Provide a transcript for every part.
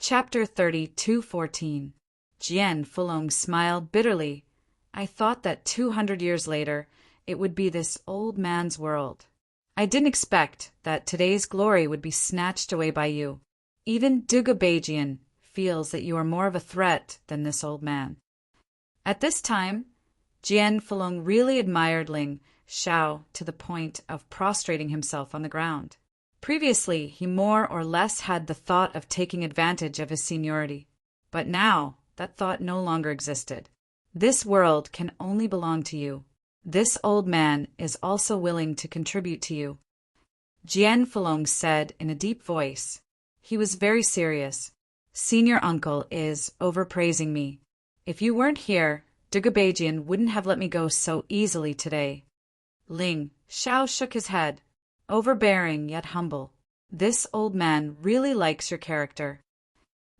Chapter 32:14. Jian Fulong smiled bitterly. I thought that 200 years later it would be this old man's world. I didn't expect that today's glory would be snatched away by you. Even Dugabajian feels that you are more of a threat than this old man. At this time, Jian Fulong really admired Ling Xiao to the point of prostrating himself on the ground. Previously, he more or less had the thought of taking advantage of his seniority. But now, that thought no longer existed. This world can only belong to you. This old man is also willing to contribute to you. Jian Fulong said in a deep voice. He was very serious. Senior uncle is overpraising me. If you weren't here, Dugabajian wouldn't have let me go so easily today. Ling Xiao shook his head. Overbearing yet humble. This old man really likes your character.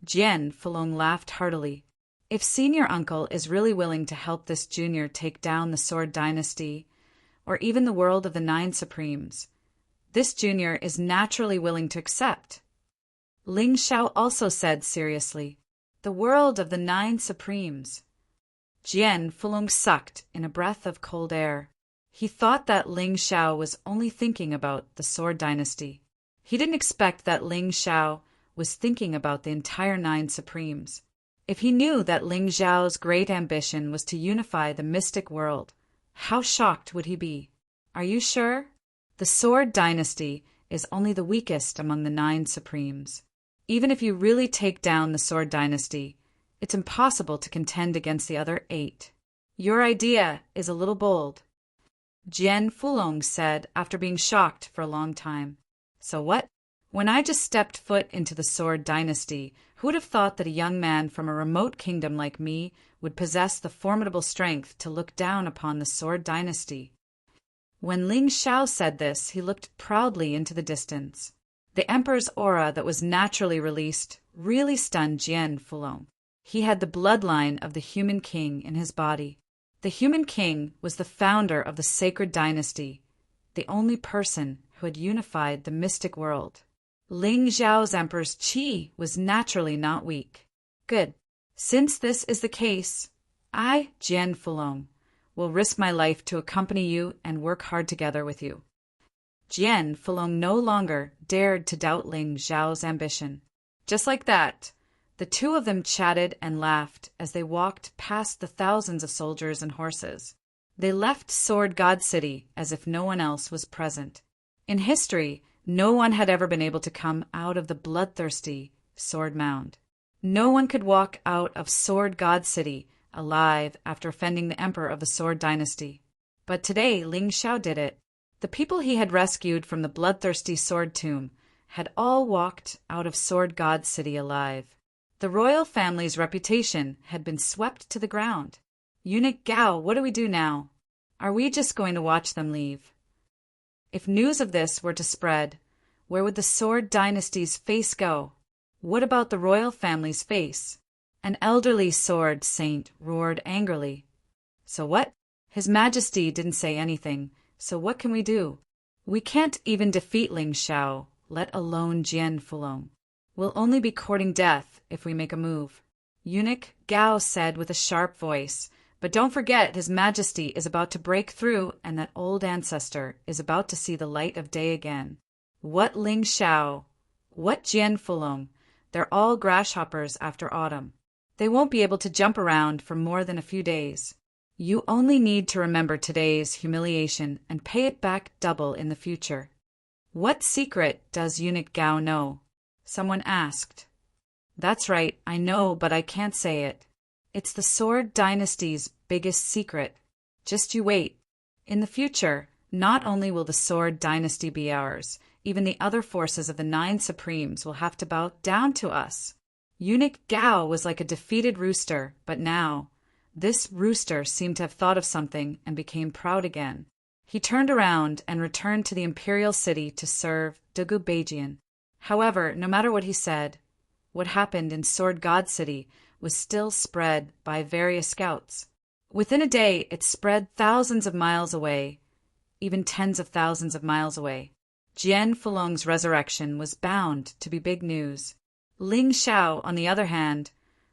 Jian Fulong laughed heartily. If senior uncle is really willing to help this junior take down the Sword Dynasty, or even the world of the Nine Supremes, this junior is naturally willing to accept. Ling Xiao also said seriously, the world of the Nine Supremes. Jian Fulong sucked in a breath of cold air. He thought that Ling Xiao was only thinking about the Sword Dynasty. He didn't expect that Ling Xiao was thinking about the entire Nine Supremes. If he knew that Ling Xiao's great ambition was to unify the mystic world, how shocked would he be? Are you sure? The Sword Dynasty is only the weakest among the Nine Supremes. Even if you really take down the Sword Dynasty, it's impossible to contend against the other 8. Your idea is a little bold. Jian Fulong said after being shocked for a long time. So what? When I just stepped foot into the Sword Dynasty, who would have thought that a young man from a remote kingdom like me would possess the formidable strength to look down upon the Sword Dynasty? When Ling Xiao said this, he looked proudly into the distance. The emperor's aura that was naturally released really stunned Jian Fulong. He had the bloodline of the human king in his body. The human king was the founder of the sacred dynasty, the only person who had unified the mystic world. Ling Xiao's emperor's qi was naturally not weak. Good. Since this is the case, I, Jian Fulong, will risk my life to accompany you and work hard together with you. Jian Fulong no longer dared to doubt Ling Xiao's ambition. Just like that, the two of them chatted and laughed as they walked past the thousands of soldiers and horses. They left Sword God City as if no one else was present. In history, no one had ever been able to come out of the bloodthirsty Sword Mound. No one could walk out of Sword God City alive after offending the emperor of the Sword Dynasty. But today, Ling Xiao did it. The people he had rescued from the bloodthirsty Sword Tomb had all walked out of Sword God City alive. The royal family's reputation had been swept to the ground. Eunuch Gao, what do we do now? Are we just going to watch them leave? If news of this were to spread, where would the Sword Dynasty's face go? What about the royal family's face? An elderly sword saint roared angrily. So what? His Majesty didn't say anything, so what can we do? We can't even defeat Ling Xiao, let alone Jian Fulong. We'll only be courting death if we make a move. Eunuch Gao said with a sharp voice, but don't forget His Majesty is about to break through and that old ancestor is about to see the light of day again. What Ling Xiao? What Jian Fulong? They're all grasshoppers after autumn. They won't be able to jump around for more than a few days. You only need to remember today's humiliation and pay it back double in the future. What secret does Eunuch Gao know? Someone asked. That's right, I know, but I can't say it. It's the Sword Dynasty's biggest secret. Just you wait. In the future, not only will the Sword Dynasty be ours, even the other forces of the Nine Supremes will have to bow down to us. Eunuch Gao was like a defeated rooster, but now, this rooster seemed to have thought of something and became proud again. He turned around and returned to the imperial city to serve Dugubajian. However, no matter what he said, what happened in Sword God City was still spread by various scouts. Within a day, it spread thousands of miles away, even tens of thousands of miles away. Jian Fulong's resurrection was bound to be big news. Ling Xiao, on the other hand,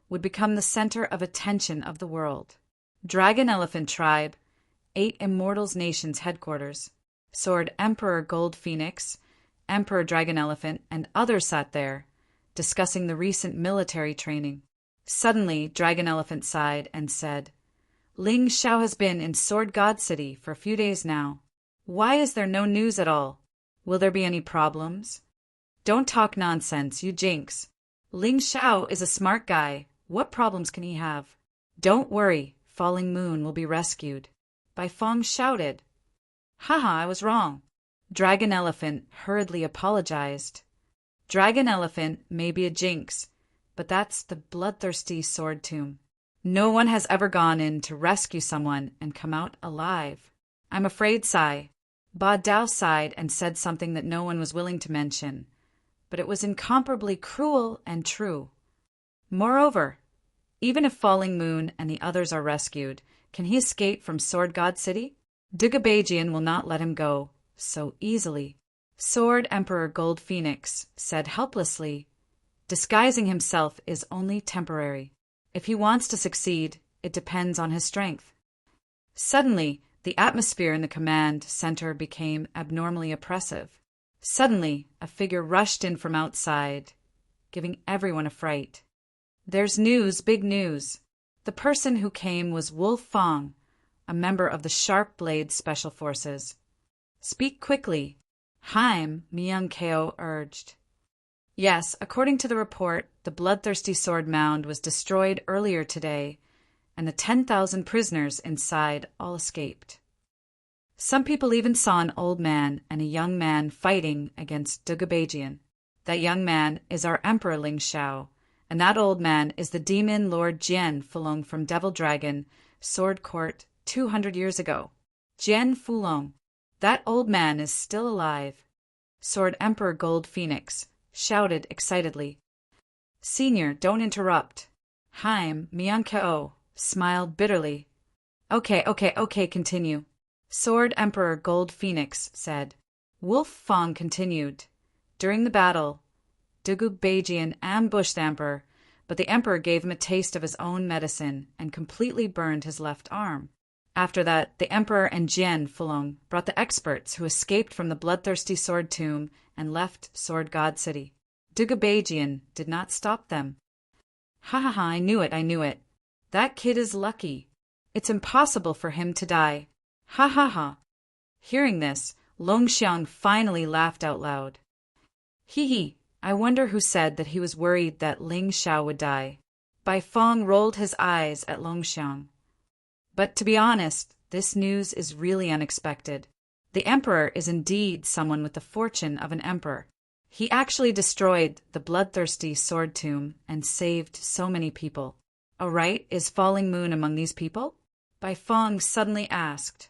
would become the center of attention of the world. Dragon Elephant Tribe, 8 Immortals Nations headquarters. Sword Emperor Gold Phoenix, Emperor Dragon Elephant, and others sat there, discussing the recent military training. Suddenly, Dragon Elephant sighed and said, Ling Xiao has been in Sword God City for a few days now. Why is there no news at all? Will there be any problems? Don't talk nonsense, you jinx. Ling Xiao is a smart guy. What problems can he have? Don't worry, Falling Moon will be rescued. Bai Feng shouted. Haha, I was wrong. Dragon Elephant hurriedly apologized. Dragon Elephant may be a jinx, but that's the bloodthirsty sword tomb. No one has ever gone in to rescue someone and come out alive. I'm afraid, Sai. Ba Dao sighed and said something that no one was willing to mention, but it was incomparably cruel and true. Moreover, even if Falling Moon and the others are rescued, can he escape from Sword God City? Dugabajian will not let him go so easily. Sword Emperor Gold Phoenix said helplessly, disguising himself is only temporary. If he wants to succeed, it depends on his strength. Suddenly, the atmosphere in the command center became abnormally oppressive. Suddenly, a figure rushed in from outside, giving everyone a fright. There's news, big news. The person who came was Wolf Fong, a member of the Sharp Blade Special Forces. Speak quickly, Haim, Myung Keo urged. Yes, according to the report, the bloodthirsty sword mound was destroyed earlier today, and the 10,000 prisoners inside all escaped. Some people even saw an old man and a young man fighting against Dugabajian. That young man is our Emperor Ling Xiao, and that old man is the demon Lord Jian Fulong from Devil Dragon Sword Court 200 years ago. Jian Fulong. That old man is still alive. Sword Emperor Gold Phoenix shouted excitedly. Senior, don't interrupt. Haim, Myung-keo, smiled bitterly. Okay, continue. Sword Emperor Gold Phoenix said. Wolf Fong continued. During the battle, Dugubajian ambushed the Emperor, but the Emperor gave him a taste of his own medicine and completely burned his left arm. After that, the Emperor and Jian Fulong brought the experts who escaped from the bloodthirsty sword tomb and left Sword God City. Dugubajian did not stop them. Ha, I knew it. That kid is lucky. It's impossible for him to die. Ha. Hearing this, Longxiang finally laughed out loud. Hee, I wonder who said that he was worried that Ling Xiao would die. Bai Feng rolled his eyes at Longxiang. But to be honest, this news is really unexpected. The Emperor is indeed someone with the fortune of an emperor. He actually destroyed the bloodthirsty sword tomb and saved so many people. Right, is Falling Moon among these people? Bai Feng suddenly asked.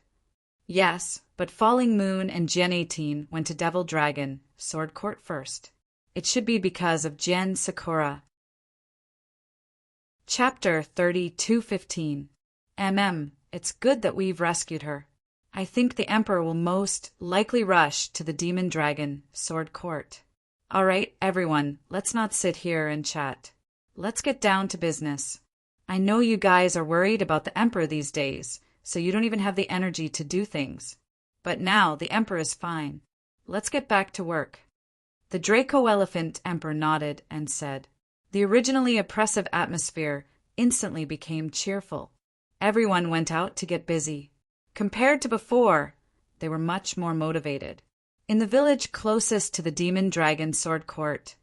Yes, but Falling Moon and Jian 18 went to Devil Dragon Sword Court first. It should be because of Jian Sakura. Chapter 32:15. It's good that we've rescued her. I think the Emperor will most likely rush to the Demon Dragon Sword Court. All right, everyone, let's not sit here and chat. Let's get down to business. I know you guys are worried about the Emperor these days, so you don't even have the energy to do things. But now the Emperor is fine. Let's get back to work. The Draco Elephant Emperor nodded and said. The originally oppressive atmosphere instantly became cheerful. Everyone went out to get busy. Compared to before, they were much more motivated. In the village closest to the Demon Dragon Sword Court,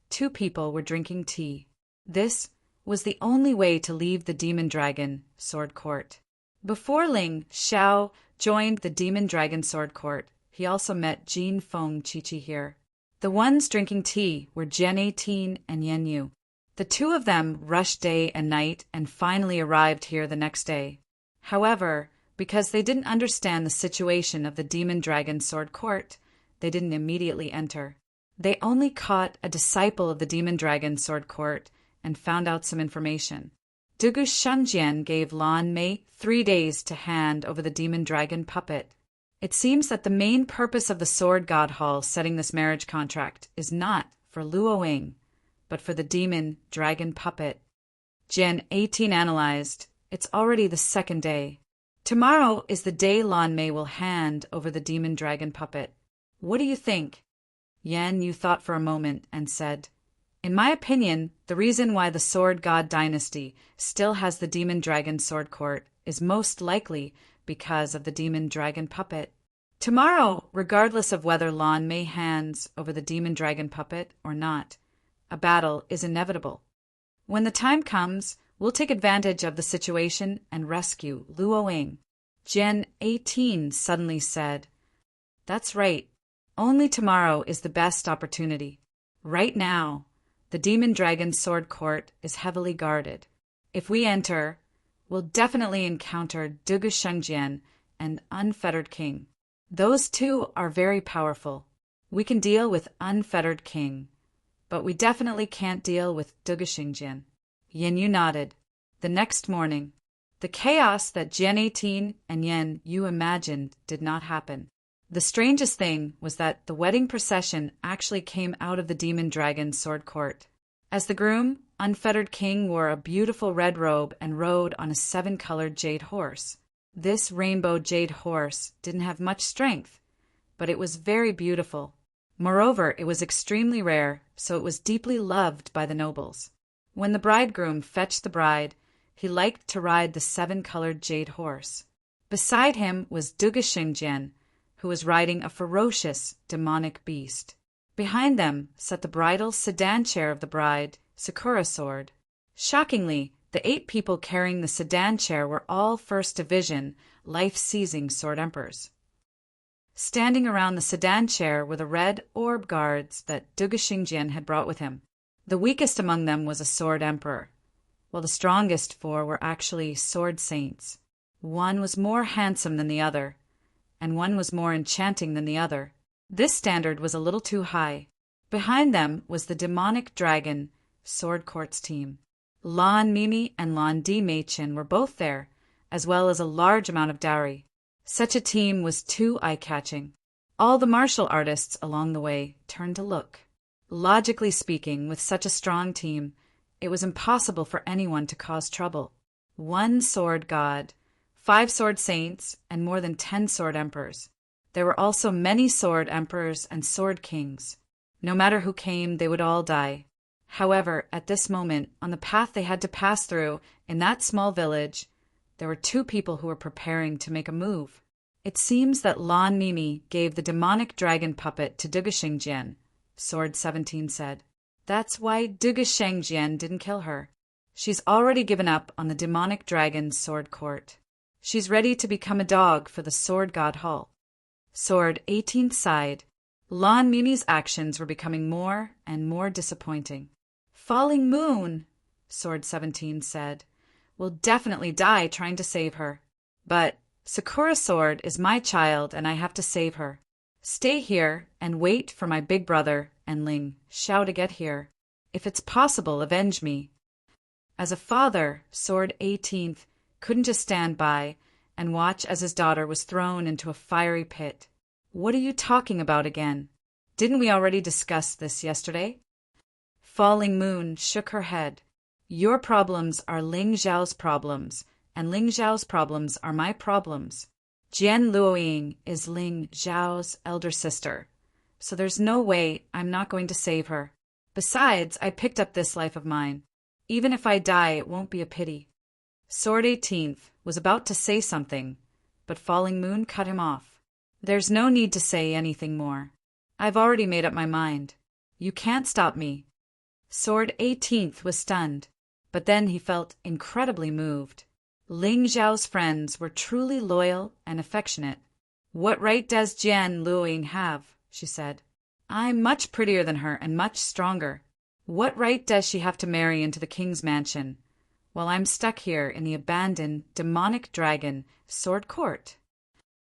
2 people were drinking tea. This was the only way to leave the Demon Dragon Sword Court. Before Ling Xiao joined the Demon Dragon Sword Court, he also met Jin Feng Chi here. The ones drinking tea were Jian 18 and Yen Yu. The 2 of them rushed day and night and finally arrived here the next day. However, because they didn't understand the situation of the Demon Dragon Sword Court, they didn't immediately enter. They only caught a disciple of the Demon Dragon Sword Court and found out some information. Dugu Shunjian gave Lan Mei 3 days to hand over the Demon Dragon puppet. It seems that the main purpose of the Sword God Hall setting this marriage contract is not for Luoying, but for the demon dragon puppet. Jian 18 analyzed. It's already the second day. Tomorrow is the day Lan Mei will hand over the demon dragon puppet. What do you think? Yan Yu thought for a moment and said, in my opinion, the reason why the Sword God dynasty still has the demon dragon sword court is most likely because of the demon dragon puppet. Tomorrow, regardless of whether Lan Mei hands over the demon dragon puppet or not, a battle is inevitable. When the time comes, we'll take advantage of the situation and rescue Luo Ying. Jian 18 suddenly said, that's right. Only tomorrow is the best opportunity. Right now, the demon dragon sword court is heavily guarded. If we enter, we'll definitely encounter Dugu Shengjian and Unfettered King. Those two are very powerful. We can deal with Unfettered King, but we definitely can't deal with Dugu Shengjian. Yan Yu nodded. The next morning, the chaos that Jian 18 and Yan Yu imagined did not happen. The strangest thing was that the wedding procession actually came out of the demon dragon sword court. As the groom, Unfettered King wore a beautiful red robe and rode on a 7-colored jade horse. This rainbow jade horse didn't have much strength, but it was very beautiful. Moreover, it was extremely rare, so it was deeply loved by the nobles. When the bridegroom fetched the bride, he liked to ride the 7-colored jade horse. Beside him was Dugu Shengjian, who was riding a ferocious, demonic beast. Behind them sat the bridal sedan chair of the bride, Sakura Sword. Shockingly, the 8 people carrying the sedan chair were all First Division, life-seizing sword emperors. Standing around the sedan chair were the red orb guards that Dugu Shengjian had brought with him. The weakest among them was a sword emperor, while the strongest 4 were actually sword saints. One was more handsome than the other, and one was more enchanting than the other. This standard was a little too high. Behind them was the demonic dragon sword court's team. Lan Mimi and Lan Di Meichin were both there, as well as a large amount of dowry. Such a team was too eye-catching. All the martial artists along the way turned to look. Logically speaking, with such a strong team, it was impossible for anyone to cause trouble. 1 sword god, 5 sword saints, and more than 10 sword emperors. There were also many sword emperors and sword kings. No matter who came, they would all die. However, at this moment, on the path they had to pass through, in that small village, there were 2 people who were preparing to make a move. It seems that Lan Mimi gave the demonic dragon puppet to Dugu Shengjian, Sword 17 said. That's why Dugu Shengjian didn't kill her. She's already given up on the demonic dragon's sword court. She's ready to become a dog for the Sword God Hall. Sword 18 sighed. Lan Mimi's actions were becoming more and more disappointing. Falling Moon, Sword 17 said, will definitely die trying to save her. But Sakura Sword is my child and I have to save her. Stay here and wait for my big brother and Ling Xiao to get here. If it's possible, avenge me. As a father, Sword 18th couldn't just stand by and watch as his daughter was thrown into a fiery pit. What are you talking about again? Didn't we already discuss this yesterday? Falling Moon shook her head. Your problems are Ling Xiao's problems, and Ling Xiao's problems are my problems. Jian Luoying is Ling Xiao's elder sister, so there's no way I'm not going to save her. Besides, I picked up this life of mine. Even if I die, it won't be a pity. Sword 18th was about to say something, but Falling Moon cut him off. There's no need to say anything more. I've already made up my mind. You can't stop me. Sword 18th was stunned, but then he felt incredibly moved. Ling Xiao's friends were truly loyal and affectionate. What right does Jian Luoying have? She said. I'm much prettier than her and much stronger. What right does she have to marry into the king's mansion, while I'm stuck here in the abandoned demonic dragon sword court?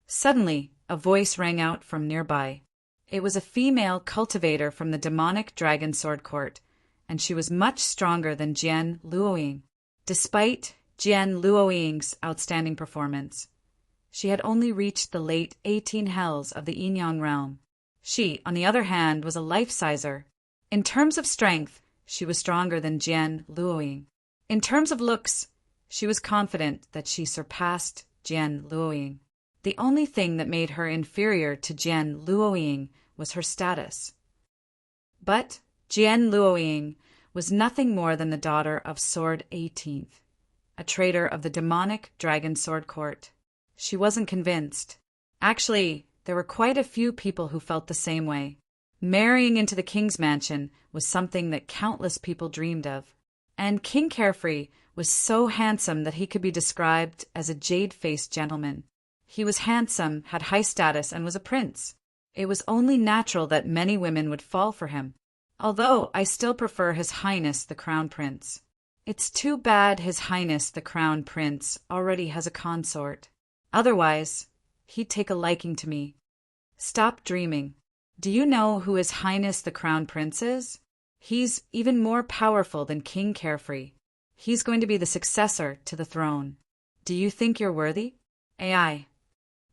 Suddenly, a voice rang out from nearby. It was a female cultivator from the demonic dragon sword court, and she was much stronger than Jian Luoying. Despite Jian Luoying's outstanding performance, she had only reached the late 18 hells of the Yin-Yang realm. She, on the other hand, was a life-sizer. In terms of strength, she was stronger than Jian Luoying. In terms of looks, she was confident that she surpassed Jian Luoying. The only thing that made her inferior to Jian Luoying was her status. But Jian Luoying was nothing more than the daughter of Sword 18th, a traitor of the demonic Dragon Sword Court. She wasn't convinced. Actually, there were quite a few people who felt the same way. Marrying into the king's mansion was something that countless people dreamed of. And King Carefree was so handsome that he could be described as a jade-faced gentleman. He was handsome, had high status, and was a prince. It was only natural that many women would fall for him. Although I still prefer His Highness the Crown Prince. It's too bad His Highness the Crown Prince already has a consort. Otherwise, he'd take a liking to me. Stop dreaming. Do you know who His Highness the Crown Prince is? He's even more powerful than King Carefree. He's going to be the successor to the throne. Do you think you're worthy? AI.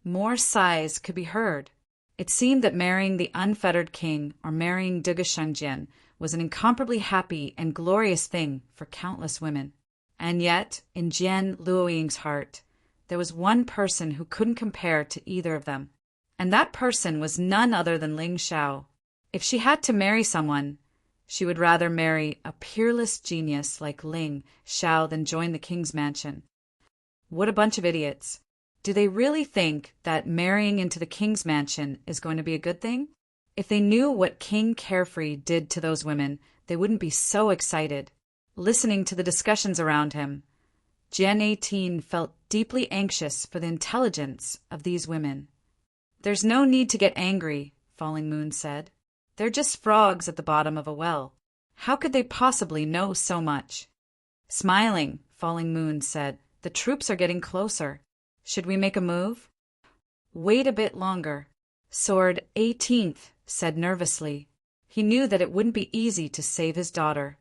More sighs could be heard. It seemed that marrying the unfettered king or marrying Dugu Shengjian was an incomparably happy and glorious thing for countless women. And yet, in Jian Luoying's heart, there was one person who couldn't compare to either of them. And that person was none other than Ling Xiao. If she had to marry someone, she would rather marry a peerless genius like Ling Xiao than join the king's mansion. What a bunch of idiots. Do they really think that marrying into the king's mansion is going to be a good thing? If they knew what King Carefree did to those women, they wouldn't be so excited. Listening to the discussions around him, Jian 18 felt deeply anxious for the intelligence of these women. There's no need to get angry, Falling Moon said. They're just frogs at the bottom of a well. How could they possibly know so much? Smiling, Falling Moon said, the troops are getting closer. Should we make a move? Wait a bit longer, Sword 18th said nervously. He knew that it wouldn't be easy to save his daughter.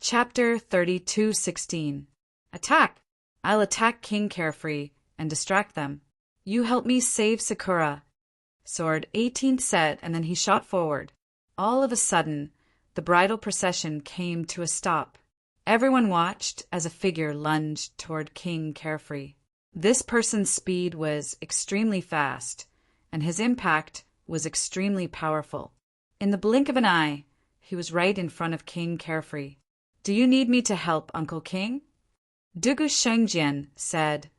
Chapter 32:16. Attack! I'll attack King Carefree and distract them. You help me save Sakura, Sword 18 said, and then he shot forward. All of a sudden, the bridal procession came to a stop. Everyone watched as a figure lunged toward King Carefree. This person's speed was extremely fast, and his impact was extremely powerful. In the blink of an eye, he was right in front of King Carefree. Do you need me to help, Uncle King? Dugu Shengjian said,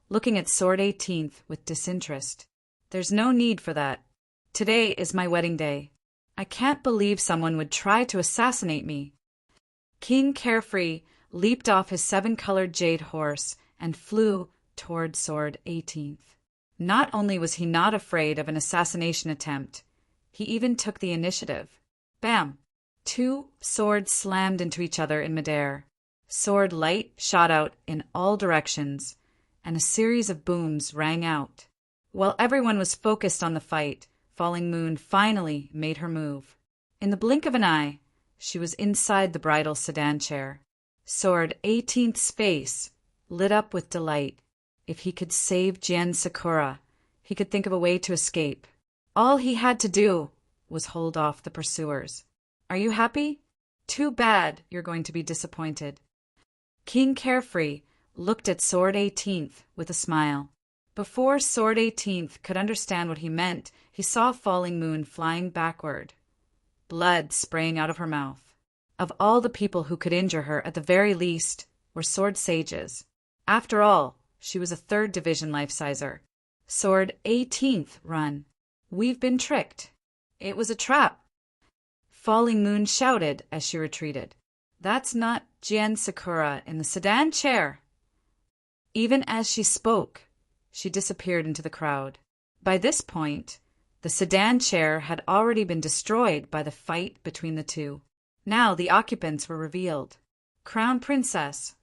looking at Sword 18th with disinterest. There's no need for that. Today is my wedding day. I can't believe someone would try to assassinate me. King Carefree leaped off his 7-colored jade horse and flew toward Sword 18th. Not only was he not afraid of an assassination attempt, he even took the initiative. Bam! 2 swords slammed into each other in midair. Sword light shot out in all directions, and a series of booms rang out. While everyone was focused on the fight, Falling Moon finally made her move. In the blink of an eye, she was inside the bridal sedan chair. Sword 18th's face lit up with delight. If he could save Jian Sakura, he could think of a way to escape. All he had to do was hold off the pursuers. Are you happy? Too bad you're going to be disappointed. King Carefree looked at Sword 18th with a smile. Before Sword 18th could understand what he meant, he saw Falling Moon flying backward, blood spraying out of her mouth. Of all the people who could injure her, at the very least, were sword sages. After all, she was a 3rd division life-sizer. Sword 18th run. We've been tricked. It was a trap. Falling Moon shouted as she retreated. That's not Jian Sakura in the sedan chair. Even as she spoke, she disappeared into the crowd. By this point, the sedan chair had already been destroyed by the fight between the two. Now the occupants were revealed. Crown Princess.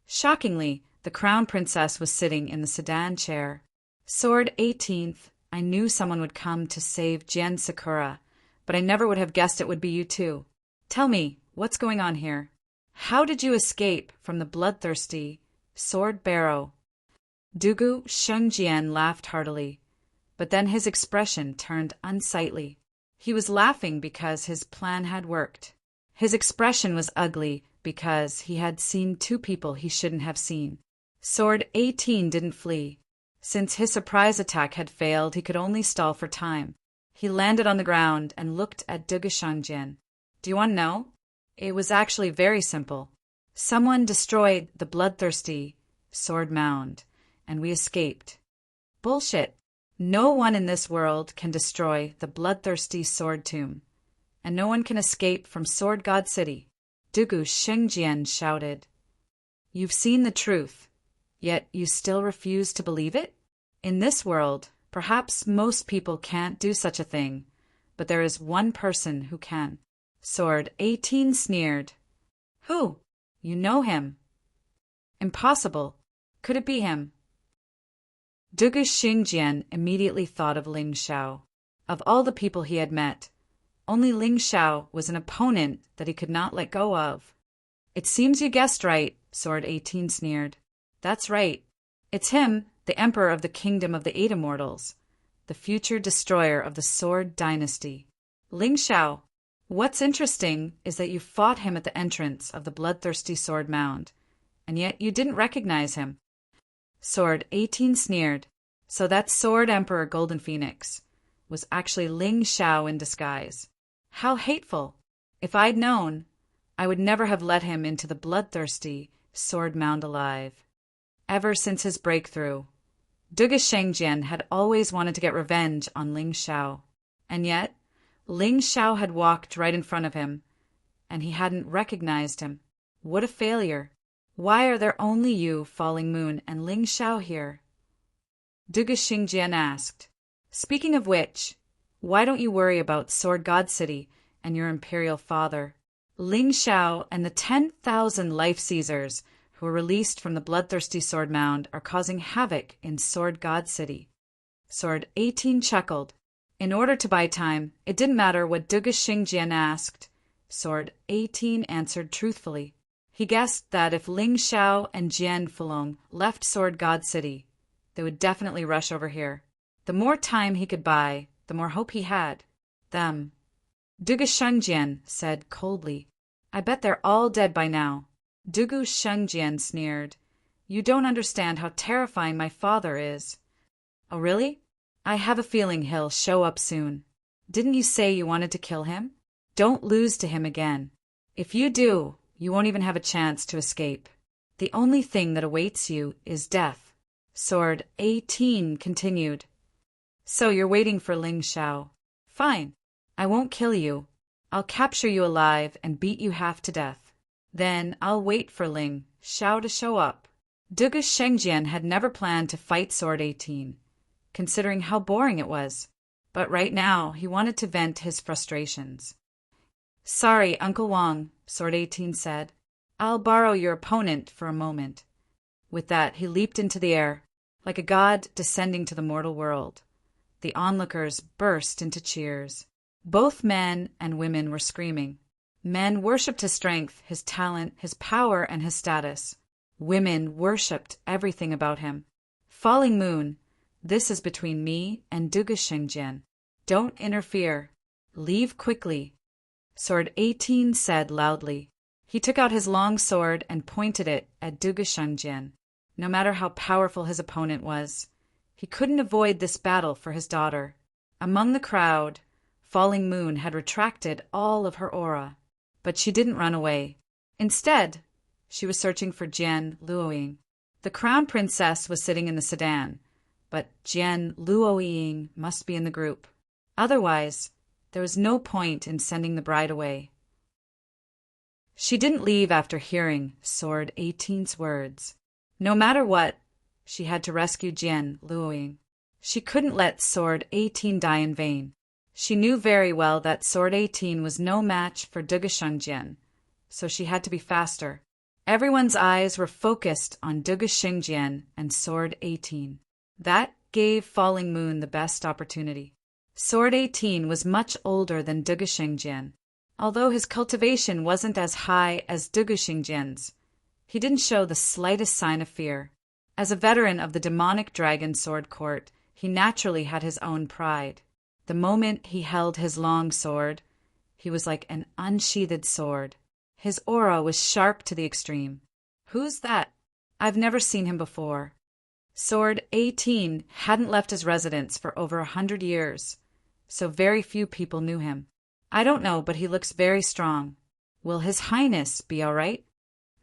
Shockingly, the Crown Princess was sitting in the sedan chair. Sword 18th, I knew someone would come to save Jian Sakura, but I never would have guessed it would be you too. Tell me, what's going on here? How did you escape from the bloodthirsty Sword Barrow? Dugu Shengjian laughed heartily, but then his expression turned unsightly. He was laughing because his plan had worked. His expression was ugly because he had seen two people he shouldn't have seen. Sword 18 didn't flee. Since his surprise attack had failed, he could only stall for time. He landed on the ground and looked at Dugashangjian. Do you want to know? It was actually very simple. Someone destroyed the bloodthirsty sword mound, and we escaped. Bullshit. No one in this world can destroy the bloodthirsty sword tomb, and no one can escape from Sword God City. Dugashangjian shouted. You've seen the truth, yet you still refuse to believe it? In this world, perhaps most people can't do such a thing, but there is one person who can. Sword 18 sneered. Who? You know him. Impossible. Could it be him? Dugashangjian immediately thought of Ling Xiao. Of all the people he had met, only Ling Xiao was an opponent that he could not let go of. It seems you guessed right, Sword 18 sneered. That's right. It's him, the Emperor of the Kingdom of the Eight Immortals, the future destroyer of the Sword Dynasty. Ling Xiao. What's interesting is that you fought him at the entrance of the bloodthirsty sword mound, and yet you didn't recognize him. Sword 18 sneered. So that Sword Emperor Golden Phoenix was actually Ling Xiao in disguise. How hateful! If I'd known, I would never have let him into the bloodthirsty sword mound alive. Ever since his breakthrough, Dugashangjian had always wanted to get revenge on Ling Xiao, and yet Ling Xiao had walked right in front of him, and he hadn't recognized him. What a failure! Why are there only you, Falling Moon, and Ling Xiao here? Dugashangjian asked. Speaking of which, why don't you worry about Sword God City and your imperial father? Ling Xiao and the 10,000 life seizers who were released from the bloodthirsty sword mound are causing havoc in Sword God City. Sword 18 chuckled. In order to buy time, it didn't matter what Dugashangjian asked. Sword 18 answered truthfully. He guessed that if Ling Xiao and Jian Fulong left Sword God City, they would definitely rush over here. The more time he could buy, the more hope he had. Them. Dugashangjian said coldly. I bet they're all dead by now. Dugashangjian sneered. You don't understand how terrifying my father is. Oh, really? I have a feeling he'll show up soon. Didn't you say you wanted to kill him? Don't lose to him again. If you do, you won't even have a chance to escape. The only thing that awaits you is death. Sword 18 continued. So you're waiting for Ling Xiao. Fine. I won't kill you. I'll capture you alive and beat you half to death. Then I'll wait for Ling Xiao to show up. Dugashangjian had never planned to fight Sword 18, considering how boring it was. But right now, he wanted to vent his frustrations. Sorry, Uncle Wang, Sword 18 said. I'll borrow your opponent for a moment. With that, he leaped into the air, like a god descending to the mortal world. The onlookers burst into cheers. Both men and women were screaming. Men worshipped his strength, his talent, his power, and his status. Women worshipped everything about him. Falling Moon, this is between me and Dugashangjian. Don't interfere. Leave quickly. Sword 18 said loudly. He took out his long sword and pointed it at Dugashangjian. No matter how powerful his opponent was, he couldn't avoid this battle for his daughter. Among the crowd, Falling Moon had retracted all of her aura, but she didn't run away. Instead, she was searching for Jian Luoying. The crown princess was sitting in the sedan, but Jian Luoying must be in the group. Otherwise, there was no point in sending the bride away. She didn't leave after hearing Sword 18's words. No matter what, she had to rescue Jian Luoying. She couldn't let Sword 18 die in vain. She knew very well that Sword 18 was no match for Dugashangjian, so she had to be faster. Everyone's eyes were focused on Dugashangjian and Sword 18. That gave Falling Moon the best opportunity. Sword 18 was much older than Dugashangjian. Although his cultivation wasn't as high as Dugashangjian's, he didn't show the slightest sign of fear. As a veteran of the demonic dragon sword court, he naturally had his own pride. The moment he held his long sword, he was like an unsheathed sword. His aura was sharp to the extreme. Who's that? I've never seen him before. Sword 18 hadn't left his residence for over 100 years, so very few people knew him. I don't know, but he looks very strong. Will His Highness be all right?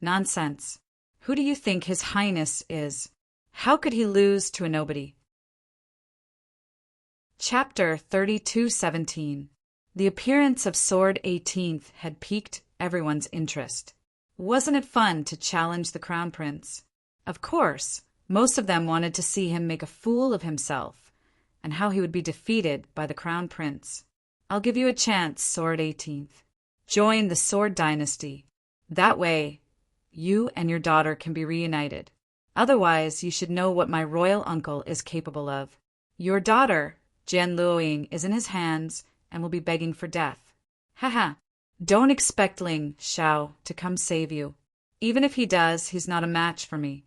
Nonsense. Who do you think His Highness is? How could he lose to a nobody? Chapter 32:17. The appearance of Sword 18th had piqued everyone's interest. Wasn't it fun to challenge the Crown Prince? Of course, most of them wanted to see him make a fool of himself, and how he would be defeated by the Crown Prince. I'll give you a chance, Sword 18th. Join the Sword Dynasty. That way, you and your daughter can be reunited. Otherwise, you should know what my royal uncle is capable of. Your daughter, Jian Luoying, is in his hands and will be begging for death. Haha. Don't expect Ling Xiao to come save you. Even if he does, he's not a match for me.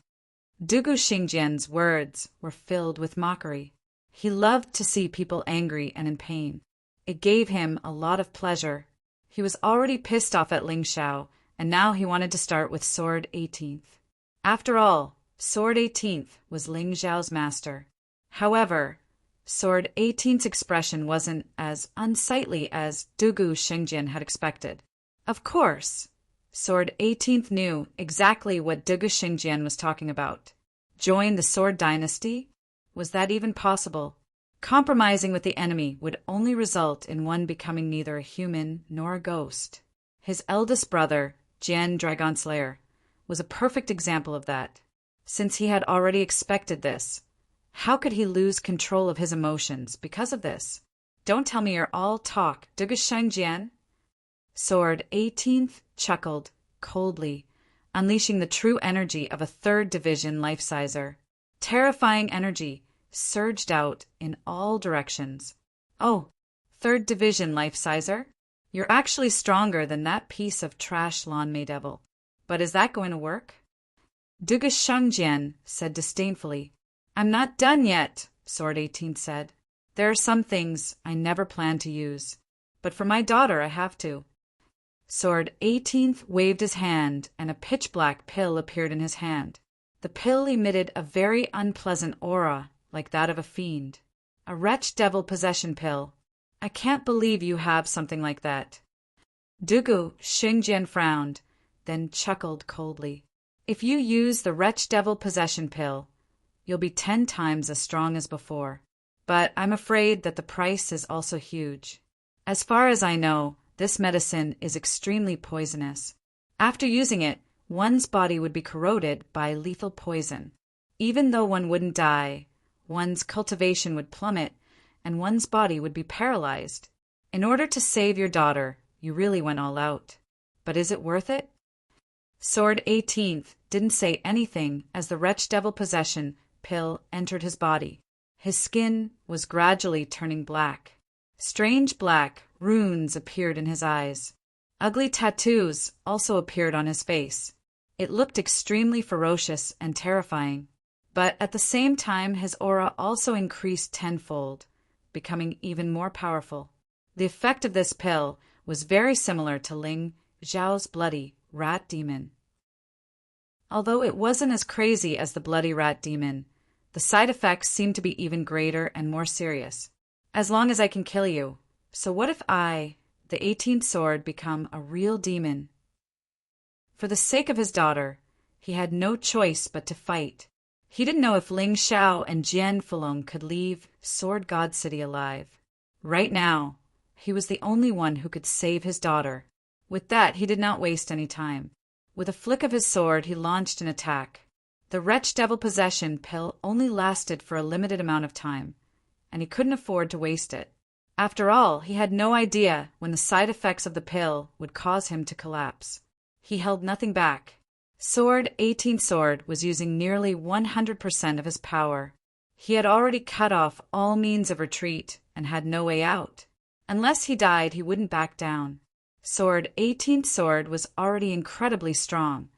Dugu Xingjian's words were filled with mockery. He loved to see people angry and in pain. It gave him a lot of pleasure. He was already pissed off at Ling Xiao, and now he wanted to start with Sword 18th. After all, Sword 18th was Ling Xiao's master. However, Sword 18th's expression wasn't as unsightly as Dugu Xingjian had expected. Of course, Sword 18th knew exactly what Dugu Xingjian was talking about. Join the Sword Dynasty? Was that even possible? Compromising with the enemy would only result in one becoming neither a human nor a ghost. His eldest brother, Jian Dragonslayer, was a perfect example of that. Since he had already expected this, how could he lose control of his emotions because of this? Don't tell me you're all talk, Dugu Shengjian. Sword 18th chuckled coldly, unleashing the true energy of a 3rd Division life-sizer. Terrifying energy surged out in all directions. Oh, 3rd Division life-sizer? You're actually stronger than that piece of trash lawn may devil. But is that going to work? Dugu Shengjian said disdainfully. I'm not done yet, Sword 18 said. There are some things I never planned to use, but for my daughter I have to. Sword 18th waved his hand, and a pitch-black pill appeared in his hand. The pill emitted a very unpleasant aura, like that of a fiend. A wretch devil possession pill. I can't believe you have something like that. Dugu Xingjian frowned, then chuckled coldly. If you use the wretch devil possession pill, you'll be 10 times as strong as before. But I'm afraid that the price is also huge. As far as I know, this medicine is extremely poisonous. After using it, one's body would be corroded by lethal poison. Even though one wouldn't die, one's cultivation would plummet, and one's body would be paralyzed. In order to save your daughter, you really went all out. But is it worth it? Sword 18th didn't say anything as the wretch devil possession pill entered his body. His skin was gradually turning black. Strange black runes appeared in his eyes. Ugly tattoos also appeared on his face. It looked extremely ferocious and terrifying. But at the same time, his aura also increased tenfold, becoming even more powerful. The effect of this pill was very similar to Ling Xiao's bloody rat demon. Although it wasn't as crazy as the bloody rat demon, the side effects seemed to be even greater and more serious. As long as I can kill you. So what if I, the 18th sword, become a real demon? For the sake of his daughter, he had no choice but to fight. He didn't know if Ling Xiao and Jian Fulong could leave Sword God City alive. Right now, he was the only one who could save his daughter. With that, he did not waste any time. With a flick of his sword, he launched an attack. The wretch devil possession pill only lasted for a limited amount of time, and he couldn't afford to waste it. After all, he had no idea when the side effects of the pill would cause him to collapse. He held nothing back. Sword 18 Sword was using nearly 100% of his power. He had already cut off all means of retreat and had no way out. Unless he died, he wouldn't back down. Sword 18 Sword was already incredibly strong,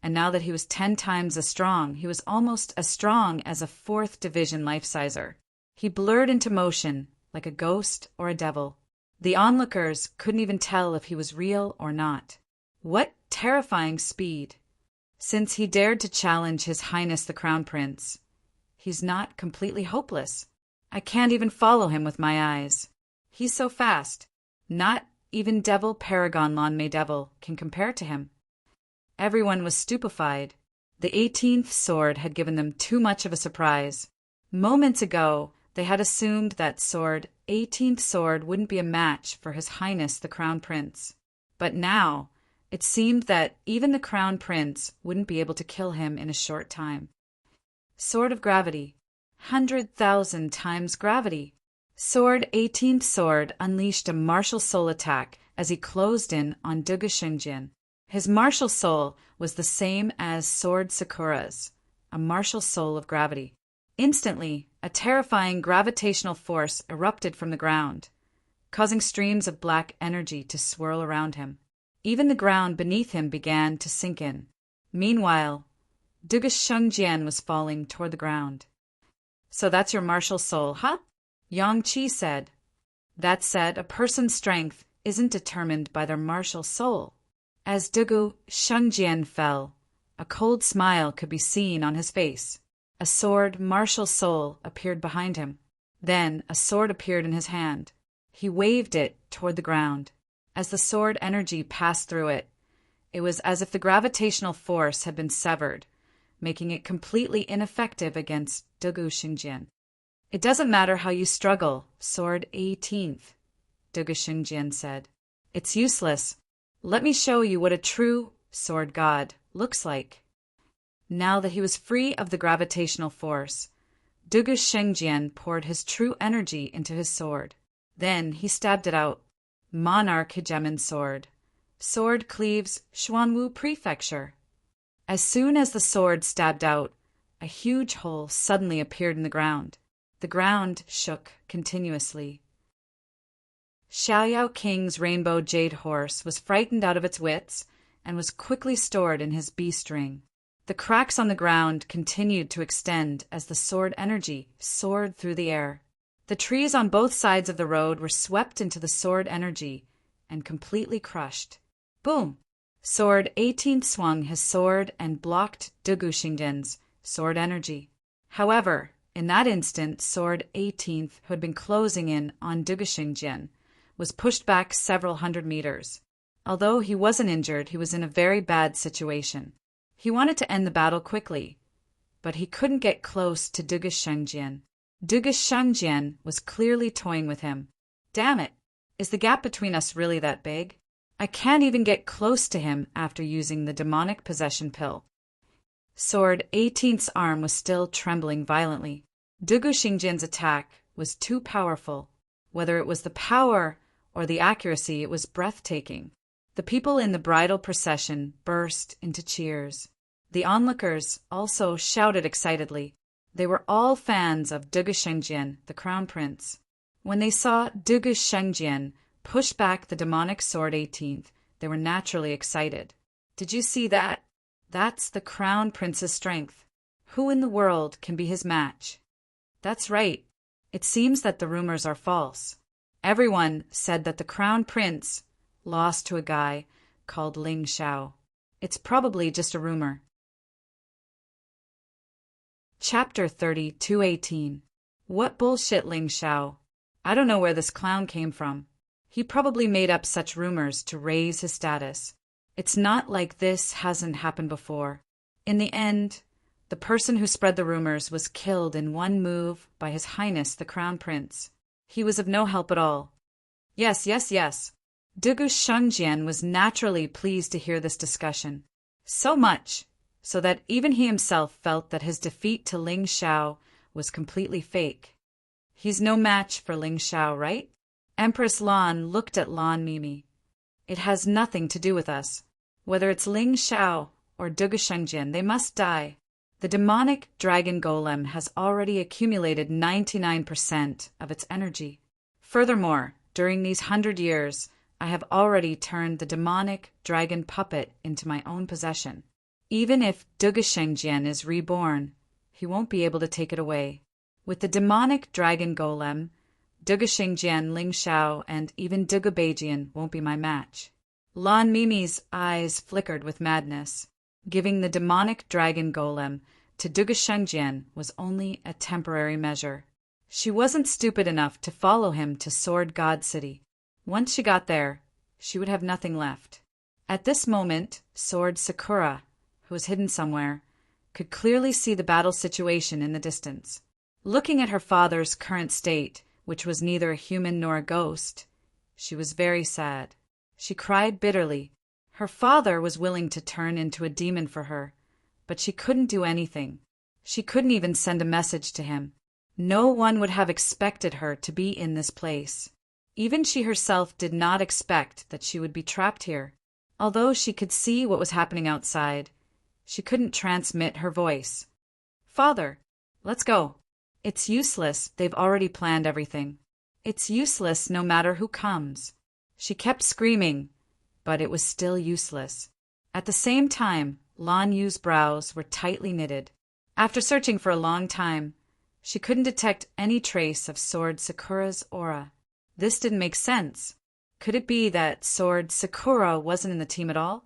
and now that he was 10 times as strong, he was almost as strong as a 4th Division life-sizer. He blurred into motion like a ghost or a devil. The onlookers couldn't even tell if he was real or not. What terrifying speed! Since he dared to challenge His Highness the Crown Prince, he's not completely hopeless. I can't even follow him with my eyes. He's so fast. Not even Devil Paragon Lon May Devil can compare to him. Everyone was stupefied. The 18th sword had given them too much of a surprise. Moments ago, they had assumed that 18th sword wouldn't be a match for His Highness the Crown Prince. But now, it seemed that even the Crown Prince wouldn't be able to kill him in a short time. Sword of Gravity. 100,000 times gravity. 18th sword unleashed a martial soul attack as he closed in on Dugu Shinjin. His martial soul was the same as Sword Sakura's, a martial soul of gravity. Instantly, a terrifying gravitational force erupted from the ground, causing streams of black energy to swirl around him. Even the ground beneath him began to sink in. Meanwhile, Dugu Shengjian was falling toward the ground. So that's your martial soul, huh? Yang Qi said. That said, a person's strength isn't determined by their martial soul. As Dugu Shengjian fell, a cold smile could be seen on his face. A sword martial soul appeared behind him. Then a sword appeared in his hand. He waved it toward the ground. As the sword energy passed through it, it was as if the gravitational force had been severed, making it completely ineffective against Dugu Shengjian. It doesn't matter how you struggle, Sword 18th, Dugu Shengjian said. It's useless. Let me show you what a true sword god looks like. Now that he was free of the gravitational force, Dugu Shengjian poured his true energy into his sword. Then he stabbed it out. Monarch Hegemon Sword. Sword cleaves Xuanwu Prefecture. As soon as the sword stabbed out, a huge hole suddenly appeared in the ground. The ground shook continuously. Xiaoyao King's rainbow jade horse was frightened out of its wits and was quickly stored in his beast ring. The cracks on the ground continued to extend as the sword energy soared through the air. The trees on both sides of the road were swept into the sword energy and completely crushed. Boom! Sword 18th swung his sword and blocked Dugu Shengjian's sword energy. However, in that instant, Sword 18th, who had been closing in on Dugu Shengjian, was pushed back several hundred meters. Although he wasn't injured, he was in a very bad situation. He wanted to end the battle quickly, but he couldn't get close to Dugu Shengjian. Dugu Shengjian was clearly toying with him. Damn it! Is the gap between us really that big? I can't even get close to him after using the demonic possession pill. Sword 18th's arm was still trembling violently. Dugu Shengjian's attack was too powerful. Whether it was the power or the accuracy, it was breathtaking. The people in the bridal procession burst into cheers. The onlookers also shouted excitedly. They were all fans of Dugu Shengjian, the Crown Prince. When they saw Dugu Shengjian push back the demonic Sword 18th, they were naturally excited. Did you see that? That's the Crown Prince's strength. Who in the world can be his match? That's right. It seems that the rumors are false. Everyone said that the Crown Prince lost to a guy called Ling Xiao. It's probably just a rumor. Chapter 30-218. What bullshit, Ling Xiao. I don't know where this clown came from. He probably made up such rumors to raise his status. It's not like this hasn't happened before. In the end, the person who spread the rumors was killed in one move by His Highness the Crown Prince. He was of no help at all. Yes. Dugu Shengjian was naturally pleased to hear this discussion. So much, so that even he himself felt that his defeat to Ling Xiao was completely fake. He's no match for Ling Xiao, right? Empress Lan looked at Lan Mimi. It has nothing to do with us. Whether it's Ling Xiao or Dugu Shengjian, they must die. The demonic dragon golem has already accumulated 99% of its energy. Furthermore, during these 100 years, I have already turned the demonic dragon puppet into my own possession. Even if Dugu Shengjian is reborn, he won't be able to take it away. With the demonic dragon golem, Duga Xingjian, Ling Xiao, and even Duga Beijian won't be my match. Lan Mimi's eyes flickered with madness. Giving the demonic dragon golem to Duga Xingjian was only a temporary measure. She wasn't stupid enough to follow him to Sword God City. Once she got there, she would have nothing left. At this moment, Sword Sakura, who was hidden somewhere, could clearly see the battle situation in the distance. Looking at her father's current state, which was neither a human nor a ghost, she was very sad. She cried bitterly. Her father was willing to turn into a demon for her, but she couldn't do anything. She couldn't even send a message to him. No one would have expected her to be in this place. Even she herself did not expect that she would be trapped here. Although she could see what was happening outside, she couldn't transmit her voice. "Father, let's go." "It's useless, they've already planned everything." "It's useless no matter who comes." She kept screaming, but it was still useless. At the same time, Lan Yu's brows were tightly knitted. After searching for a long time, she couldn't detect any trace of Sword Sakura's aura. This didn't make sense. Could it be that Sword Sakura wasn't in the team at all?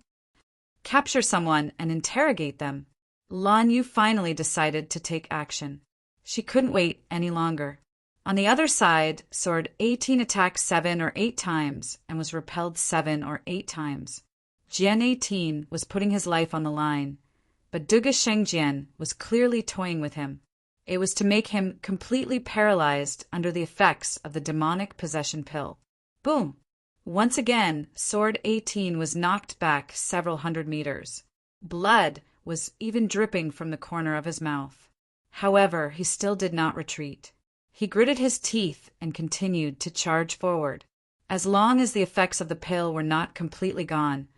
Capture someone and interrogate them. Lan Yu finally decided to take action. She couldn't wait any longer. On the other side, Sword 18 attacked 7 or 8 times and was repelled 7 or 8 times. Jian 18 was putting his life on the line, but Duga Shengjian was clearly toying with him. It was to make him completely paralyzed under the effects of the demonic possession pill. Boom! Once again, Sword 18 was knocked back several hundred meters. Blood was even dripping from the corner of his mouth. However, he still did not retreat. He gritted his teeth and continued to charge forward. As long as the effects of the pill were not completely gone,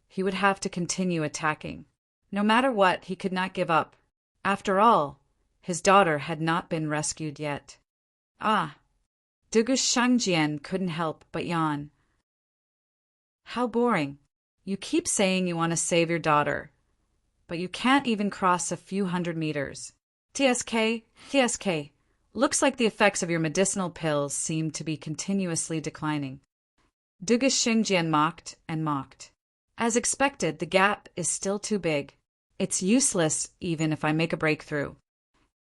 he would have to continue attacking. No matter what, he could not give up. After all, his daughter had not been rescued yet. Ah! Dugu Shangjian couldn't help but yawn. How boring. You keep saying you want to save your daughter, but you can't even cross a few hundred meters. TSK, looks like the effects of your medicinal pills seem to be continuously declining. Dugu Shingjian mocked and mocked. As expected, the gap is still too big. It's useless even if I make a breakthrough.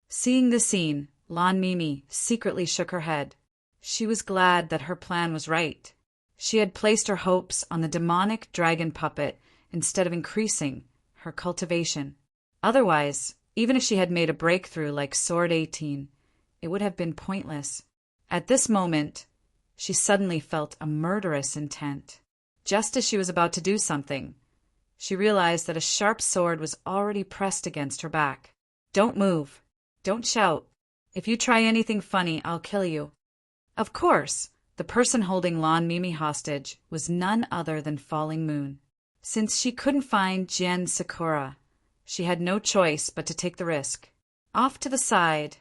Seeing the scene, Lan Mimi secretly shook her head. She was glad that her plan was right. She had placed her hopes on the demonic dragon puppet instead of increasing her cultivation. Otherwise, even if she had made a breakthrough like Sword 18, it would have been pointless. At this moment, she suddenly felt a murderous intent. Just as she was about to do something, she realized that a sharp sword was already pressed against her back. "Don't move. Don't shout. If you try anything funny, I'll kill you." Of course, the person holding Lan Mimi hostage was none other than Falling Moon. Since she couldn't find Jian Sakura, she had no choice but to take the risk. Off to the side,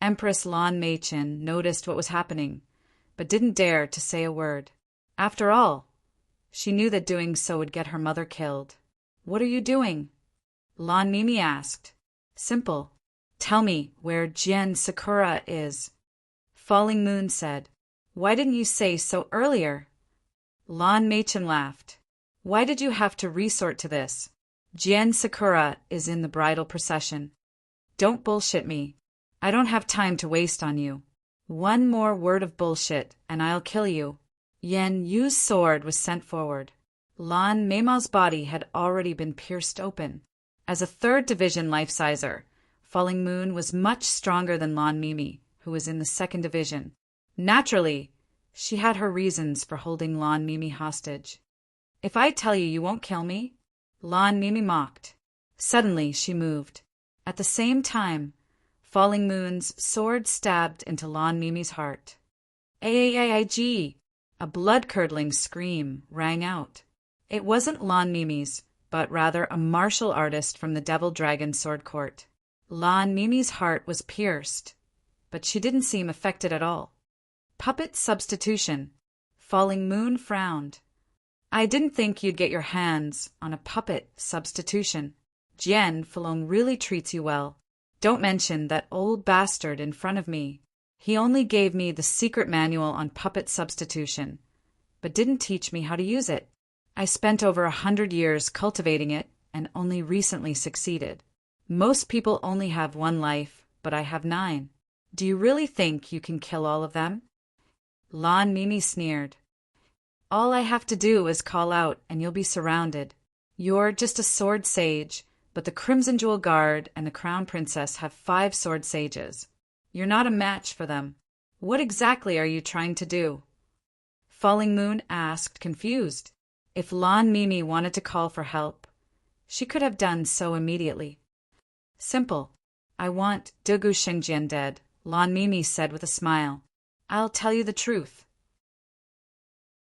Empress Lan Meichin noticed what was happening, but didn't dare to say a word. After all, she knew that doing so would get her mother killed. "What are you doing?" Lan Mimi asked. "Simple. Tell me where Jian Sakura is." Falling Moon said. "Why didn't you say so earlier?" Lan Meichin laughed. "Why did you have to resort to this? Jian Sakura is in the bridal procession." "Don't bullshit me. I don't have time to waste on you. One more word of bullshit and I'll kill you." Yan Yu's sword was sent forward. Lan Meimao's body had already been pierced open. As a 3rd division life-sizer, Falling Moon was much stronger than Lan Mimi, who was in the 2nd division. Naturally, she had her reasons for holding Lan Mimi hostage. "If I tell you, you won't kill me?" Lan Mimi mocked. Suddenly, she moved. At the same time, Falling Moon's sword stabbed into Lan Mimi's heart. "Aig!" A blood-curdling scream rang out. It wasn't Lan Mimi's, but rather a martial artist from the Devil Dragon Sword Court. Lan Mimi's heart was pierced, but she didn't seem affected at all. "Puppet substitution." Falling Moon frowned. "I didn't think you'd get your hands on a puppet substitution. Jian Fulong really treats you well. Don't mention that old bastard in front of me." He only gave me the secret manual on puppet substitution, but didn't teach me how to use it. I spent over 100 years cultivating it and only recently succeeded. Most people only have one life, but I have 9. Do you really think you can kill all of them? Lan Mimi sneered. All I have to do is call out and you'll be surrounded. You're just a sword sage, but the Crimson Jewel Guard and the Crown Princess have 5 sword sages. You're not a match for them. What exactly are you trying to do? Falling Moon asked, confused. If Lan Mimi wanted to call for help, she could have done so immediately. Simple. I want Dugu Shengjian dead, Lan Mimi said with a smile. I'll tell you the truth.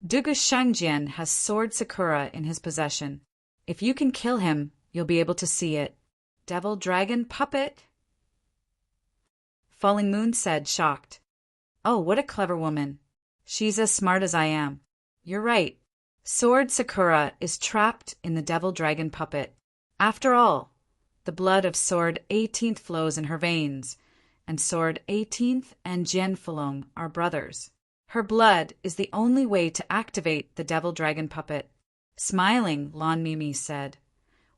Dugu Shengjian has Sword Sakura in his possession. If you can kill him, you'll be able to see it. Devil Dragon Puppet? Falling Moon said, shocked. Oh, what a clever woman. She's as smart as I am. You're right. Sword Sakura is trapped in the Devil Dragon Puppet. After all, the blood of Sword 18th flows in her veins, and Sword 18th and Jian Fulong are brothers. Her blood is the only way to activate the Devil Dragon Puppet. Smiling, Lan Mimi said,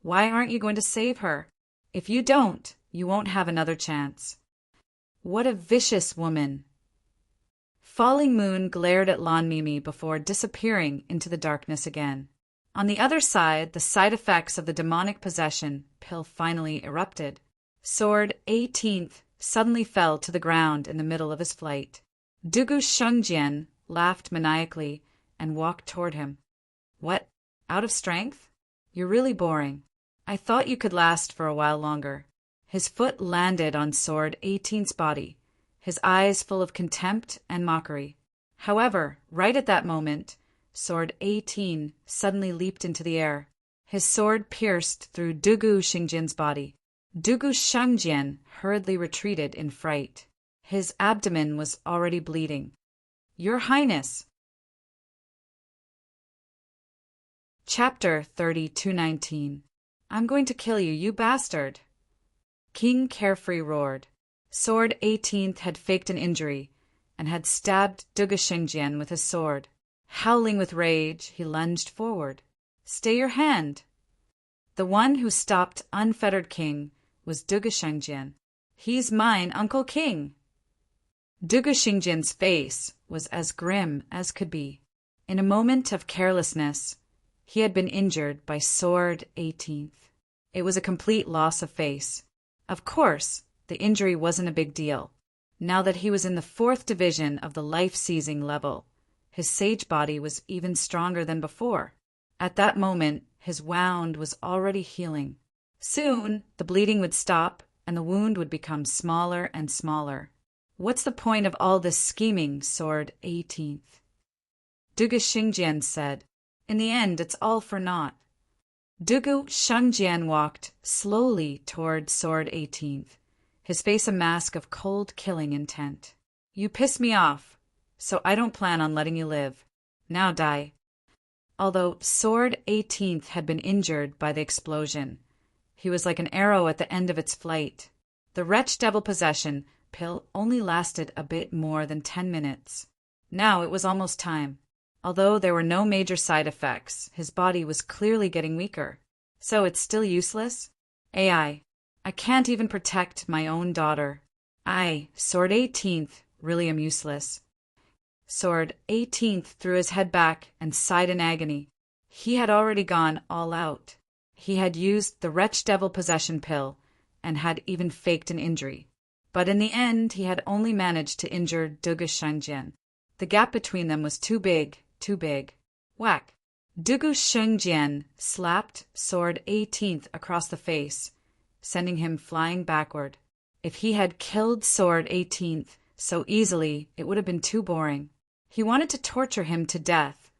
Why aren't you going to save her? If you don't, you won't have another chance. What a vicious woman. Falling Moon glared at Lan Mimi before disappearing into the darkness again. On the other side, the side effects of the demonic possession pill finally erupted. Sword 18th suddenly fell to the ground in the middle of his flight. Dugu Shengjian laughed maniacally and walked toward him. What? Out of strength? You're really boring. I thought you could last for a while longer. His foot landed on Sword 18's body, his eyes full of contempt and mockery. However, right at that moment, Sword 18 suddenly leaped into the air. His sword pierced through Dugu Shengjian's body. Dugu Shengjian hurriedly retreated in fright. His abdomen was already bleeding. Your Highness! Chapter 3219. I'm going to kill you, you bastard! King Carefree roared. Sword 18th had faked an injury and had stabbed Dugu Shengjian with his sword. Howling with rage, he lunged forward. Stay your hand! The one who stopped Unfettered King was Dugu Shengjian. He's mine, Uncle King! Dugu Shengjian's face was as grim as could be. In a moment of carelessness, he had been injured by Sword 18th. It was a complete loss of face. Of course, the injury wasn't a big deal. Now that he was in the 4th division of the life-seizing level, his sage body was even stronger than before. At that moment, his wound was already healing. Soon, the bleeding would stop and the wound would become smaller and smaller. What's the point of all this scheming, Sword 18th? Dugu Shengjian said. In the end, it's all for naught. Dugu Shengjian walked slowly toward Sword 18th, his face a mask of cold killing intent. You piss me off, so I don't plan on letting you live. Now die. Although Sword 18th had been injured by the explosion, he was like an arrow at the end of its flight. The wretched devil possession pill only lasted a bit more than 10 minutes. Now it was almost time. Although there were no major side effects, his body was clearly getting weaker. So it's still useless? I can't even protect my own daughter. Sword 18th, really am useless. Sword 18th threw his head back and sighed in agony. He had already gone all out. He had used the wretched devil possession pill and had even faked an injury. But in the end, he had only managed to injure Dugu Shengjian. The gap between them was too big. Whack! Dugu Shengjian slapped Sword 18th across the face, sending him flying backward. If he had killed Sword 18th so easily, it would have been too boring. He wanted to torture him to death,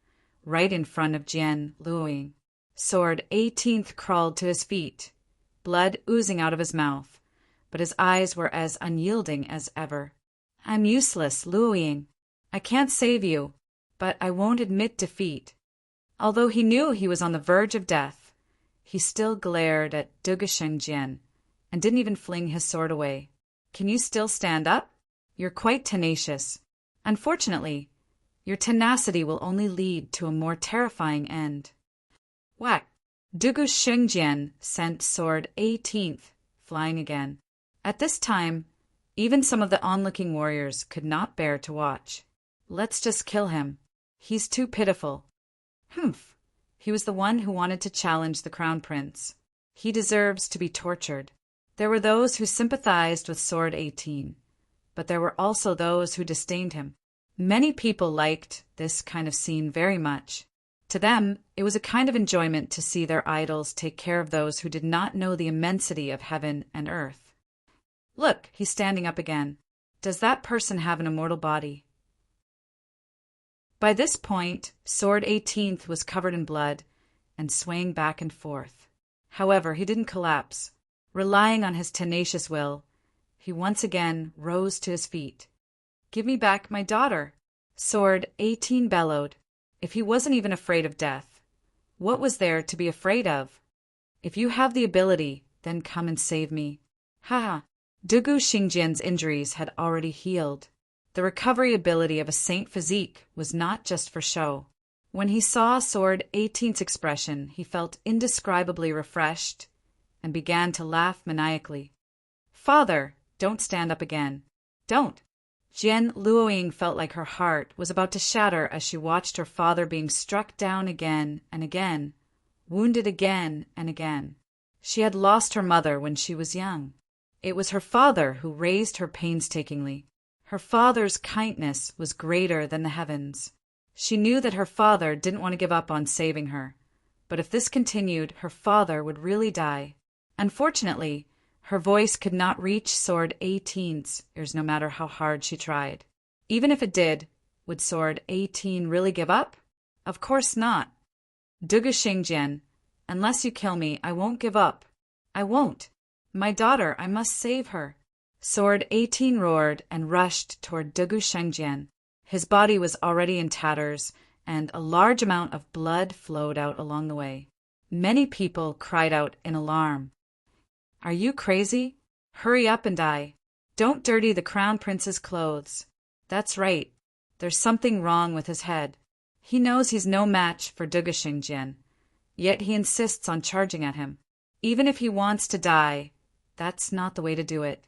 right in front of Jian Luoying. Sword 18th crawled to his feet, blood oozing out of his mouth, but his eyes were as unyielding as ever. I'm useless, Luoying. I can't save you. But I won't admit defeat. Although he knew he was on the verge of death, he still glared at Dugu Shengjian and didn't even fling his sword away. Can you still stand up? You're quite tenacious. Unfortunately, your tenacity will only lead to a more terrifying end. Whack! Dugu Shengjian sent sword 18th flying again. At this time, even some of the onlooking warriors could not bear to watch. Let's just kill him. He's too pitiful. Humph! He was the one who wanted to challenge the crown prince. He deserves to be tortured. There were those who sympathized with Sword 18, but there were also those who disdained him. Many people liked this kind of scene very much. To them, it was a kind of enjoyment to see their idols take care of those who did not know the immensity of heaven and earth. Look, he's standing up again. Does that person have an immortal body? By this point, Sword 18th was covered in blood and swaying back and forth. However, he didn't collapse. Relying on his tenacious will, he once again rose to his feet. Give me back my daughter, Sword 18 bellowed. If he wasn't even afraid of death, what was there to be afraid of? If you have the ability, then come and save me. Ha ha! Dugu Xingjian's injuries had already healed. The recovery ability of a saint physique was not just for show. When he saw Sword 18's expression, he felt indescribably refreshed and began to laugh maniacally. Father, don't stand up again. Don't. Jian Luoying felt like her heart was about to shatter as she watched her father being struck down again and again, wounded again and again. She had lost her mother when she was young. It was her father who raised her painstakingly. Her father's kindness was greater than the heavens. She knew that her father didn't want to give up on saving her, but if this continued, her father would really die. Unfortunately, her voice could not reach Sword 18's ears no matter how hard she tried. Even if it did, would Sword 18 really give up? Of course not. Dugu Xingjian, unless you kill me, I won't give up. I won't. My daughter, I must save her. Sword 18 roared and rushed toward Dugu Shengjian. His body was already in tatters, and a large amount of blood flowed out along the way. Many people cried out in alarm. Are you crazy? Hurry up and die. Don't dirty the crown prince's clothes. That's right. There's something wrong with his head. He knows he's no match for Dugu Shengjian, yet he insists on charging at him. Even if he wants to die, that's not the way to do it.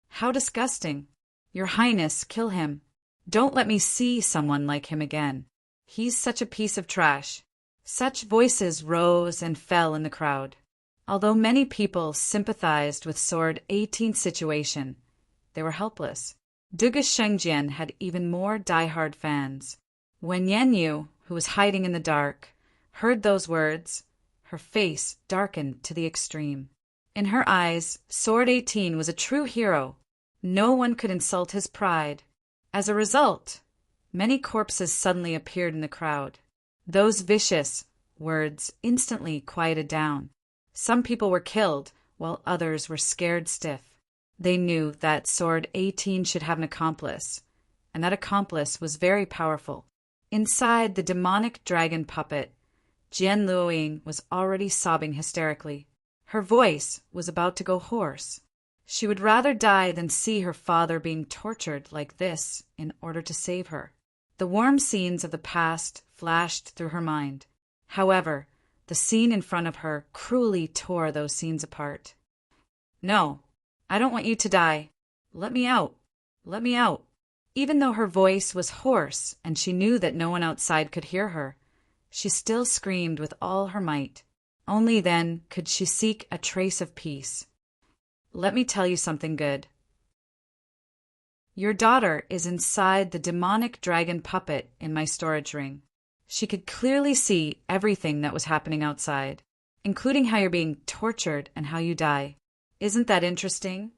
How disgusting! Your Highness, kill him. Don't let me see someone like him again. He's such a piece of trash. Such voices rose and fell in the crowd. Although many people sympathized with Sword 18's situation, they were helpless. Dugu Shengjian had even more die-hard fans. When Yanyu, who was hiding in the dark, heard those words, her face darkened to the extreme. In her eyes, Sword 18 was a true hero. No one could insult his pride. As a result, many corpses suddenly appeared in the crowd. Those vicious words instantly quieted down. Some people were killed, while others were scared stiff. They knew that Sword 18 should have an accomplice, and that accomplice was very powerful. Inside the demonic dragon puppet, Jian Luoying was already sobbing hysterically. Her voice was about to go hoarse. She would rather die than see her father being tortured like this in order to save her. The warm scenes of the past flashed through her mind. However, the scene in front of her cruelly tore those scenes apart. No, I don't want you to die. Let me out. Let me out. Even though her voice was hoarse and she knew that no one outside could hear her, she still screamed with all her might. Only then could she seek a trace of peace. Let me tell you something good. Your daughter is inside the demonic dragon puppet in my storage ring. She could clearly see everything that was happening outside, including how you're being tortured and how you die. Isn't that interesting?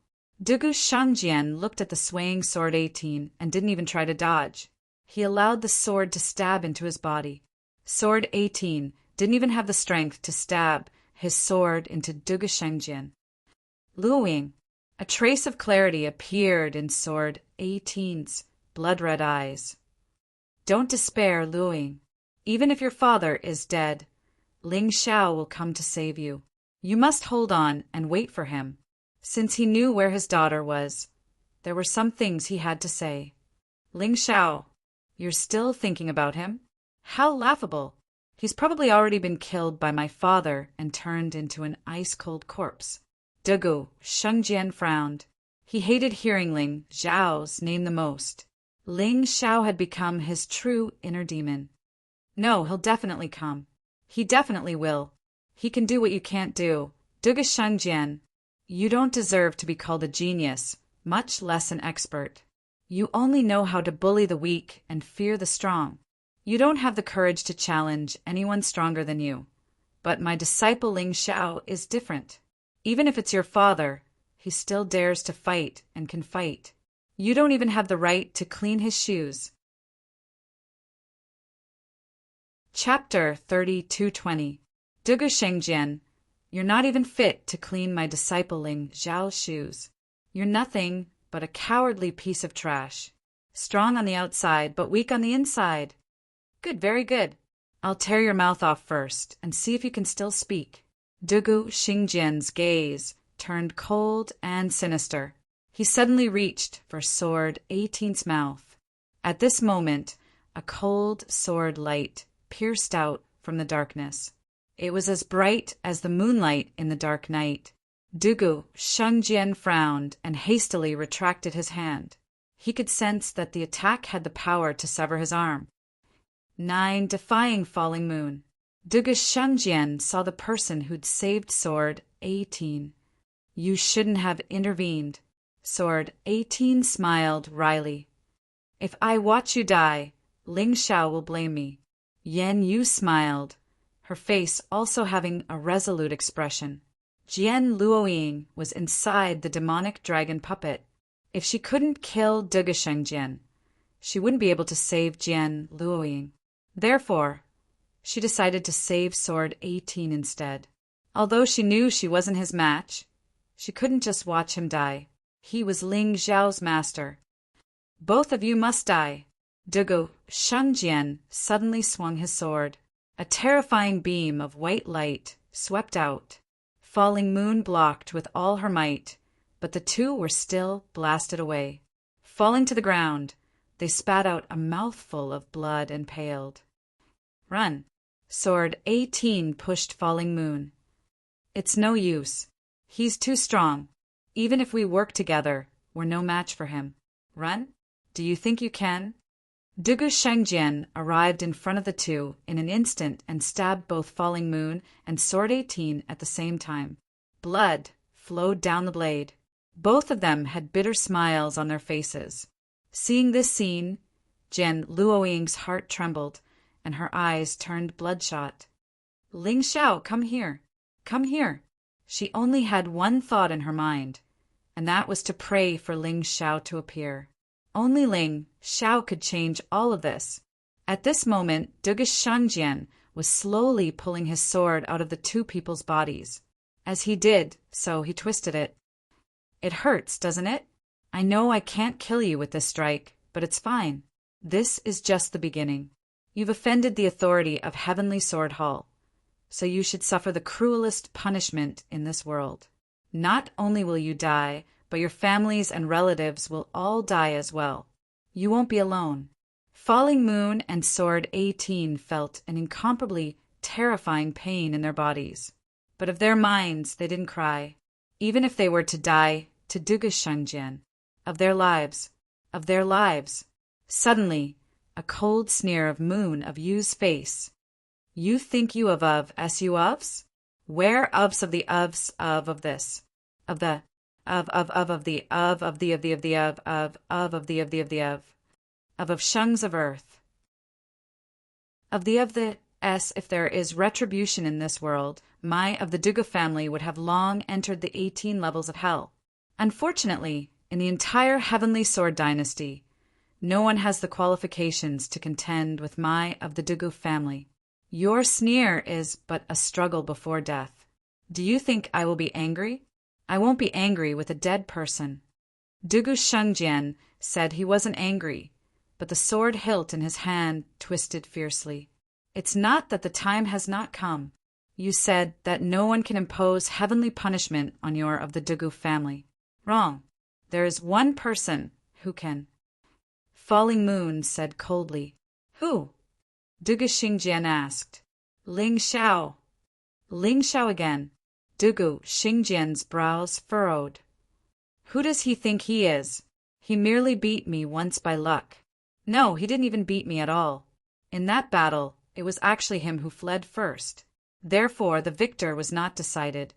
Dugu Shangjian looked at the swaying Sword 18 and didn't even try to dodge. He allowed the sword to stab into his body. Sword 18 didn't even have the strength to stab his sword into Dugu Shangjian. Luoying, a trace of clarity appeared in Sword 18's blood-red eyes. Don't despair, Luoying. Even if your father is dead, Ling Xiao will come to save you. You must hold on and wait for him. Since he knew where his daughter was, There were some things he had to say. Ling Xiao, you're still thinking about him? How laughable! He's probably already been killed by my father and turned into an ice-cold corpse. Dugu, Shengjian frowned. He hated hearing Ling Xiao's name the most. Ling Xiao had become his true inner demon. No, he'll definitely come. He definitely will. He can do what you can't do. Dugu Shengjian, you don't deserve to be called a genius, much less an expert. You only know how to bully the weak and fear the strong. You don't have the courage to challenge anyone stronger than you. But my disciple Ling Xiao is different. Even if it's your father, he still dares to fight and can fight. You don't even have the right to clean his shoes. Chapter 32:20. Dugu Shengjian, you're not even fit to clean my disciple Ling Xiao's shoes. You're nothing but a cowardly piece of trash. Strong on the outside, but weak on the inside. Good, very good. I'll tear your mouth off first, and see if you can still speak. Dugu Shengjian's gaze turned cold and sinister. He suddenly reached for Sword 18's mouth. At this moment, a cold sword light pierced out from the darkness. It was as bright as the moonlight in the dark night. Dugu Shengjian frowned and hastily retracted his hand. He could sense that the attack had the power to sever his arm. 9. Defying Falling Moon. Dugu Shengjian saw the person who'd saved Sword 18. You shouldn't have intervened. Sword 18 smiled wryly. If I watch you die, Ling Xiao will blame me. Yan Yu smiled, her face also having a resolute expression. Jian Luoying was inside the demonic dragon puppet. If she couldn't kill Dugu Shengjian, she wouldn't be able to save Jian Luoying. Therefore, she decided to save Sword 18 instead. Although she knew she wasn't his match, she couldn't just watch him die. He was Ling Xiao's master. Both of you must die. Dugu Shengjian suddenly swung his sword. A terrifying beam of white light swept out. Falling Moon blocked with all her might, but the two were still blasted away. Falling to the ground, they spat out a mouthful of blood and paled. Run. Sword 18 pushed Falling Moon. It's no use. He's too strong. Even if we work together, we're no match for him. Run? Do you think you can? Dugu Shengjian arrived in front of the two in an instant and stabbed both Falling Moon and Sword 18 at the same time. Blood flowed down the blade. Both of them had bitter smiles on their faces. Seeing this scene, Jian Luoying's heart trembled, and her eyes turned bloodshot. Ling Xiao, come here. Come here. She only had one thought in her mind, and that was to pray for Ling Xiao to appear. Only Ling Xiao could change all of this. At this moment, Dugu Shengjian was slowly pulling his sword out of the two people's bodies. As he did so, he twisted it. It hurts, doesn't it? I know I can't kill you with this strike, but it's fine. This is just the beginning. You've offended the authority of Heavenly Sword Hall, so you should suffer the cruelest punishment in this world. Not only will you die, but your families and relatives will all die as well. You won't be alone. Falling Moon and Sword 18 felt an incomparably terrifying pain in their bodies. But of their minds they didn't cry, even if they were to die to Dugu Shengjian. Of their lives. Of their lives. Suddenly, a cold sneer of Moon of Yu's face. You think you of you ofs? Where ofs of the ofs of this? Of the of the shungs of earth. Of the s if there is retribution in this world, my of the Dugu family would have long entered the 18 levels of hell. Unfortunately, in the entire Heavenly Sword dynasty, no one has the qualifications to contend with my of the Dugu family. Your sneer is but a struggle before death. Do you think I will be angry? I won't be angry with a dead person. Dugu Shengjian said he wasn't angry, but the sword hilt in his hand twisted fiercely. It's not that the time has not come. You said that no one can impose heavenly punishment on your of the Dugu family. Wrong. There is one person who can. Falling Moon said coldly. Who? Dugu Xingjian asked. Ling Xiao. Ling Xiao again. Dugu Xingjian's brows furrowed. Who does he think he is? He merely beat me once by luck. No, he didn't even beat me at all. In that battle, it was actually him who fled first. Therefore, the victor was not decided.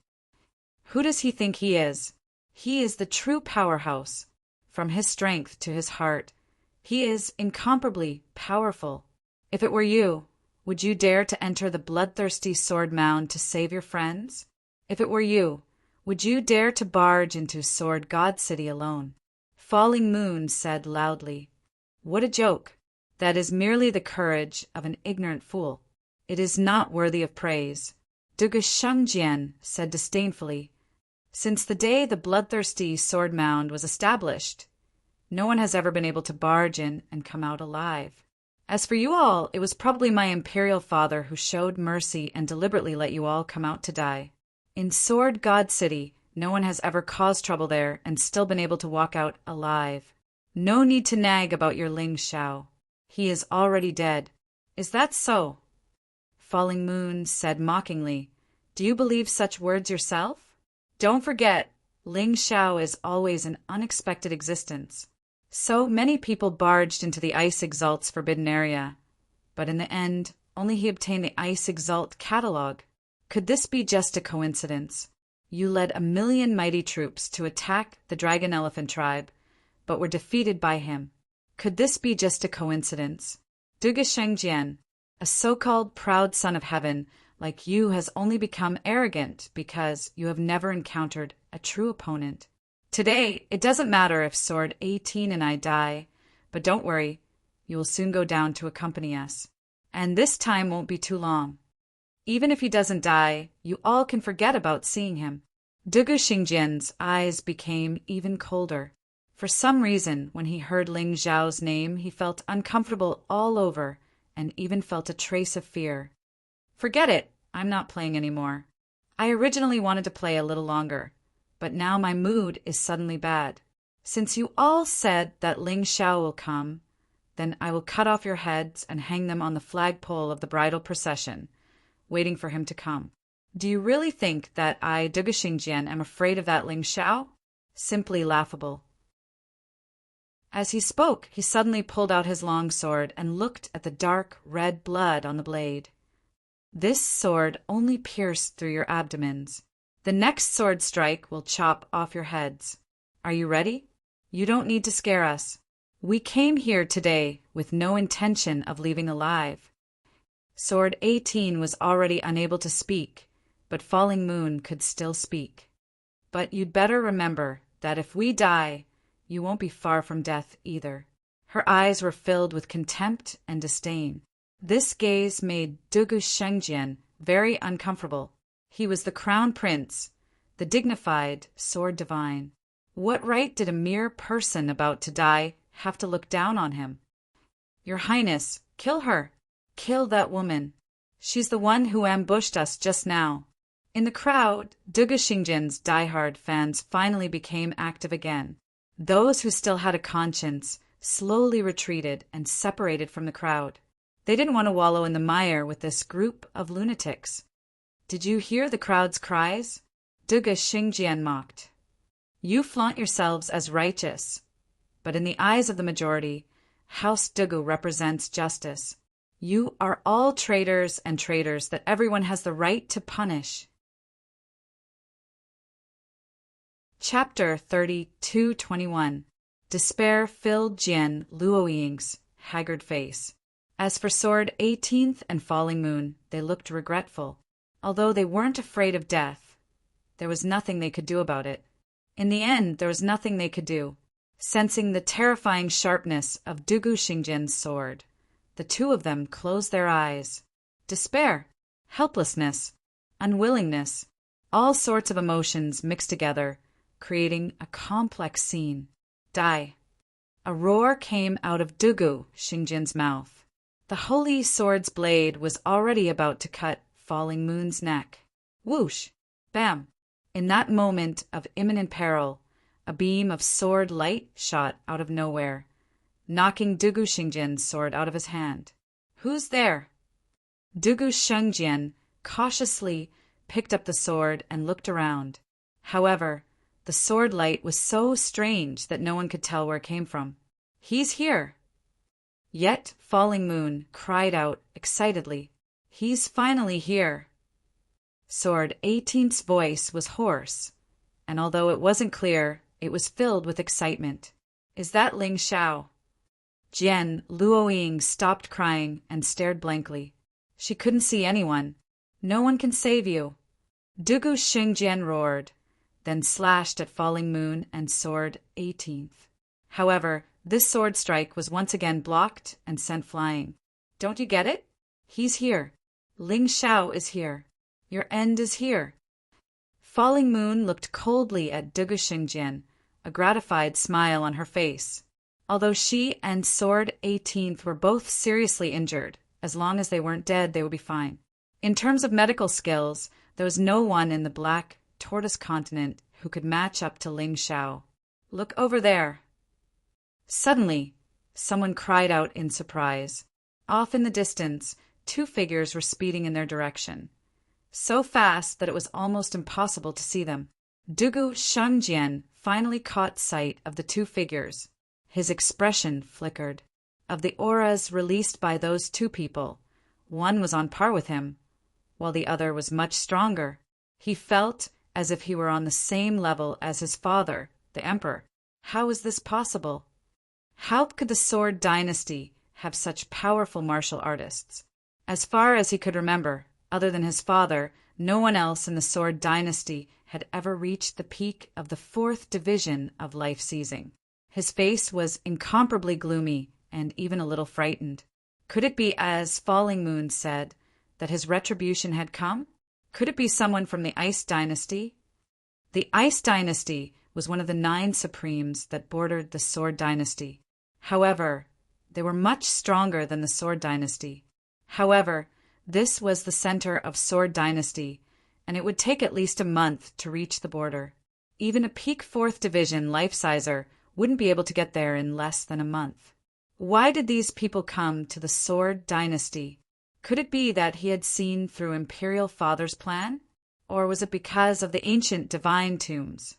Who does he think he is? He is the true powerhouse. From his strength to his heart, he is incomparably powerful. If it were you, would you dare to enter the bloodthirsty sword mound to save your friends? If it were you, would you dare to barge into Sword God City alone? Falling Moon said loudly. What a joke! That is merely the courage of an ignorant fool. It is not worthy of praise. Dugu Shengjian said disdainfully. Since the day the bloodthirsty sword mound was established, no one has ever been able to barge in and come out alive. As for you all, it was probably my imperial father who showed mercy and deliberately let you all come out to die. In Sword God City, no one has ever caused trouble there and still been able to walk out alive. No need to nag about your Ling Xiao. He is already dead. Is that so? Falling Moon said mockingly. Do you believe such words yourself? Don't forget, Ling Xiao is always an unexpected existence. So many people barged into the Ice Exalt's forbidden area, but in the end, only he obtained the Ice Exalt catalog. Could this be just a coincidence? You led 1,000,000 mighty troops to attack the Dragon Elephant tribe, but were defeated by him. Could this be just a coincidence? Dugu Shengjian, a so-called proud son of heaven like you has only become arrogant because you have never encountered a true opponent. Today, it doesn't matter if Sword 18 and I die, but don't worry, you will soon go down to accompany us. And this time won't be too long. Even if he doesn't die, you all can forget about seeing him. Dugu Xingjian's eyes became even colder. For some reason, when he heard Ling Xiao's name, he felt uncomfortable all over and even felt a trace of fear. Forget it, I'm not playing anymore. I originally wanted to play a little longer, but now my mood is suddenly bad. Since you all said that Ling Xiao will come, then I will cut off your heads and hang them on the flagpole of the bridal procession, waiting for him to come. Do you really think that I, Dugu Xingjian, am afraid of that Ling Xiao? Simply laughable. As he spoke, he suddenly pulled out his long sword and looked at the dark red blood on the blade. This sword only pierced through your abdomens. The next sword strike will chop off your heads. Are you ready? You don't need to scare us. We came here today with no intention of leaving alive. Sword 18 was already unable to speak, but Falling Moon could still speak. But you'd better remember that if we die, you won't be far from death either. Her eyes were filled with contempt and disdain. This gaze made Dugu Shengjian very uncomfortable. He was the crown prince, the dignified sword divine. What right did a mere person about to die have to look down on him? Your Highness, kill her. Kill that woman. She's the one who ambushed us just now. In the crowd, Dugu Xingjian's diehard fans finally became active again. Those who still had a conscience slowly retreated and separated from the crowd. They didn't want to wallow in the mire with this group of lunatics. Did you hear the crowd's cries? Dugu Xingjian mocked. You flaunt yourselves as righteous, but in the eyes of the majority, House Dugu represents justice. You are all traitors and traitors that everyone has the right to punish. Chapter 32:21. Despair filled Jian Luoying's haggard face. As for Sword 18th and Falling Moon, they looked regretful. Although they weren't afraid of death, there was nothing they could do about it. In the end, there was nothing they could do. Sensing the terrifying sharpness of Dugu Xingjian's sword, the two of them closed their eyes. Despair, helplessness, unwillingness, all sorts of emotions mixed together, creating a complex scene. Die. A roar came out of Dugu Xingjian's mouth. The holy sword's blade was already about to cut Falling Moon's neck. Whoosh! Bam! In that moment of imminent peril, a beam of sword light shot out of nowhere, knocking Dugu Xingjian's sword out of his hand. "Who's there?" Dugu Shengjian cautiously picked up the sword and looked around. However, the sword light was so strange that no one could tell where it came from. "He's here!" Yet Falling Moon cried out excitedly, "He's finally here!" Sword 18's voice was hoarse, and although it wasn't clear, it was filled with excitement. "Is that Ling Xiao?" Jian Luoying stopped crying and stared blankly. She couldn't see anyone. "No one can save you." Dugu Xingjian roared, then slashed at Falling Moon and Sword 18th. However, this sword strike was once again blocked and sent flying. "Don't you get it? He's here. Ling Xiao is here. Your end is here." Falling Moon looked coldly at Dugu Xingjian, a gratified smile on her face. Although she and Sword 18th were both seriously injured, as long as they weren't dead, they would be fine. In terms of medical skills, there was no one in the Black Tortoise continent who could match up to Ling Xiao. "Look over there." Suddenly, someone cried out in surprise. Off in the distance, two figures were speeding in their direction, so fast that it was almost impossible to see them. Dugu Shengjian finally caught sight of the two figures. His expression flickered. Of the auras released by those two people, one was on par with him, while the other was much stronger. He felt as if he were on the same level as his father, the Emperor. How was this possible? How could the Sword Dynasty have such powerful martial artists? As far as he could remember, other than his father, no one else in the Sword Dynasty had ever reached the peak of the 4th division of life seizing. His face was incomparably gloomy and even a little frightened. Could it be, as Falling Moon said, that his retribution had come? Could it be someone from the Ice Dynasty? The Ice Dynasty was one of the 9 supremes that bordered the Sword Dynasty. However, they were much stronger than the Sword Dynasty. However, this was the center of Sword Dynasty, and it would take at least a month to reach the border. Even a peak 4th division life-sizer wouldn't be able to get there in less than a month. Why did these people come to the Sword Dynasty? Could it be that he had seen through Imperial Father's plan? Or was it because of the ancient divine tombs?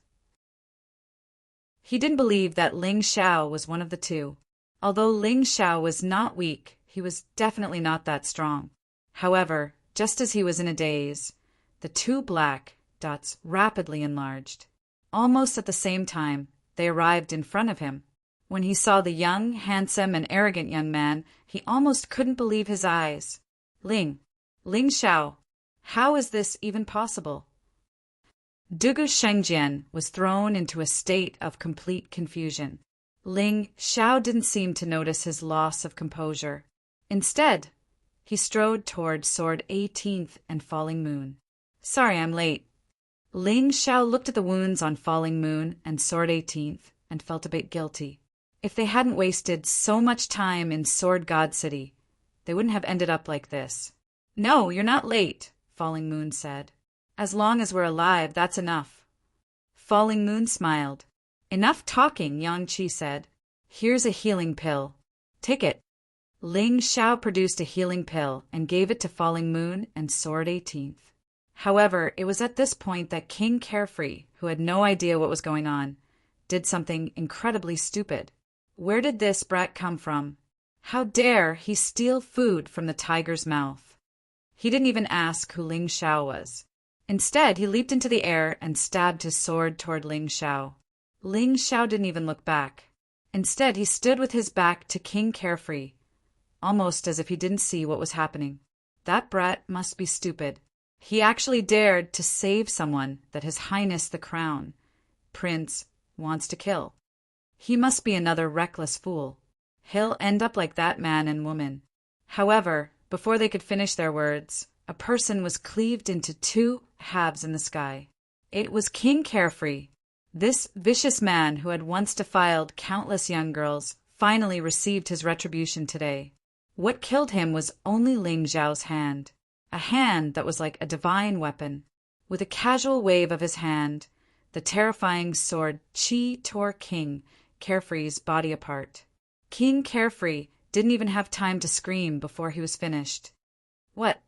He didn't believe that Ling Xiao was one of the two. Although Ling Xiao was not weak, he was definitely not that strong. However, just as he was in a daze, the two black dots rapidly enlarged. Almost at the same time, they arrived in front of him. When he saw the young, handsome, and arrogant young man, he almost couldn't believe his eyes. Ling Xiao, how is this even possible? Dugu Shengjian was thrown into a state of complete confusion. Ling Xiao didn't seem to notice his loss of composure. Instead, he strode toward Sword 18th and Falling Moon. "Sorry I'm late." Ling Xiao looked at the wounds on Falling Moon and Sword 18th and felt a bit guilty. If they hadn't wasted so much time in Sword God City, they wouldn't have ended up like this. "No, you're not late," Falling Moon said. "As long as we're alive, that's enough." Falling Moon smiled. "Enough talking," Yang Qi said. "Here's a healing pill. Take it." Ling Xiao produced a healing pill and gave it to Falling Moon and Sword 18th. However, it was at this point that King Carefree, who had no idea what was going on, did something incredibly stupid. Where did this brat come from? How dare he steal food from the tiger's mouth? He didn't even ask who Ling Xiao was. Instead, he leaped into the air and stabbed his sword toward Ling Xiao. Ling Xiao didn't even look back. Instead, he stood with his back to King Carefree, almost as if he didn't see what was happening. That brat must be stupid. He actually dared to save someone that His Highness the Crown Prince wants to kill. He must be another reckless fool. He'll end up like that man and woman. However, before they could finish their words, a person was cleaved into 2 halves in the sky. It was King Carefree. This vicious man who had once defiled countless young girls finally received his retribution today. What killed him was only Ling Xiao's hand, a hand that was like a divine weapon. With a casual wave of his hand, the terrifying sword Qi tore King Carefree's body apart. King Carefree didn't even have time to scream before he was finished. What?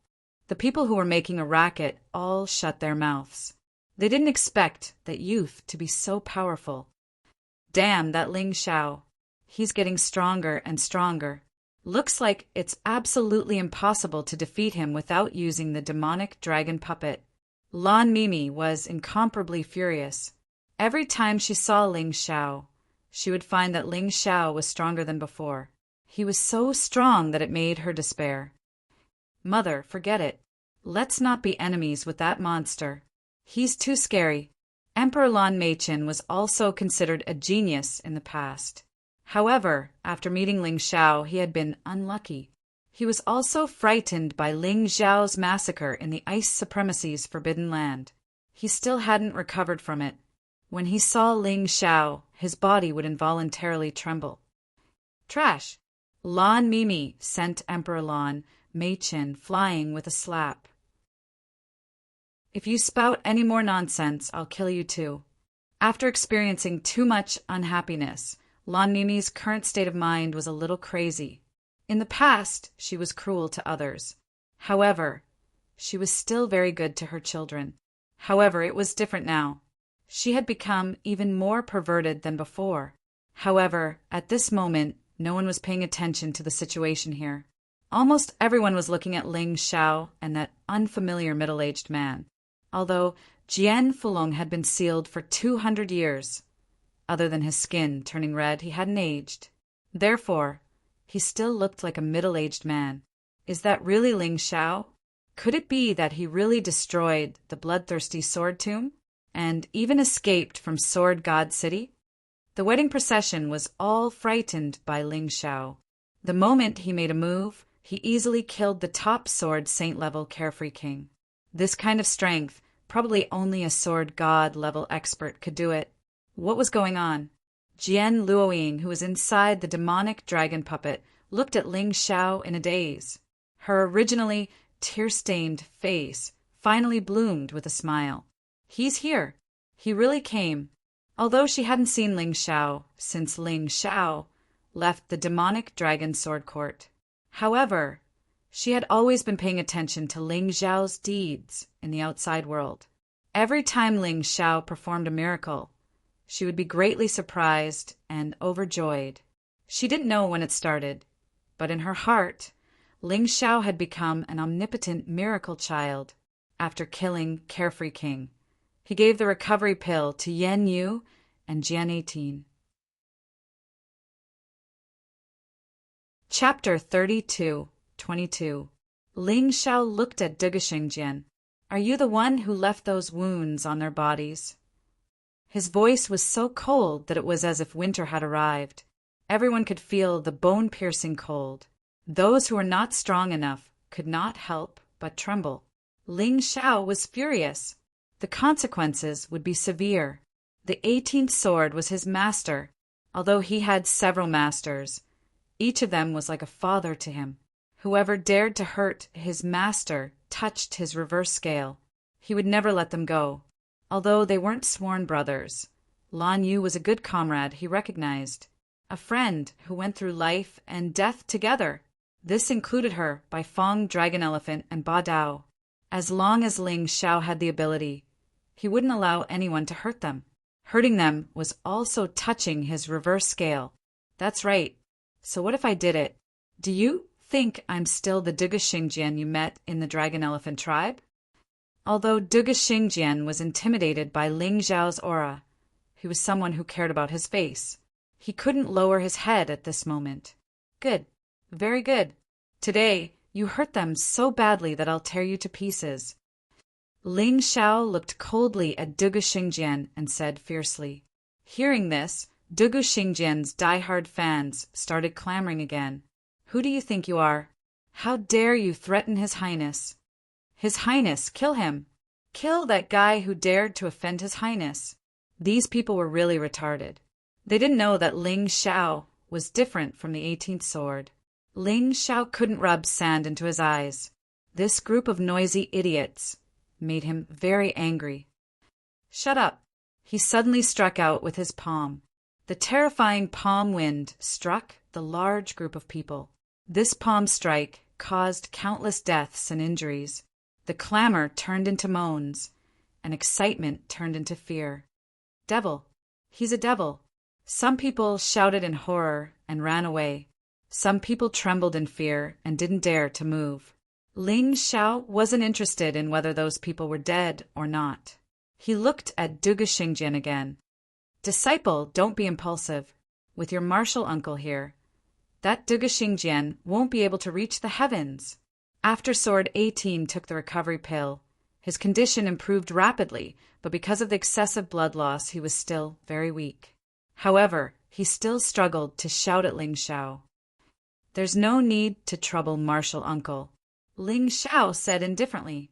The people who were making a racket all shut their mouths. They didn't expect that youth to be so powerful. Damn that Ling Xiao. He's getting stronger and stronger. Looks like it's absolutely impossible to defeat him without using the demonic dragon puppet. Lan Mimi was incomparably furious. Every time she saw Ling Xiao, she would find that Ling Xiao was stronger than before. He was so strong that it made her despair. Mother, forget it. Let's not be enemies with that monster. He's too scary. Emperor Lan Meichen was also considered a genius in the past. However, after meeting Ling Xiao, he had been unlucky. He was also frightened by Ling Xiao's massacre in the Ice Supremacy's Forbidden Land. He still hadn't recovered from it. When he saw Ling Xiao, his body would involuntarily tremble. Trash! Lan Mimi sent Emperor Lan Meichen flying with a slap. If you spout any more nonsense, I'll kill you too. After experiencing too much unhappiness, Lan Mimi's current state of mind was a little crazy. In the past, she was cruel to others. However, she was still very good to her children. However, it was different now. She had become even more perverted than before. However, at this moment, no one was paying attention to the situation here. Almost everyone was looking at Ling Xiao and that unfamiliar middle-aged man. Although Jian Fulong had been sealed for 200 years. Other than his skin turning red, he hadn't aged. Therefore, he still looked like a middle-aged man. Is that really Ling Xiao? Could it be that he really destroyed the bloodthirsty sword tomb and even escaped from Sword God City? The wedding procession was all frightened by Ling Xiao. The moment he made a move, he easily killed the top sword saint-level Carefree King. This kind of strength, probably only a sword god-level expert could do it. What was going on? Jian Luoying, who was inside the demonic dragon puppet, looked at Ling Xiao in a daze. Her originally tear-stained face finally bloomed with a smile. He's here. He really came. Although she hadn't seen Ling Xiao since Ling Xiao left the demonic dragon sword court. However, she had always been paying attention to Ling Xiao's deeds in the outside world. Every time Ling Xiao performed a miracle, she would be greatly surprised and overjoyed. She didn't know when it started, but in her heart, Ling Xiao had become an omnipotent miracle child after killing Carefree King. He gave the recovery pill to Yen Yu and Jian 18. Chapter 32:22. Ling Xiao looked at Duguxingjian. Are you the one who left those wounds on their bodies? His voice was so cold that it was as if winter had arrived. Everyone could feel the bone-piercing cold. Those who were not strong enough could not help but tremble. Ling Xiao was furious. The consequences would be severe. The 18th sword was his master, although he had several masters. Each of them was like a father to him. Whoever dared to hurt his master touched his reverse scale. He would never let them go. Although they weren't sworn brothers, Lan Yu was a good comrade he recognized. A friend who went through life and death together. This included her by Fong Dragon Elephant and Ba Dao. As long as Ling Xiao had the ability, he wouldn't allow anyone to hurt them. Hurting them was also touching his reverse scale. That's right. So what if I did it? Do you think I'm still the Duguxingjian you met in the Dragon Elephant tribe? Although Duguxingjian was intimidated by Ling Xiao's aura, he was someone who cared about his face. He couldn't lower his head at this moment. Good. Very good. Today, you hurt them so badly that I'll tear you to pieces. Ling Xiao looked coldly at Duguxingjian and said fiercely. Hearing this, Duguxingjian's die-hard fans started clamoring again. Who do you think you are? How dare you threaten His Highness? His Highness, kill him. Kill that guy who dared to offend His Highness. These people were really retarded. They didn't know that Ling Xiao was different from the 18th sword. Ling Xiao couldn't rub sand into his eyes. This group of noisy idiots made him very angry. Shut up. He suddenly struck out with his palm. The terrifying palm wind struck the large group of people. This palm strike caused countless deaths and injuries. The clamor turned into moans, and excitement turned into fear. Devil! He's a devil! Some people shouted in horror and ran away. Some people trembled in fear and didn't dare to move. Ling Xiao wasn't interested in whether those people were dead or not. He looked at Dugu Xingjian again. Disciple, don't be impulsive. With your martial uncle here, that Dugu Xingjian won't be able to reach the heavens. After Sword 18 took the recovery pill, his condition improved rapidly, but because of the excessive blood loss, he was still very weak. However, he still struggled to shout at Ling Xiao. There's no need to trouble martial uncle, Ling Xiao said indifferently.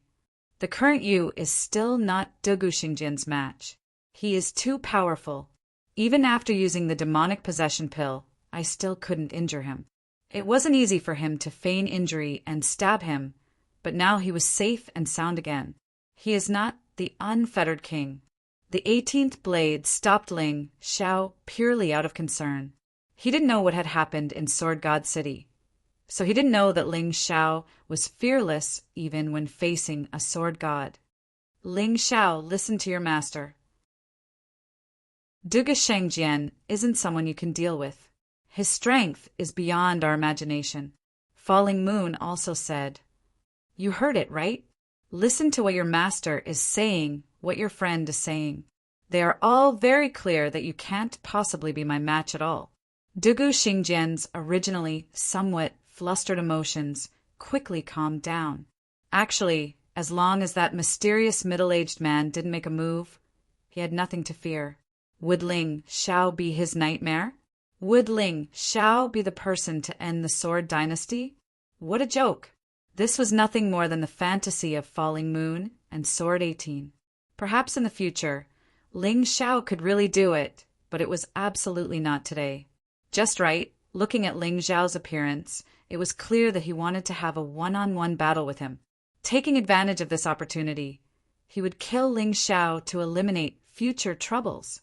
The current you is still not Dugu Xingjian's match. He is too powerful. Even after using the demonic possession pill, I still couldn't injure him. It wasn't easy for him to feign injury and stab him, but now he was safe and sound again. He is not the unfettered king. The 18th blade stopped Ling Xiao purely out of concern. He didn't know what had happened in Sword God City, so he didn't know that Ling Xiao was fearless even when facing a sword god. Ling Xiao, listen to your master. Dugu Shengjian isn't someone you can deal with. His strength is beyond our imagination. Falling Moon also said, You heard it, right? Listen to what your master is saying, what your friend is saying. They are all very clear that you can't possibly be my match at all. Dugu Xingjian's originally somewhat flustered emotions quickly calmed down. Actually, as long as that mysterious middle-aged man didn't make a move, he had nothing to fear. Would Ling Xiao be his nightmare? Would Ling Xiao be the person to end the Sword Dynasty? What a joke! This was nothing more than the fantasy of Falling Moon and Sword 18. Perhaps in the future, Ling Xiao could really do it, but it was absolutely not today. Just right, looking at Ling Xiao's appearance, it was clear that he wanted to have a one-on-one battle with him. Taking advantage of this opportunity, he would kill Ling Xiao to eliminate future troubles.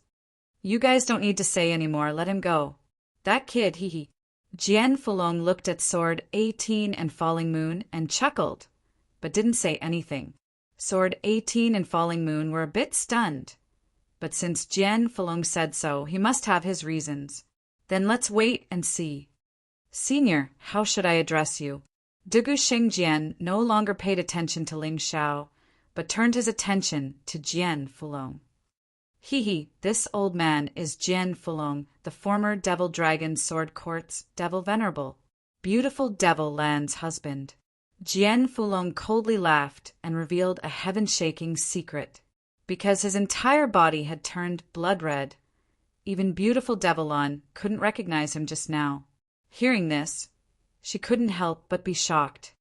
You guys don't need to say anymore, let him go. That kid, hee. Jian Fulong looked at Sword 18 and Falling Moon and chuckled, but didn't say anything. Sword 18 and Falling Moon were a bit stunned, but since Jian Fulong said so, he must have his reasons. Then let's wait and see. Senior, how should I address you? Dugu Shengjian no longer paid attention to Ling Xiao, but turned his attention to Jian Fulong. Hee, this old man is Jian Fulong, the former Devil Dragon Sword Court's Devil Venerable, beautiful Devil Land's husband. Jian Fulong coldly laughed and revealed a heaven-shaking secret. Because his entire body had turned blood red, even beautiful Devilon couldn't recognize him just now. Hearing this, she couldn't help but be shocked.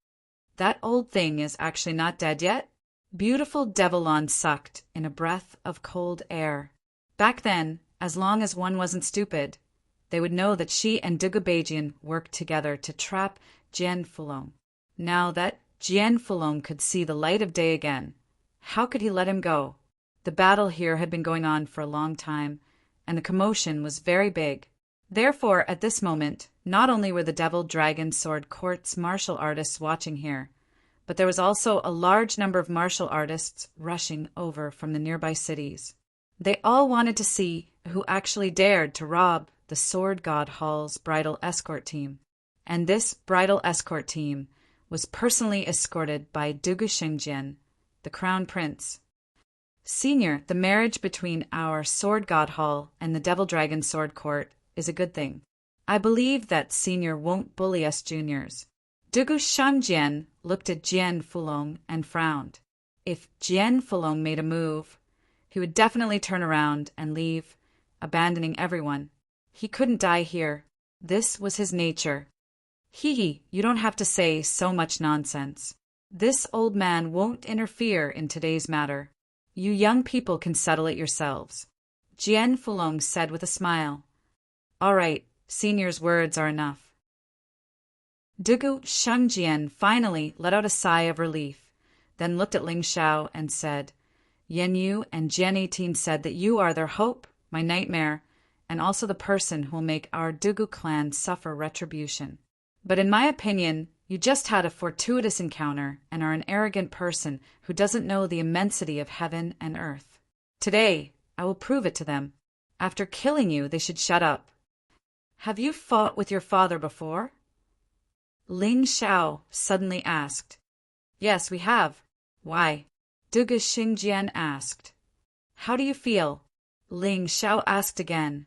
That old thing is actually not dead yet? Beautiful Devilon sucked in a breath of cold air. Back then, as long as one wasn't stupid, they would know that she and Dugu Beijian worked together to trap Jian Fulong. Now that Jian Fulong could see the light of day again, how could he let him go? The battle here had been going on for a long time, and the commotion was very big. Therefore, at this moment, not only were the Devil Dragon Sword Court's martial artists watching here, but there was also a large number of martial artists rushing over from the nearby cities. They all wanted to see who actually dared to rob the Sword God Hall's bridal escort team. And this bridal escort team was personally escorted by Dugu Shengjian, the Crown Prince. Senior, the marriage between our Sword God Hall and the Devil Dragon Sword Court is a good thing. I believe that Senior won't bully us juniors. Dugu Shengjian looked at Jian Fulong and frowned. If Jian Fulong made a move, he would definitely turn around and leave, abandoning everyone. He couldn't die here. This was his nature. Hee, you don't have to say so much nonsense. This old man won't interfere in today's matter. You young people can settle it yourselves. Jian Fulong said with a smile. All right, Senior's words are enough. Dugu Shengjian finally let out a sigh of relief, then looked at Ling Xiao and said, Yen Yu and Jian 18 said that you are their hope, my nightmare, and also the person who will make our Dugu clan suffer retribution. But in my opinion, you just had a fortuitous encounter and are an arrogant person who doesn't know the immensity of heaven and earth. Today, I will prove it to them. After killing you, they should shut up. Have you fought with your father before? Ling Xiao suddenly asked. Yes, we have. Why? Dugu Xingjian asked. How do you feel? Ling Xiao asked again.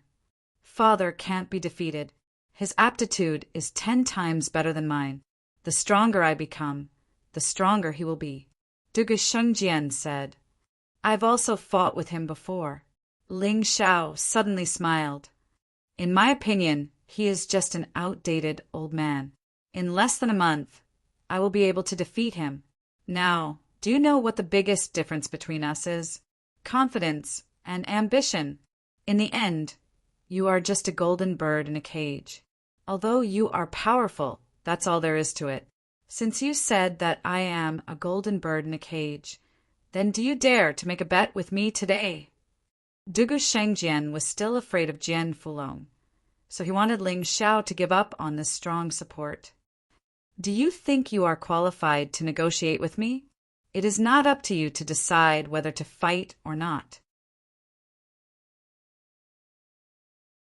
Father can't be defeated. His aptitude is 10 times better than mine. The stronger I become, the stronger he will be. Dugu Shengjian said. I've also fought with him before. Ling Xiao suddenly smiled. In my opinion, he is just an outdated old man. In less than a month, I will be able to defeat him. Now, do you know what the biggest difference between us is? Confidence and ambition. In the end, you are just a golden bird in a cage. Although you are powerful, that's all there is to it. Since you said that I am a golden bird in a cage, then do you dare to make a bet with me today? Dugu Shengjian was still afraid of Jian Fulong, so he wanted Ling Xiao to give up on this strong support. Do you think you are qualified to negotiate with me? It is not up to you to decide whether to fight or not.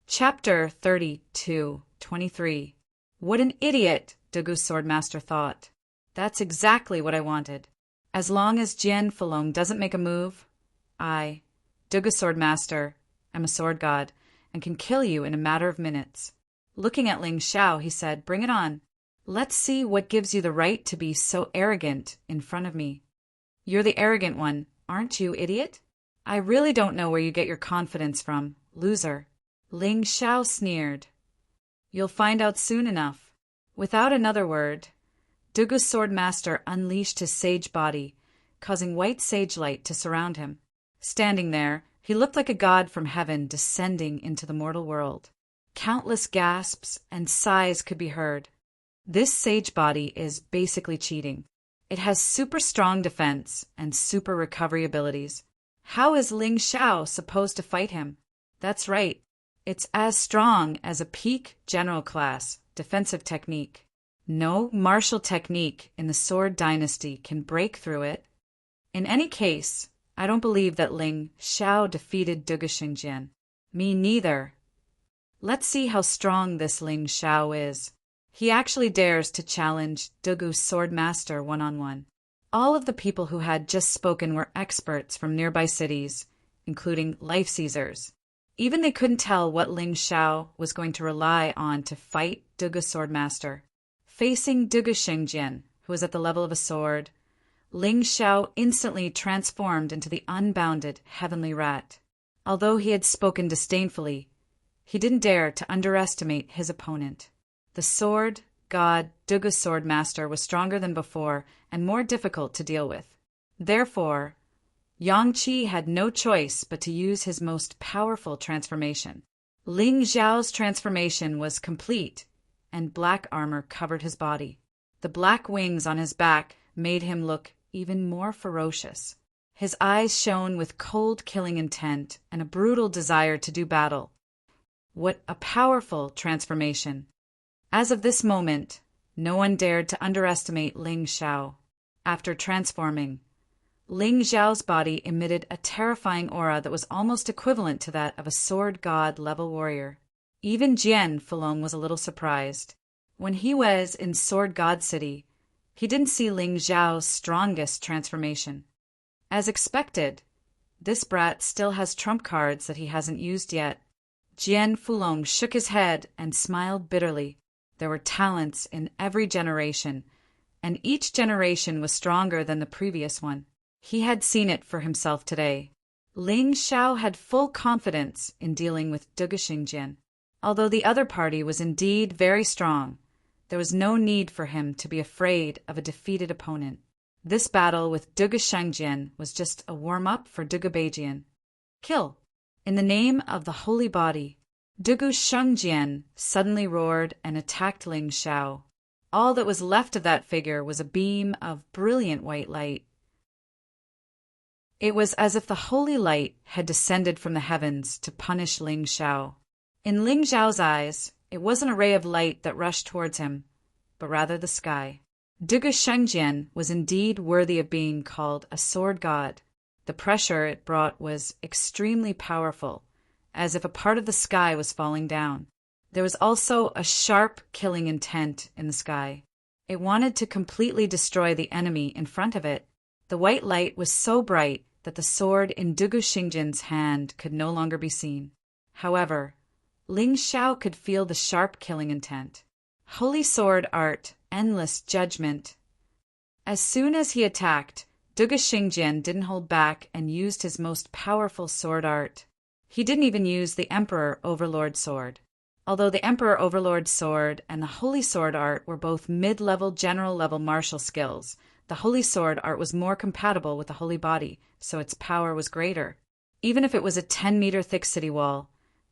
Chapter 32:23. What an idiot, Dugu's swordmaster thought. That's exactly what I wanted. As long as Jian Fulong doesn't make a move, I, Dugu's swordmaster, am a sword god, and can kill you in a matter of minutes. Looking at Ling Xiao, he said, Bring it on. Let's see what gives you the right to be so arrogant in front of me. You're the arrogant one, aren't you, idiot? I really don't know where you get your confidence from, loser. Ling Xiao sneered. You'll find out soon enough. Without another word, Dugu's swordmaster unleashed his sage body, causing white sage light to surround him. Standing there, he looked like a god from heaven descending into the mortal world. Countless gasps and sighs could be heard. This sage body is basically cheating. It has super strong defense and super recovery abilities. How is Ling Xiao supposed to fight him? That's right. It's as strong as a peak general class defensive technique. No martial technique in the Sword Dynasty can break through it. In any case, I don't believe that Ling Xiao defeated Dugu Xingjian. Me neither. Let's see how strong this Ling Xiao is. He actually dares to challenge Dugu's swordmaster one-on-one. All of the people who had just spoken were experts from nearby cities, including life seizers. Even they couldn't tell what Ling Xiao was going to rely on to fight Dugu's swordmaster. Facing Dugu Xingjian, who was at the level of a sword, Ling Xiao instantly transformed into the unbounded heavenly rat. Although he had spoken disdainfully, he didn't dare to underestimate his opponent. The sword god Dugu's swordmaster was stronger than before and more difficult to deal with. Therefore, Yang Qi had no choice but to use his most powerful transformation. Ling Xiao's transformation was complete, and black armor covered his body. The black wings on his back made him look even more ferocious. His eyes shone with cold killing intent and a brutal desire to do battle. What a powerful transformation! As of this moment, no one dared to underestimate Ling Xiao. After transforming, Ling Xiao's body emitted a terrifying aura that was almost equivalent to that of a sword god level warrior. Even Jian Fulong was a little surprised. When he was in Sword God City, he didn't see Ling Xiao's strongest transformation. As expected, this brat still has trump cards that he hasn't used yet. Jian Fulong shook his head and smiled bitterly. There were talents in every generation, and each generation was stronger than the previous one. He had seen it for himself today. Ling Xiao had full confidence in dealing with Dugu Xingjian. Although the other party was indeed very strong, there was no need for him to be afraid of a defeated opponent. This battle with Dugu Shengjian was just a warm-up for Dugu Beijian. Kill! In the name of the holy body, Dugu Shengjian suddenly roared and attacked Ling Xiao. All that was left of that figure was a beam of brilliant white light. It was as if the holy light had descended from the heavens to punish Ling Xiao. In Ling Xiao's eyes, it wasn't a ray of light that rushed towards him, but rather the sky. Dugu Shengjian was indeed worthy of being called a sword god. The pressure it brought was extremely powerful, as if a part of the sky was falling down. There was also a sharp killing intent in the sky. It wanted to completely destroy the enemy in front of it. The white light was so bright that the sword in Dugu Shengjian's hand could no longer be seen. However, Ling Xiao could feel the sharp killing intent. Holy sword art, endless judgment. As soon as he attacked, Dugu Shengjian didn't hold back and used his most powerful sword art. He didn't even use the Emperor Overlord sword. Although the Emperor Overlord sword and the Holy Sword art were both mid-level general-level martial skills, the Holy Sword art was more compatible with the Holy Body, so its power was greater. Even if it was a 10-meter thick city wall,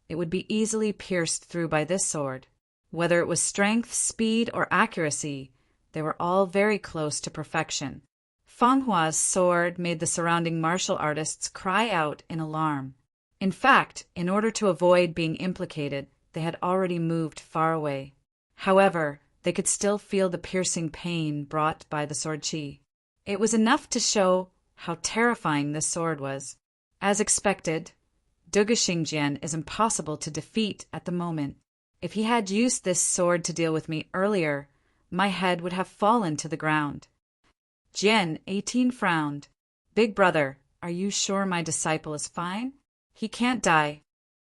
it would be easily pierced through by this sword. Whether it was strength, speed, or accuracy, they were all very close to perfection. Fang Hua's sword made the surrounding martial artists cry out in alarm. In fact, in order to avoid being implicated, they had already moved far away. However, they could still feel the piercing pain brought by the sword qi. It was enough to show how terrifying this sword was. As expected, Dugu Shengjian is impossible to defeat at the moment. If he had used this sword to deal with me earlier, my head would have fallen to the ground. Jian, 18, frowned. Big brother, are you sure my disciple is fine? He can't die.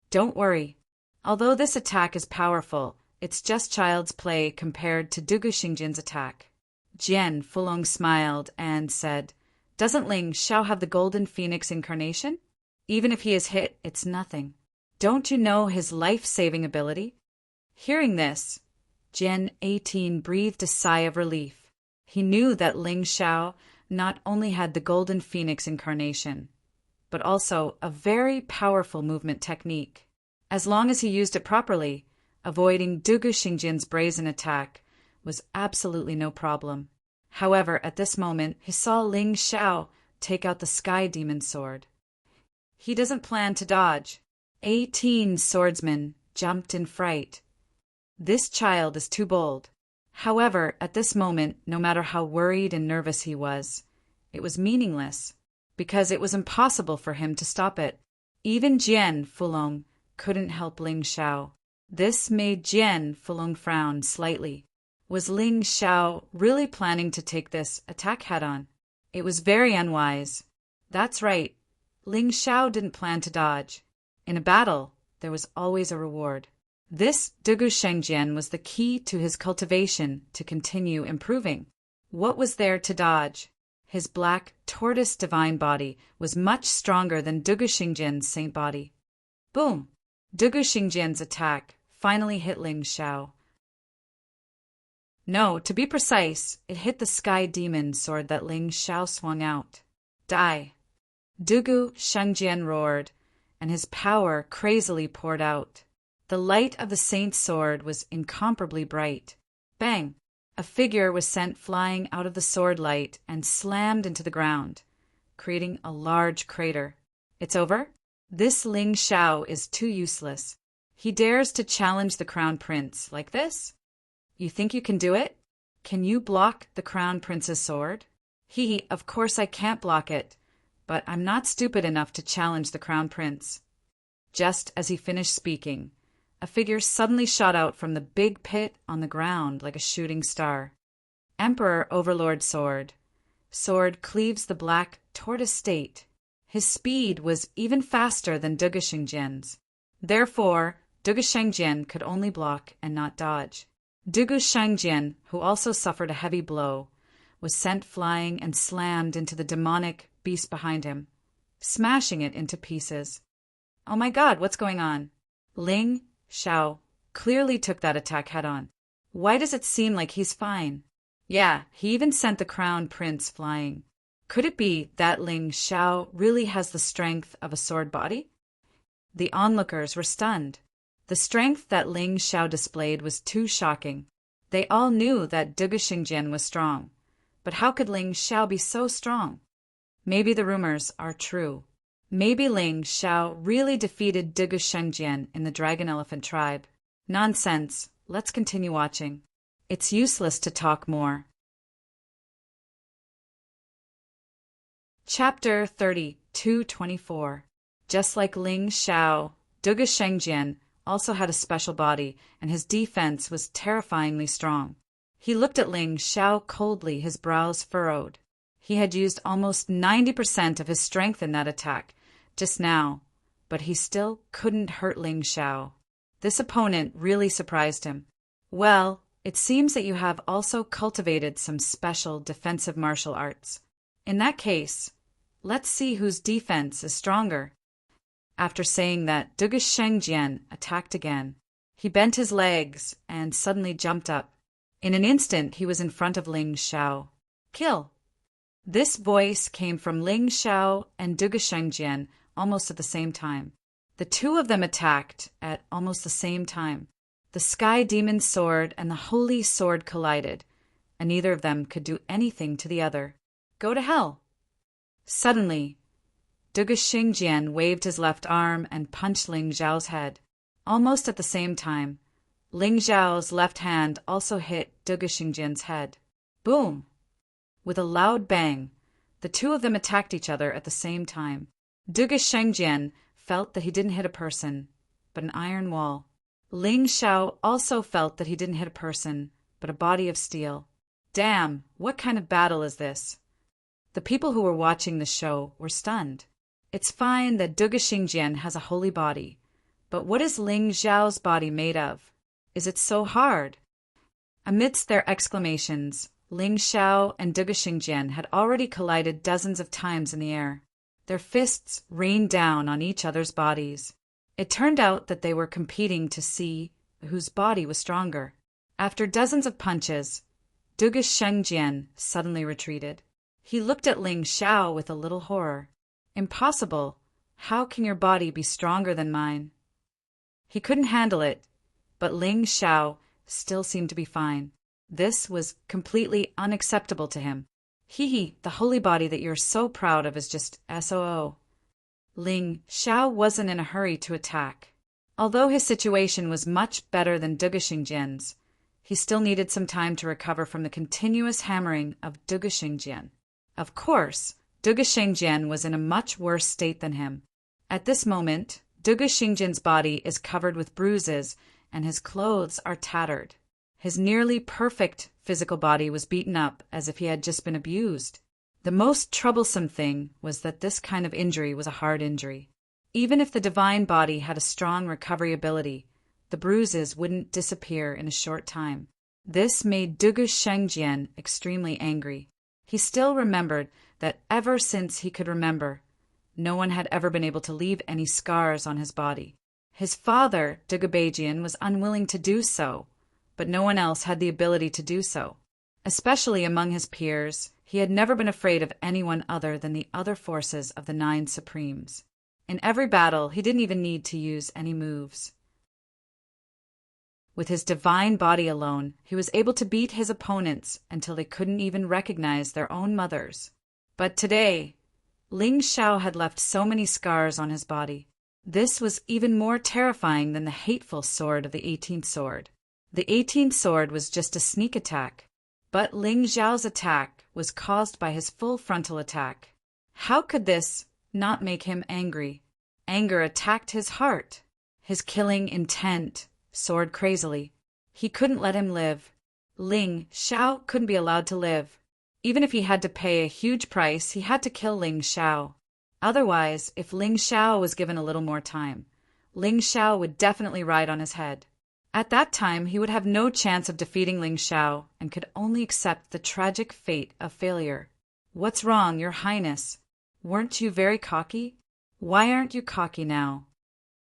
Don't worry. Although this attack is powerful, it's just child's play compared to Dugu Shengjian's attack. Jian Fulong smiled and said, Doesn't Ling Xiao have the golden phoenix incarnation? Even if he is hit, it's nothing. Don't you know his life-saving ability? Hearing this, Jian 18 breathed a sigh of relief. He knew that Ling Xiao not only had the golden phoenix incarnation, but also a very powerful movement technique. As long as he used it properly, avoiding Dugu Shengjian's brazen attack was absolutely no problem. However, at this moment, he saw Ling Xiao take out the Sky Demon sword. He doesn't plan to dodge. 18 swordsmen jumped in fright. This child is too bold. However, at this moment, no matter how worried and nervous he was, it was meaningless, because it was impossible for him to stop it. Even Jian Fulong couldn't help Ling Xiao. This made Jian Fulong frown slightly. Was Ling Xiao really planning to take this attack head-on? It was very unwise. That's right. Ling Xiao didn't plan to dodge. In a battle, there was always a reward. This Dugu Shengjian was the key to his cultivation to continue improving. What was there to dodge? His black tortoise divine body was much stronger than Dugu Shengjian's saint body. Boom! Dugu Shengjian's attack finally hit Ling Xiao. No, to be precise, it hit the Sky Demon sword that Ling Xiao swung out. Die! Dugu Shengjian roared, and his power crazily poured out. The light of the saint's sword was incomparably bright. Bang! A figure was sent flying out of the sword light and slammed into the ground, creating a large crater. It's over? This Ling Xiao is too useless. He dares to challenge the Crown Prince like this? You think you can do it? Can you block the Crown Prince's sword? Of course I can't block it, but I'm not stupid enough to challenge the Crown Prince. Just as he finished speaking, a figure suddenly shot out from the big pit on the ground like a shooting star. Emperor Overlord sword. Sword cleaves the black tortoise state. His speed was even faster than Dugu Shengjian's. Therefore, Dugu Shengjian could only block and not dodge. Dugu Shengjian, who also suffered a heavy blow, was sent flying and slammed into the demonic beast behind him, smashing it into pieces. Oh my God, what's going on? Ling Xiao clearly took that attack head-on. Why does it seem like he's fine? Yeah, he even sent the Crown Prince flying. Could it be that Ling Xiao really has the strength of a sword body? The onlookers were stunned. The strength that Ling Xiao displayed was too shocking. They all knew that Dugu Shengjian was strong. But how could Ling Xiao be so strong? Maybe the rumors are true. Maybe Ling Xiao really defeated Dugu Shengjian in the Dragon Elephant tribe. Nonsense. Let's continue watching. It's useless to talk more. Chapter 32-24. Just like Ling Xiao, Dugu Shengjian also had a special body, and his defense was terrifyingly strong. He looked at Ling Xiao coldly, his brows furrowed. He had used almost 90% of his strength in that attack just now, but he still couldn't hurt Ling Xiao. This opponent really surprised him. Well, it seems that you have also cultivated some special defensive martial arts. In that case, let's see whose defense is stronger. After saying that, Dugu Shengjian attacked again. He bent his legs and suddenly jumped up. In an instant, he was in front of Ling Xiao. Kill! This voice came from Ling Xiao and Dugu Shengjian almost at the same time. The two of them attacked at almost the same time. The Sky Demon's sword and the Holy Sword collided, and neither of them could do anything to the other. Go to hell! Suddenly, Dugu Shengjian waved his left arm and punched Ling Xiao's head. Almost at the same time, Ling Xiao's left hand also hit Dugu Shengjian's head. Boom! With a loud bang, the two of them attacked each other at the same time. Dugu Shengjian felt that he didn't hit a person, but an iron wall. Ling Xiao also felt that he didn't hit a person, but a body of steel. Damn, what kind of battle is this? The people who were watching the show were stunned. It's fine that Dugu Shengjian has a holy body, but what is Ling Xiao's body made of? Is it so hard? Amidst their exclamations, Ling Xiao and Dugu Shengjian had already collided dozens of times in the air. Their fists rained down on each other's bodies. It turned out that they were competing to see whose body was stronger. After dozens of punches, Dugu Shengjian suddenly retreated. He looked at Ling Xiao with a little horror. Impossible. How can your body be stronger than mine? He couldn't handle it, but Ling Xiao still seemed to be fine. This was completely unacceptable to him. Hee, the holy body that you're so proud of is just SOO. Ling Xiao wasn't in a hurry to attack. Although his situation was much better than Dugu Shengjian's, he still needed some time to recover from the continuous hammering of Dugu Shengjian. Of course, Dugu Shengjian was in a much worse state than him. At this moment, Dugu Shengjian's body is covered with bruises and his clothes are tattered. His nearly perfect physical body was beaten up as if he had just been abused. The most troublesome thing was that this kind of injury was a hard injury. Even if the divine body had a strong recovery ability, the bruises wouldn't disappear in a short time. This made Dugu Shengjian extremely angry. He still remembered that ever since he could remember, no one had ever been able to leave any scars on his body. His father, Dugu Beijian, was unwilling to do so, but no one else had the ability to do so. Especially among his peers, he had never been afraid of anyone other than the other forces of the 9 Supremes. In every battle, he didn't even need to use any moves. With his divine body alone, he was able to beat his opponents until they couldn't even recognize their own mothers. But today, Ling Xiao had left so many scars on his body. This was even more terrifying than the hateful sword of the 18th sword. The 18th sword was just a sneak attack, but Ling Xiao's attack was caused by his full frontal attack. How could this not make him angry? Anger attacked his heart. His killing intent soared crazily. He couldn't let him live. Ling Xiao couldn't be allowed to live. Even if he had to pay a huge price, he had to kill Ling Xiao. Otherwise, if Ling Xiao was given a little more time, Ling Xiao would definitely ride on his head. At that time, he would have no chance of defeating Ling Xiao and could only accept the tragic fate of failure. What's wrong, Your Highness? Weren't you very cocky? Why aren't you cocky now?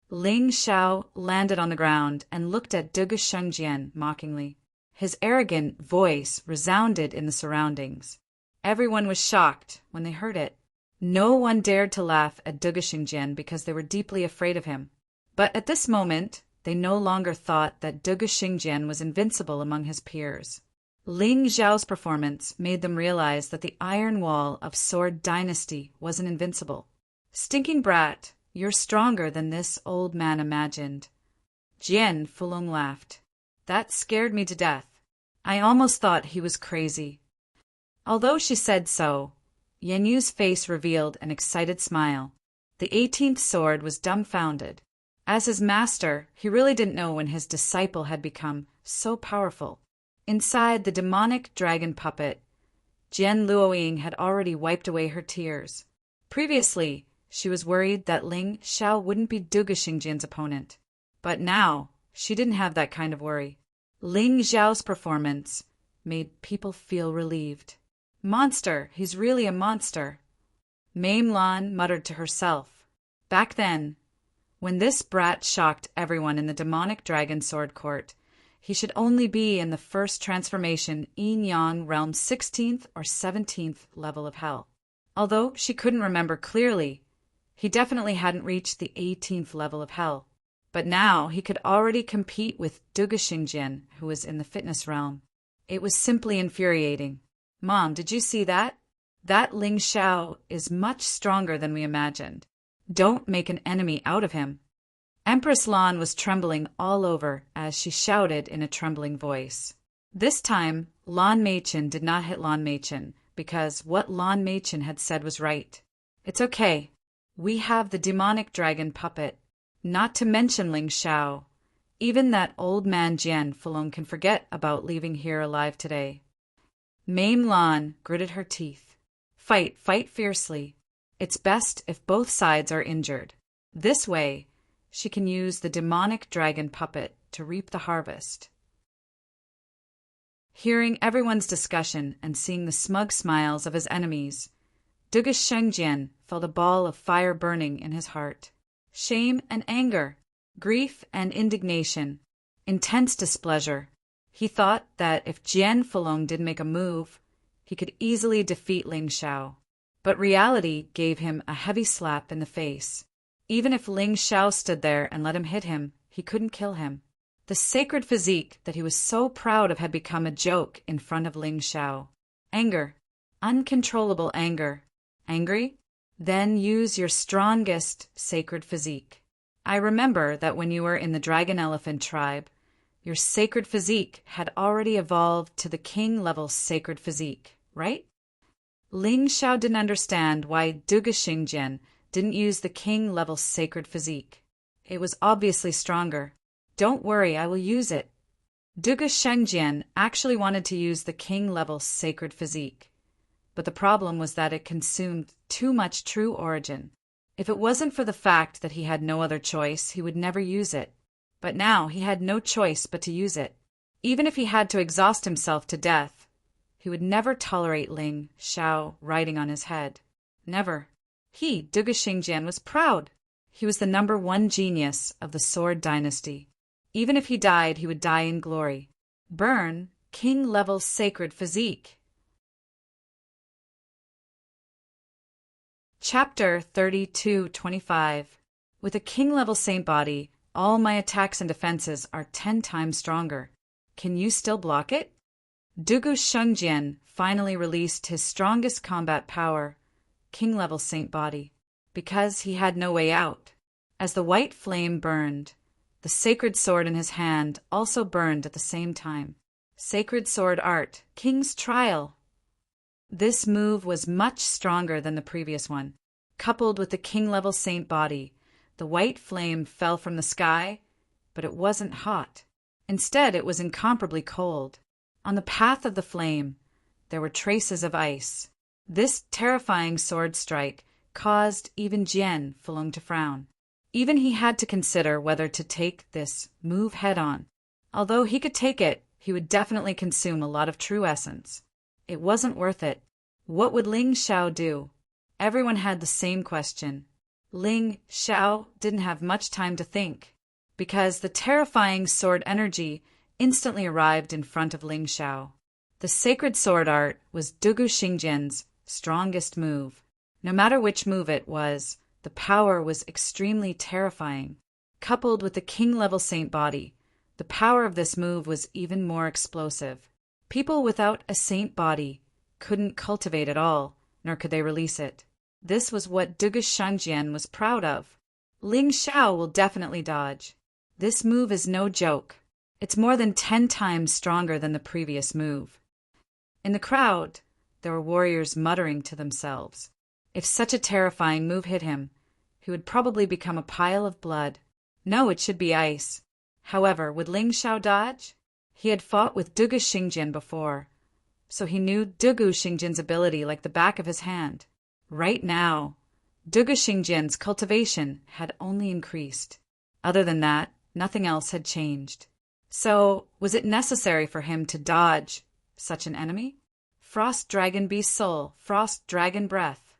Ling Xiao landed on the ground and looked at Dugu Shengjian mockingly. His arrogant voice resounded in the surroundings. Everyone was shocked when they heard it. No one dared to laugh at Dugu Shengjian because they were deeply afraid of him. But at this moment, they no longer thought that Dugu Shengjian was invincible among his peers. Ling Xiao's performance made them realize that the iron wall of Sword Dynasty wasn't invincible. Stinking brat, you're stronger than this old man imagined. Jian Fulong laughed. That scared me to death. I almost thought he was crazy. Although she said so, Yan Yu's face revealed an excited smile. The 18th sword was dumbfounded. As his master, he really didn't know when his disciple had become so powerful. Inside the demonic dragon puppet, Jian Luoying had already wiped away her tears. Previously, she was worried that Ling Xiao wouldn't be Duga Xingjian's opponent. But now, she didn't have that kind of worry. Ling Xiao's performance made people feel relieved. Monster, he's really a monster. Mame Lan muttered to herself. Back then, when this brat shocked everyone in the demonic dragon sword court, he should only be in the first transformation Yin-Yang realm 16th or 17th level of hell. Although she couldn't remember clearly, he definitely hadn't reached the 18th level of hell. But now he could already compete with Duga Xingjian, who was in the fitness realm. It was simply infuriating. Mom, did you see that? That Ling Xiao is much stronger than we imagined. Don't make an enemy out of him. Empress Lan was trembling all over as she shouted in a trembling voice. This time, Lan Meichen did not hit Lan Meichen, because what Lan Meichen had said was right. It's okay. We have the demonic dragon puppet. Not to mention Ling Xiao. Even that old man Jian Fulong can forget about leaving here alive today. Mame Lan gritted her teeth. Fight fiercely. It's best if both sides are injured. This way, she can use the demonic dragon puppet to reap the harvest. Hearing everyone's discussion and seeing the smug smiles of his enemies, Duga Shengjian felt a ball of fire burning in his heart. Shame and anger, grief and indignation, intense displeasure. He thought that if Jian Fulong didn't make a move, he could easily defeat Ling Xiao. But reality gave him a heavy slap in the face. Even if Ling Xiao stood there and let him hit him, he couldn't kill him. The sacred physique that he was so proud of had become a joke in front of Ling Xiao. Anger. Uncontrollable anger. Angry? Then use your strongest sacred physique. I remember that when you were in the Dragon Elephant tribe, your sacred physique had already evolved to the king-level sacred physique, right? Ling Xiao didn't understand why Duga Xingjian didn't use the king-level sacred physique. It was obviously stronger. Don't worry, I will use it. Duga Xingjian actually wanted to use the king-level sacred physique. But the problem was that it consumed too much true origin. If it wasn't for the fact that he had no other choice, he would never use it. But now he had no choice but to use it. Even if he had to exhaust himself to death, he would never tolerate Ling Xiao riding on his head. Never. He, Duga Xingjian, was proud. He was the #1 genius of the Sword Dynasty. Even if he died, he would die in glory. Burn, king-level sacred physique. Chapter 32-25. With a king-level saint body, all my attacks and defenses are 10 times stronger. Can you still block it? Dugu Shengjian finally released his strongest combat power, king-level saint body, because he had no way out. As the white flame burned, the sacred sword in his hand also burned at the same time. Sacred sword art, King's Trial. This move was much stronger than the previous one. Coupled with the king-level saint body, the white flame fell from the sky, but it wasn't hot. Instead, it was incomparably cold. On the path of the flame, there were traces of ice. This terrifying sword strike caused even Jian Fulong to frown. Even he had to consider whether to take this move head-on. Although he could take it, he would definitely consume a lot of true essence. It wasn't worth it. What would Ling Xiao do? Everyone had the same question. Ling Xiao didn't have much time to think, because the terrifying sword energy instantly arrived in front of Ling Xiao. The sacred sword art was Dugu Xingjian's strongest move. No matter which move it was, the power was extremely terrifying. Coupled with the king-level saint body, the power of this move was even more explosive. People without a saint body couldn't cultivate at all, nor could they release it. This was what Dugu Shangjian was proud of. Ling Xiao will definitely dodge. This move is no joke. It's more than 10 times stronger than the previous move. In the crowd, there were warriors muttering to themselves. If such a terrifying move hit him, he would probably become a pile of blood. No, it should be ice. However, would Ling Xiao dodge? He had fought with Dugu Xingjian before, so he knew Dugu Xingjian's ability like the back of his hand. Right now, Dugu Xingjian's cultivation had only increased. Other than that, nothing else had changed. So, was it necessary for him to dodge such an enemy? Frost Dragon Beast Soul, Frost Dragon Breath.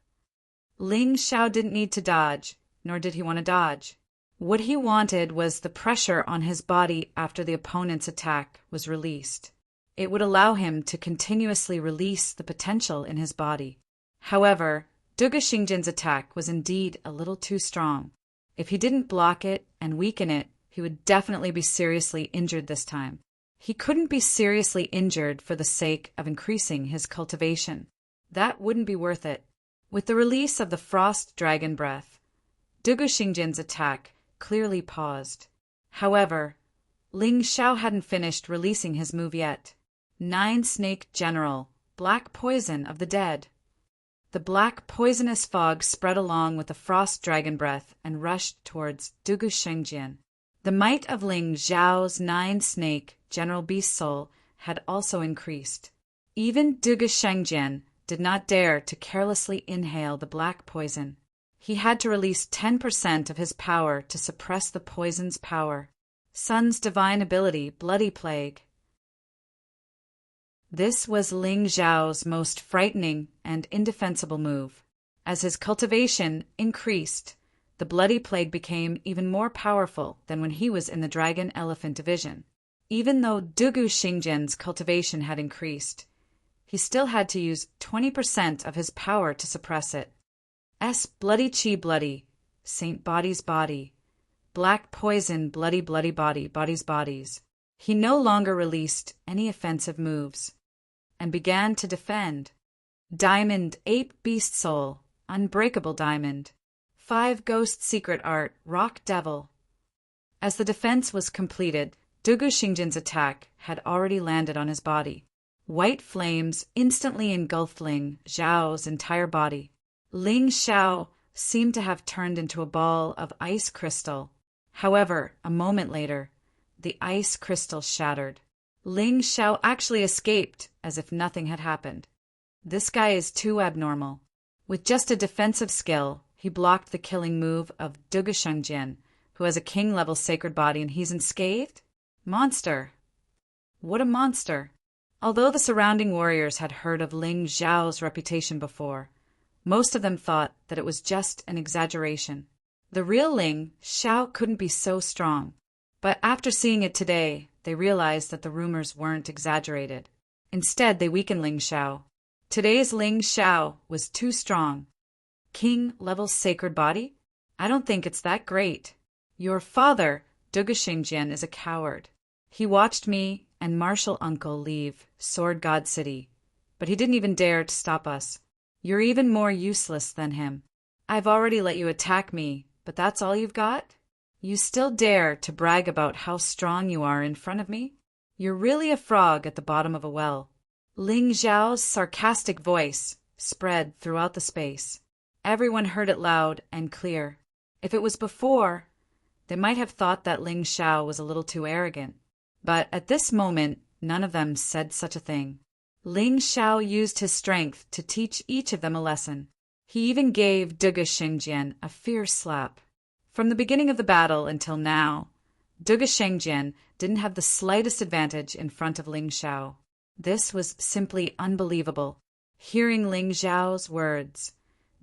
Ling Xiao didn't need to dodge, nor did he want to dodge. What he wanted was the pressure on his body after the opponent's attack was released. It would allow him to continuously release the potential in his body. However, Dugu Xingjian's attack was indeed a little too strong. If he didn't block it and weaken it, he would definitely be seriously injured this time. He couldn't be seriously injured for the sake of increasing his cultivation. That wouldn't be worth it. With the release of the Frost Dragon Breath, Dugu Xingjian's attack clearly paused. However, Ling Xiao hadn't finished releasing his move yet. 9-Snake General, Black Poison of the Dead. The black poisonous fog spread along with the Frost Dragon Breath and rushed towards Dugu Xingjian. The might of Ling Xiao's 9-Snake General Beast Soul had also increased. Even Dugu Xingjian did not dare to carelessly inhale the black poison. He had to release 10% of his power to suppress the poison's power. Sun's divine ability, Bloody Plague. This was Ling Xiao's most frightening and indefensible move. As his cultivation increased, the Bloody Plague became even more powerful than when he was in the Dragon Elephant Division. Even though Dugu Xingjian's cultivation had increased, he still had to use 20% of his power to suppress it. Bloody Chi Bloody, Saint Body's Body, Black Poison Bloody Bloody Body, Body's Bodies. He no longer released any offensive moves and began to defend. Diamond Ape Beast Soul, Unbreakable Diamond. 5 Ghost Secret Art, Rock Devil. As the defense was completed, Dugu Xingjian's attack had already landed on his body. White flames instantly engulfed Ling Xiao's entire body. Ling Xiao seemed to have turned into a ball of ice crystal. However, a moment later, the ice crystal shattered. Ling Xiao actually escaped as if nothing had happened. This guy is too abnormal. With just a defensive skill, he blocked the killing move of Dugu Xingjian, who has a king-level sacred body and he's unscathed? Monster. What a monster. Although the surrounding warriors had heard of Ling Xiao's reputation before, most of them thought that it was just an exaggeration. The real Ling Xiao couldn't be so strong. But after seeing it today, they realized that the rumors weren't exaggerated. Instead, they weakened Ling Xiao. Today's Ling Xiao was too strong. King-level sacred body? I don't think it's that great. Your father, Dugu Xingjian, is a coward. He watched me and martial uncle leave Sword God City, but he didn't even dare to stop us. You're even more useless than him. I've already let you attack me, but that's all you've got? You still dare to brag about how strong you are in front of me? You're really a frog at the bottom of a well. Ling Xiao's sarcastic voice spread throughout the space. Everyone heard it loud and clear. If it was before, they might have thought that Ling Xiao was a little too arrogant. But at this moment, none of them said such a thing. Ling Xiao used his strength to teach each of them a lesson. He even gave Dugu Xingjian a fierce slap. From the beginning of the battle until now, Dugu Xingjian didn't have the slightest advantage in front of Ling Xiao. This was simply unbelievable. Hearing Ling Xiao's words,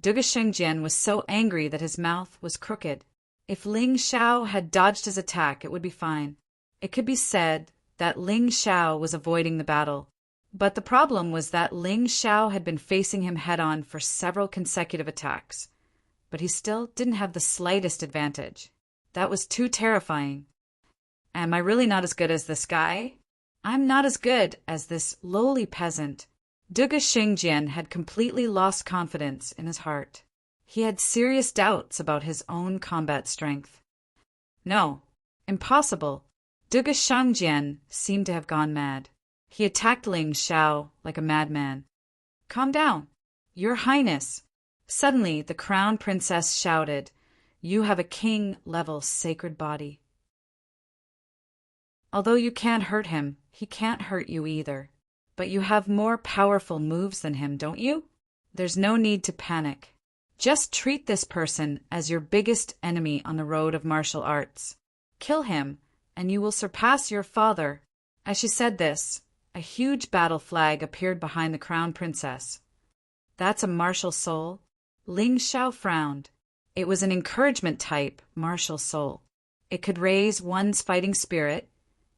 Dugu Xingjian was so angry that his mouth was crooked. If Ling Xiao had dodged his attack, it would be fine. It could be said that Ling Xiao was avoiding the battle. But the problem was that Ling Xiao had been facing him head-on for several consecutive attacks. But he still didn't have the slightest advantage. That was too terrifying. Am I really not as good as this guy? I'm not as good as this lowly peasant. Duge Xingjian had completely lost confidence in his heart. He had serious doubts about his own combat strength. No, impossible. Duge Shangjian seemed to have gone mad. He attacked Ling Xiao like a madman. Calm down, Your Highness. Suddenly, the crown princess shouted, You have a king-level sacred body. Although you can't hurt him, he can't hurt you either. But you have more powerful moves than him, don't you? There's no need to panic. Just treat this person as your biggest enemy on the road of martial arts. Kill him, and you will surpass your father. As she said this, a huge battle flag appeared behind the crown princess. That's a martial soul? Ling Xiao frowned. It was an encouragement-type martial soul. It could raise one's fighting spirit,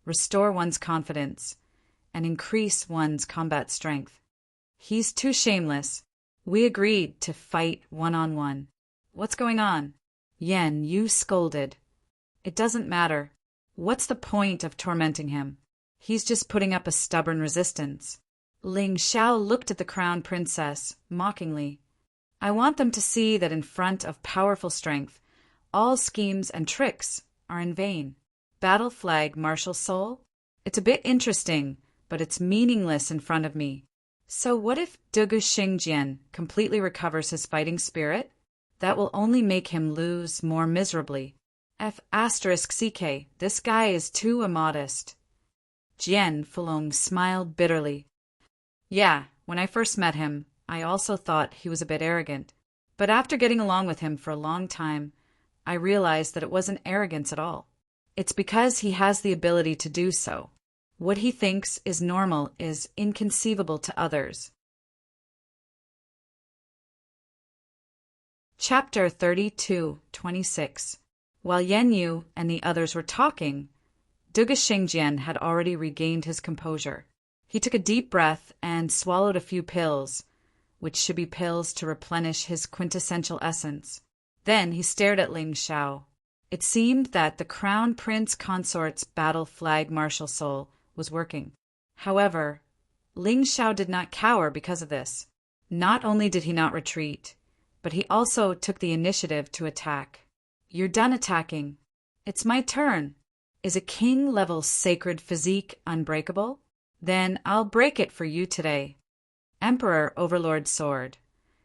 restore one's confidence, and increase one's combat strength. He's too shameless. We agreed to fight one-on-one. What's going on? Yen, you scolded. It doesn't matter. What's the point of tormenting him? He's just putting up a stubborn resistance. Ling Xiao looked at the crown princess, mockingly. I want them to see that in front of powerful strength, all schemes and tricks are in vain. Battle flag, martial soul? It's a bit interesting, but it's meaningless in front of me. So what if Duge Xingjian completely recovers his fighting spirit? That will only make him lose more miserably. F***ck, this guy is too immodest. Jian Fulong smiled bitterly. Yeah, when I first met him, I also thought he was a bit arrogant. But after getting along with him for a long time, I realized that it wasn't arrogance at all. It's because he has the ability to do so. What he thinks is normal is inconceivable to others. Chapter 32:26. While Yan Yu and the others were talking, Duge Xingjian had already regained his composure. He took a deep breath and swallowed a few pills, which should be pills to replenish his quintessential essence. Then he stared at Ling Xiao. It seemed that the crown prince consort's battle flag martial soul was working. However, Ling Xiao did not cower because of this. Not only did he not retreat, but he also took the initiative to attack. You're done attacking. It's my turn. Is a king-level sacred physique unbreakable? Then I'll break it for you today. Emperor Overlord Sword.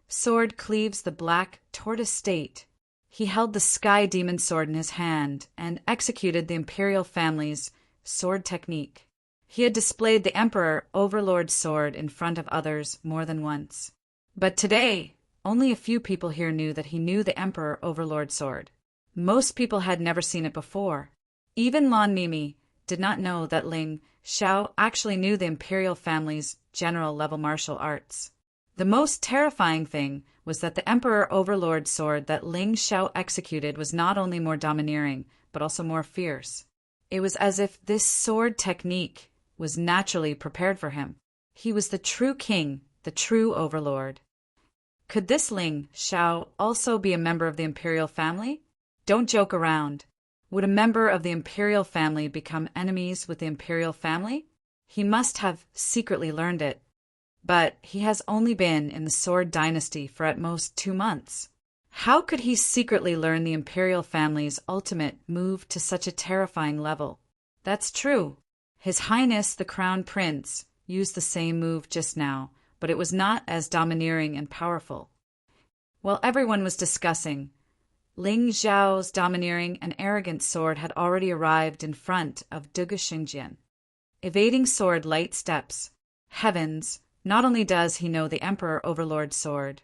Sword cleaves the black tortoise state. He held the sky demon sword in his hand and executed the imperial family's sword technique. He had displayed the Emperor Overlord Sword in front of others more than once. But today, only a few people here knew that he knew the Emperor Overlord Sword. Most people had never seen it before. Even Lan Mimi did not know that Ling Xiao actually knew the imperial family's general-level martial arts. The most terrifying thing was that the Emperor Overlord Sword that Ling Xiao executed was not only more domineering, but also more fierce. It was as if this sword technique was naturally prepared for him. He was the true king, the true overlord. Could this Ling Xiao also be a member of the imperial family? Don't joke around. Would a member of the imperial family become enemies with the imperial family? He must have secretly learned it. But he has only been in the Sword Dynasty for at most 2 months. How could he secretly learn the imperial family's ultimate move to such a terrifying level? That's true. His Highness the Crown Prince used the same move just now, but it was not as domineering and powerful. While everyone was discussing, Ling Xiao's domineering and arrogant sword had already arrived in front of Duge Xingjian. Evading sword light steps. Heavens, not only does he know the Emperor Overlord Sword,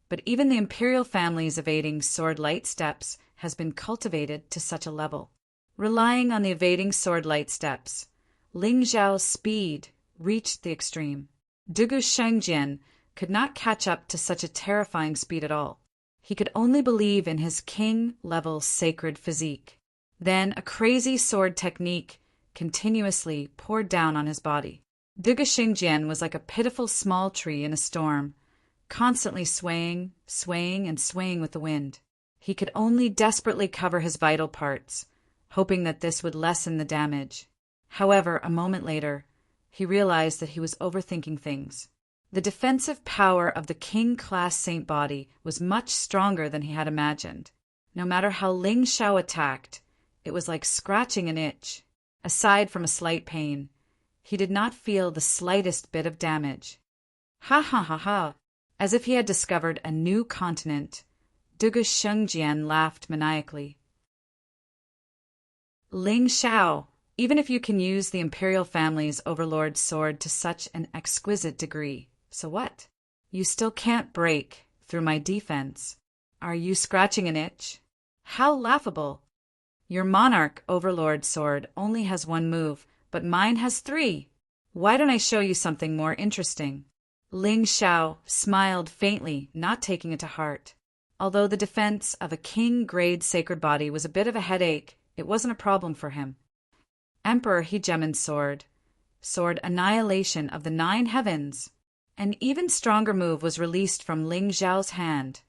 but even the imperial family's evading sword light steps has been cultivated to such a level. Relying on the evading sword light steps, Ling Xiao's speed reached the extreme. Duge Xingjian could not catch up to such a terrifying speed at all. He could only believe in his king-level sacred physique. Then a crazy sword technique continuously poured down on his body. Duge Xingjian was like a pitiful small tree in a storm, constantly swaying, and swaying with the wind. He could only desperately cover his vital parts, hoping that this would lessen the damage. However, a moment later, he realized that he was overthinking things. The defensive power of the king-class saint body was much stronger than he had imagined. No matter how Ling Xiao attacked, it was like scratching an itch. Aside from a slight pain, he did not feel the slightest bit of damage. Ha ha ha ha! As if he had discovered a new continent, Dugu Shengjian laughed maniacally. Ling Xiao, even if you can use the imperial family's overlord's sword to such an exquisite degree, so what? You still can't break through my defense. Are you scratching an itch? How laughable! Your monarch overlord sword only has one move, but mine has 3. Why don't I show you something more interesting? Ling Xiao smiled faintly, not taking it to heart. Although the defense of a king-grade sacred body was a bit of a headache, it wasn't a problem for him. Emperor Hegemon's sword annihilation of the 9 heavens. An even stronger move was released from Ling Xiao's hand,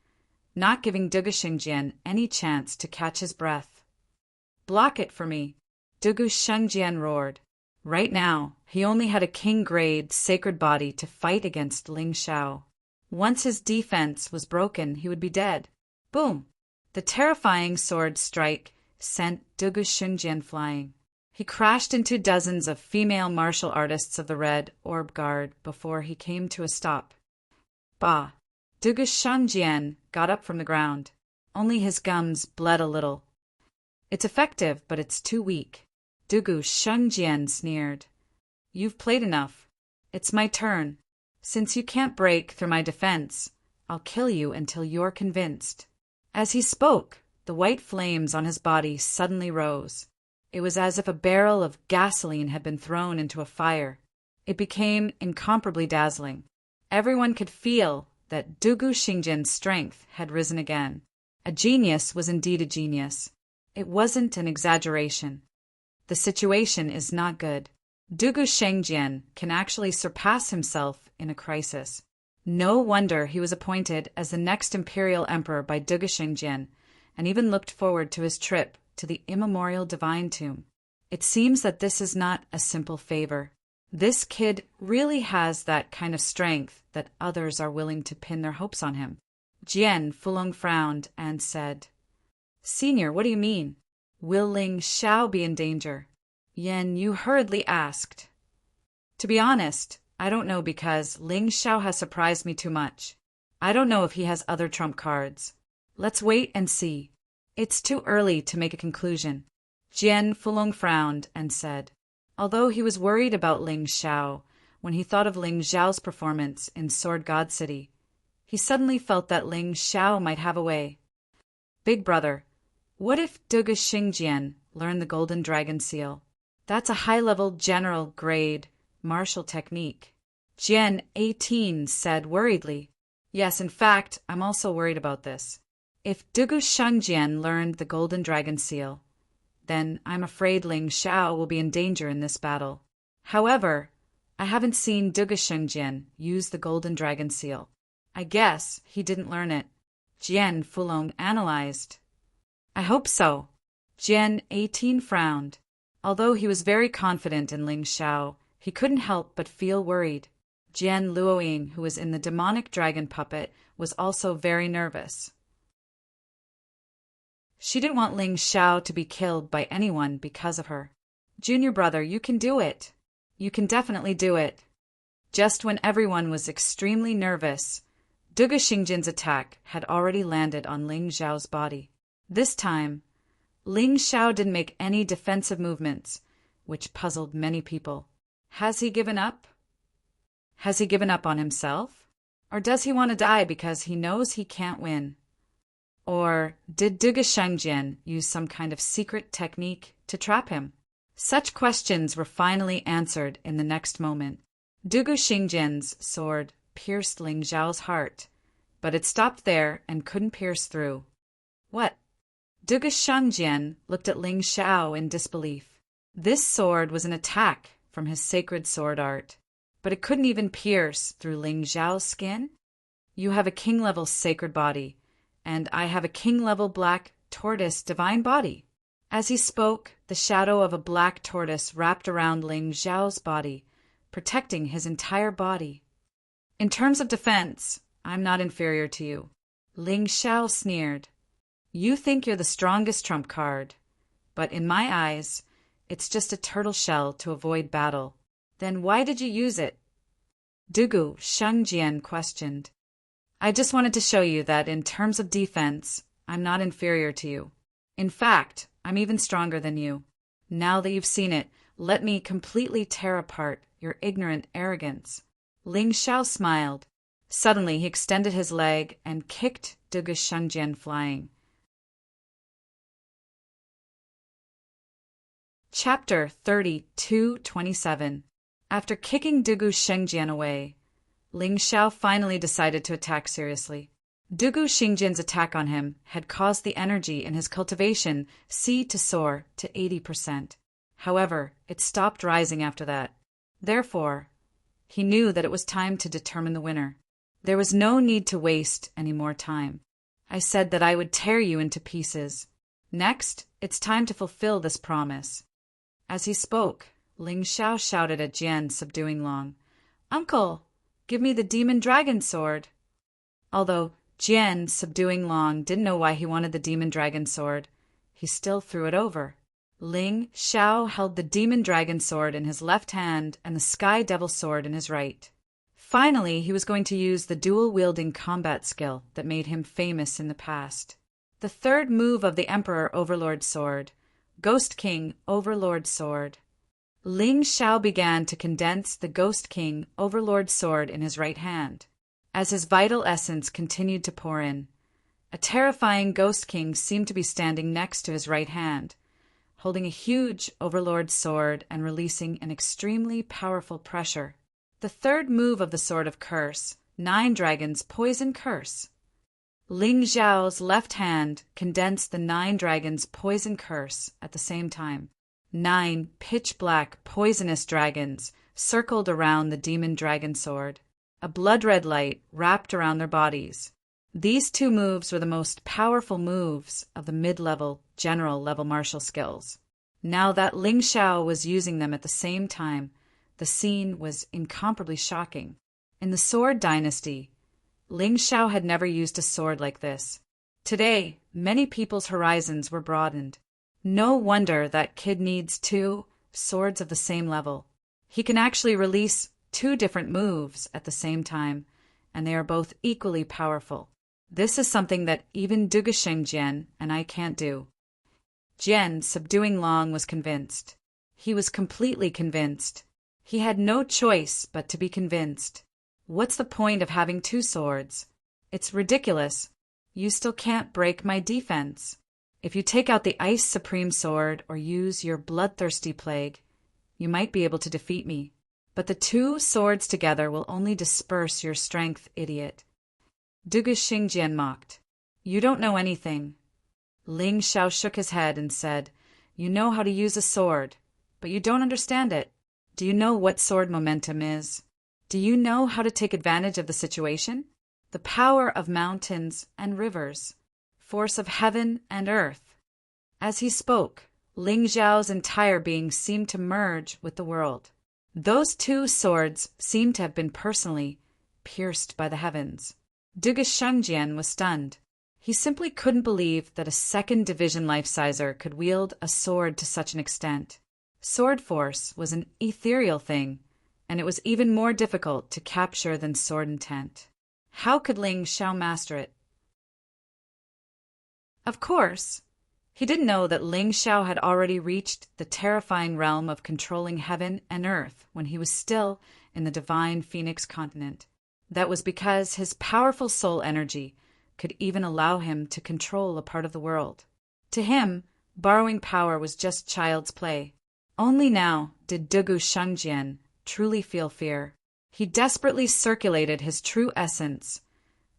not giving Dugu Shengjian any chance to catch his breath. Block it for me, Dugu Shengjian roared. Right now, he only had a king-grade sacred body to fight against Ling Xiao. Once his defense was broken, he would be dead. Boom! The terrifying sword strike sent Dugu Shengjian flying. He crashed into dozens of female martial artists of the Red Orb Guard before he came to a stop. Bah! Dugu Shengjian got up from the ground. Only his gums bled a little. It's effective, but it's too weak. Dugu Shengjian sneered. You've played enough. It's my turn. Since you can't break through my defense, I'll kill you until you're convinced. As he spoke, the white flames on his body suddenly rose. It was as if a barrel of gasoline had been thrown into a fire. It became incomparably dazzling. Everyone could feel that Dugu Shengjian's strength had risen again. A genius was indeed a genius. It wasn't an exaggeration. The situation is not good. Dugu Shengjian can actually surpass himself in a crisis. No wonder he was appointed as the next imperial emperor by Dugu Shengjian, and even looked forward to his trip to the immemorial divine tomb. It seems that this is not a simple favor. This kid really has that kind of strength that others are willing to pin their hopes on him. Jian Fulong frowned and said, Senior, what do you mean? Will Ling Xiao be in danger? Yen, you hurriedly asked. To be honest, I don't know because Ling Xiao has surprised me too much. I don't know if he has other trump cards. Let's wait and see. It's too early to make a conclusion. Jian Fulong frowned and said, although he was worried about Ling Xiao when he thought of Ling Xiao's performance in Sword God City, he suddenly felt that Ling Xiao might have a way. Big brother, what if Dugu Shengjian learned the Golden Dragon Seal? That's a high-level general-grade martial technique. Jian 18 said worriedly. Yes, in fact, I'm also worried about this. If Dugu Shengjian learned the Golden Dragon Seal, then I'm afraid Ling Xiao will be in danger in this battle. However, I haven't seen Dugu Shengjian use the Golden Dragon Seal. I guess he didn't learn it. Jian Fulong analyzed. I hope so. Jian 18 frowned. Although he was very confident in Ling Xiao, he couldn't help but feel worried. Jian Luoying, who was in the demonic dragon puppet, was also very nervous. She didn't want Ling Xiao to be killed by anyone because of her. Junior brother, you can do it. You can definitely do it. Just when everyone was extremely nervous, Dugu Shengjian's attack had already landed on Ling Xiao's body. This time, Ling Xiao didn't make any defensive movements, which puzzled many people. Has he given up? Has he given up on himself? Or does he want to die because he knows he can't win? Or did Dugu Shengjian use some kind of secret technique to trap him? Such questions were finally answered in the next moment. Dugu Shengjian's sword pierced Ling Xiao's heart, but it stopped there and couldn't pierce through. What? Dugu Shengjian looked at Ling Xiao in disbelief. This sword was an attack from his sacred sword art, but it couldn't even pierce through Ling Xiao's skin? You have a king-level sacred body, and I have a king-level black tortoise divine body. As he spoke, the shadow of a black tortoise wrapped around Ling Xiao's body, protecting his entire body. In terms of defense, I'm not inferior to you. Ling Xiao sneered. You think you're the strongest trump card, but in my eyes, it's just a turtle shell to avoid battle. Then why did you use it? Dugu Shengjian questioned. I just wanted to show you that in terms of defense, I'm not inferior to you. In fact, I'm even stronger than you. Now that you've seen it, let me completely tear apart your ignorant arrogance. Ling Xiao smiled. Suddenly, he extended his leg and kicked Dugu Shengjian flying. Chapter 32:27. After kicking Dugu Shengjian away, Ling Xiao finally decided to attack seriously. Dugu Shengjian's attack on him had caused the energy in his cultivation to soar to 80%. However, it stopped rising after that. Therefore, he knew that it was time to determine the winner. There was no need to waste any more time. I said that I would tear you into pieces. Next, it's time to fulfill this promise. As he spoke, Ling Xiao shouted at Jian, subduing Long, Uncle, give me the demon dragon sword. Although Jian, subduing Long, didn't know why he wanted the demon dragon sword, he still threw it over. Ling Xiao held the demon dragon sword in his left hand and the sky devil sword in his right. Finally, he was going to use the dual-wielding combat skill that made him famous in the past. The third move of the Emperor Overlord Sword, Ghost King Overlord Sword. Ling Xiao began to condense the Ghost King Overlord Sword in his right hand. As his vital essence continued to pour in, a terrifying Ghost King seemed to be standing next to his right hand, holding a huge Overlord Sword and releasing an extremely powerful pressure. The third move of the Sword of Curse, 9 Dragons Poison Curse. Ling Xiao's left hand condensed the 9 Dragons Poison Curse at the same time. 9 pitch-black poisonous dragons circled around the demon dragon sword. A blood-red light wrapped around their bodies. These 2 moves were the most powerful moves of the mid-level, general-level martial skills. Now that Ling Xiao was using them at the same time, the scene was incomparably shocking. In the Sword Dynasty, Ling Xiao had never used a sword like this. Today, many people's horizons were broadened. No wonder that kid needs 2 swords of the same level. He can actually release 2 different moves at the same time, and they are both equally powerful. This is something that even Dugu Shengjian and I can't do. Jian, subduing Long, was convinced. He was completely convinced. He had no choice but to be convinced. What's the point of having 2 swords? It's ridiculous. You still can't break my defense. If you take out the Ice Supreme Sword or use your Bloodthirsty Plague, you might be able to defeat me. But the 2 swords together will only disperse your strength, idiot. Dugu Shengjian mocked. You don't know anything. Ling Xiao shook his head and said, You know how to use a sword, but you don't understand it. Do you know what sword momentum is? Do you know how to take advantage of the situation? The power of mountains and rivers, force of heaven and earth. As he spoke, Ling Xiao's entire being seemed to merge with the world. Those 2 swords seemed to have been personally pierced by the heavens. Dugu Shengjian was stunned. He simply couldn't believe that a 2nd division life-sizer could wield a sword to such an extent. Sword force was an ethereal thing, and it was even more difficult to capture than sword intent. How could Ling Xiao master it? Of course, he didn't know that Ling Xiao had already reached the terrifying realm of controlling heaven and earth when he was still in the divine Phoenix continent. That was because his powerful soul energy could even allow him to control a part of the world. To him, borrowing power was just child's play. Only now did Dugu Shengjian truly feel fear. He desperately circulated his true essence,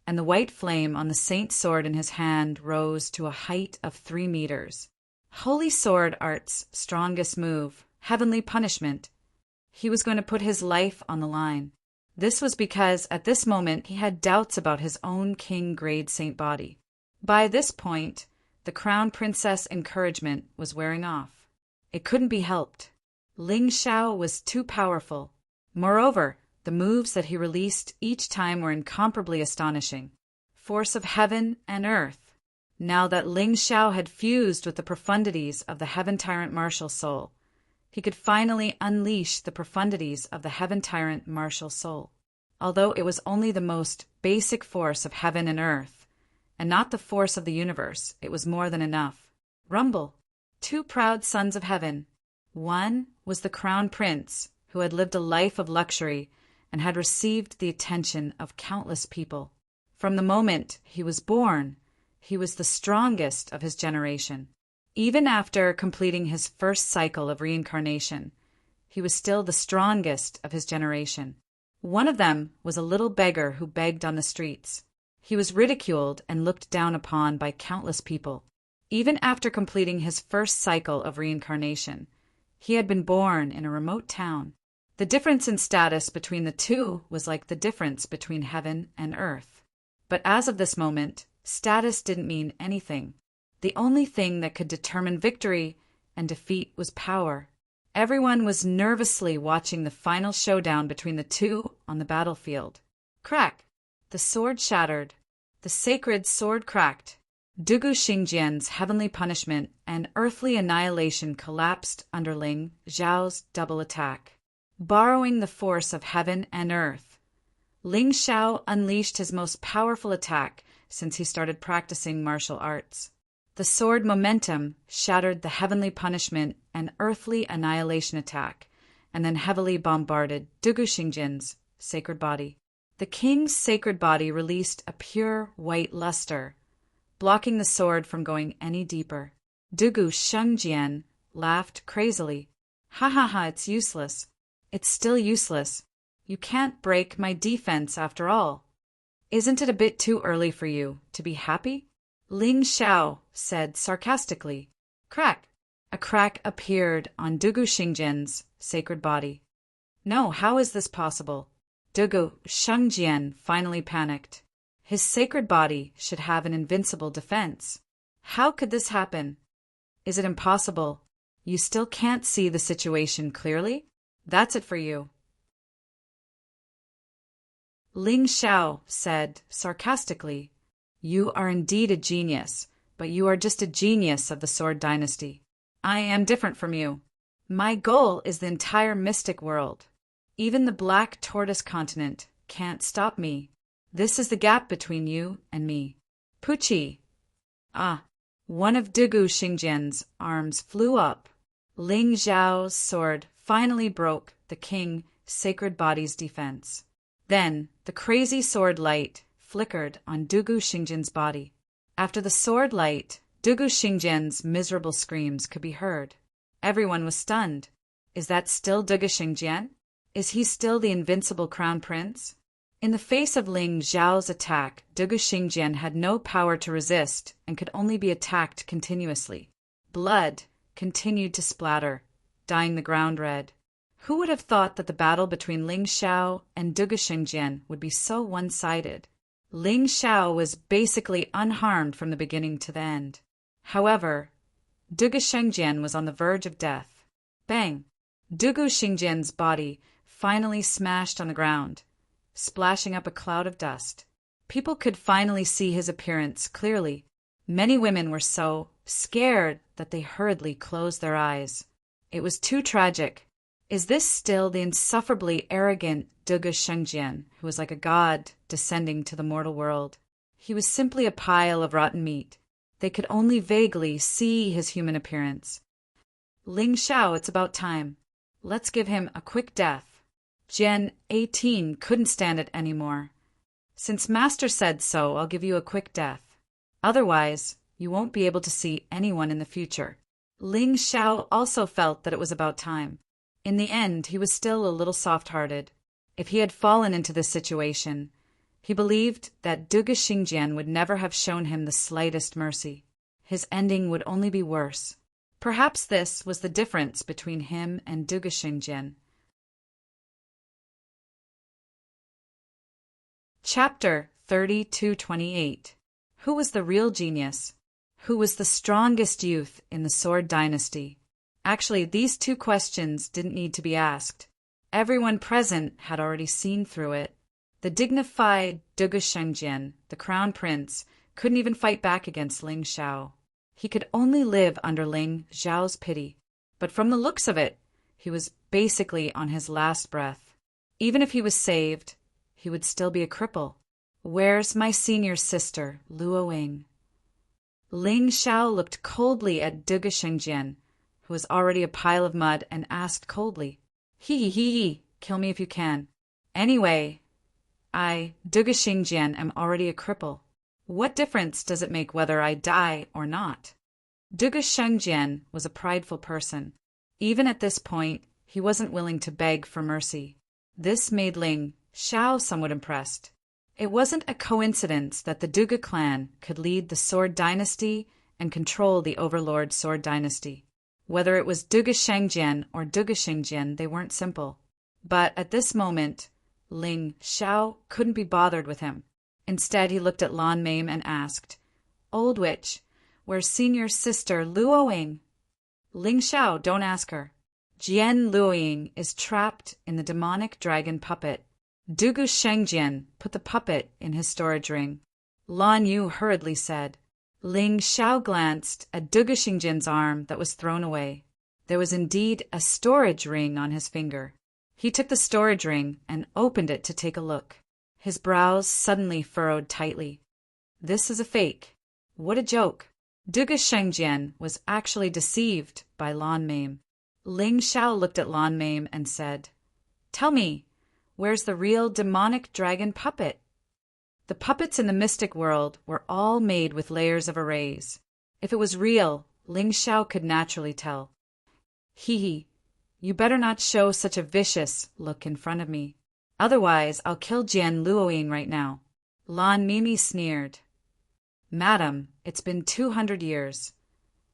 and the white flame on the saint sword in his hand rose to a height of 3 meters. Holy Sword Art's strongest move, Heavenly Punishment. He was going to put his life on the line. This was because at this moment he had doubts about his own king-grade saint body. By this point, The crown princess' encouragement was wearing off. It couldn't be helped. Ling Xiao was too powerful. Moreover, the moves that he released each time were incomparably astonishing. Force of heaven and earth. Now that Ling Xiao had fused with the profundities of the Heaven Tyrant martial soul, he could finally unleash the profundities of the Heaven Tyrant martial soul. Although it was only the most basic force of heaven and earth, and not the force of the universe, it was more than enough. Rumble. Two proud sons of heaven. One was the crown prince, who had lived a life of luxury and had received the attention of countless people. From the moment he was born, he was the strongest of his generation. Even after completing his first cycle of reincarnation, he was still the strongest of his generation. One of them was a little beggar who begged on the streets. He was ridiculed and looked down upon by countless people. Even after completing his first cycle of reincarnation, he had been born in a remote town. The difference in status between the two was like the difference between heaven and earth. But as of this moment, status didn't mean anything. The only thing that could determine victory and defeat was power. Everyone was nervously watching the final showdown between the two on the battlefield. Crack! The sword shattered. The sacred sword cracked. Dugu Xingjian's heavenly punishment and earthly annihilation collapsed under Ling Xiao's double attack. Borrowing the force of heaven and earth, Ling Xiao unleashed his most powerful attack since he started practicing martial arts. The sword momentum shattered the heavenly punishment and earthly annihilation attack, and then heavily bombarded Dugu Xingjian's sacred body. The king's sacred body released a pure white luster, blocking the sword from going any deeper. Dugu Shengjian laughed crazily. Ha ha ha, it's useless. It's still useless. You can't break my defense after all. Isn't it a bit too early for you to be happy? Ling Xiao said sarcastically. Crack! A crack appeared on Dugu Xingjian's sacred body. No, how is this possible? Dugu Shengjian finally panicked. His sacred body should have an invincible defense. How could this happen? Is it impossible? You still can't see the situation clearly? That's it for you. Ling Xiao said sarcastically. You are indeed a genius, but you are just a genius of the Sword Dynasty. I am different from you. My goal is the entire mystic world. Even the Black Tortoise continent can't stop me. This is the gap between you and me. Pucci. Ah. One of Dugu Xingjian's arms flew up. Ling Xiao's sword finally broke the king's sacred body's defense. Then the crazy sword light flickered on Dugu Xingjian's body. After the sword light, Dugu Xingjian's miserable screams could be heard. Everyone was stunned. Is that still Dugu Xingjian? Is he still the invincible crown prince? In the face of Ling Xiao's attack, Dugu Xingjian had no power to resist and could only be attacked continuously. Blood continued to splatter, dyeing the ground red. Who would have thought that the battle between Ling Xiao and Dugu Xingjian would be so one-sided? Ling Xiao was basically unharmed from the beginning to the end. However, Dugu Xingjian was on the verge of death. Bang! Dugu Xingjian's body finally smashed on the ground, splashing up a cloud of dust. People could finally see his appearance clearly. Many women were so scared that they hurriedly closed their eyes. It was too tragic. Is this still the insufferably arrogant Dugu Shengjian, who was like a god descending to the mortal world? He was simply a pile of rotten meat. They could only vaguely see his human appearance. Ling Xiao, it's about time. Let's give him a quick death. Gen 18 couldn't stand it anymore. Since Master said so, I'll give you a quick death. Otherwise, you won't be able to see anyone in the future. Ling Xiao also felt that it was about time. In the end, he was still a little soft-hearted. If he had fallen into this situation, he believed that Dugu Xingjian would never have shown him the slightest mercy. His ending would only be worse. Perhaps this was the difference between him and Dugu Xingjian. Chapter 3228. Who was the real genius? Who was the strongest youth in the Sword Dynasty? Actually, these two questions didn't need to be asked. Everyone present had already seen through it. The dignified Dugu Shengjian, the crown prince, couldn't even fight back against Ling Xiao. He could only live under Ling Xiao's pity. But from the looks of it, he was basically on his last breath. Even if he was saved, he would still be a cripple. Where's my senior sister, Luo Ying? Ling Xiao looked coldly at Dugu Shengjian, who was already a pile of mud, and asked coldly, He, kill me if you can. Anyway, Dugu Shengjian, am already a cripple. What difference does it make whether I die or not? Dugu Shengjian was a prideful person. Even at this point, he wasn't willing to beg for mercy. This made Ling Xiao somewhat impressed. It wasn't a coincidence that the Dugu clan could lead the Sword Dynasty and control the Overlord Sword Dynasty. Whether it was Dugu Shengjian or Dugu Shengjian, they weren't simple. But at this moment, Ling Xiao couldn't be bothered with him. Instead, he looked at Lan Mame and asked, Old witch, where's senior sister Luo Ying? Ling Xiao, don't ask her. Jian Luo Ying is trapped in the demonic dragon puppet. Dugu Shengjian put the puppet in his storage ring. Lan Yu hurriedly said. Ling Xiao glanced at Dugu Shengjian's arm that was thrown away. There was indeed a storage ring on his finger. He took the storage ring and opened it to take a look. His brows suddenly furrowed tightly. This is a fake. What a joke. Dugu Shengjian was actually deceived by Lan Mame. Ling Xiao looked at Lan Mame and said, Tell me, where's the real demonic dragon puppet? The puppets in the mystic world were all made with layers of arrays. If it was real, Ling Xiao could naturally tell. You better not show such a vicious look in front of me. Otherwise, I'll kill Jian Luo Ying right now. Lan Mimi sneered. Madam, it's been 200 years.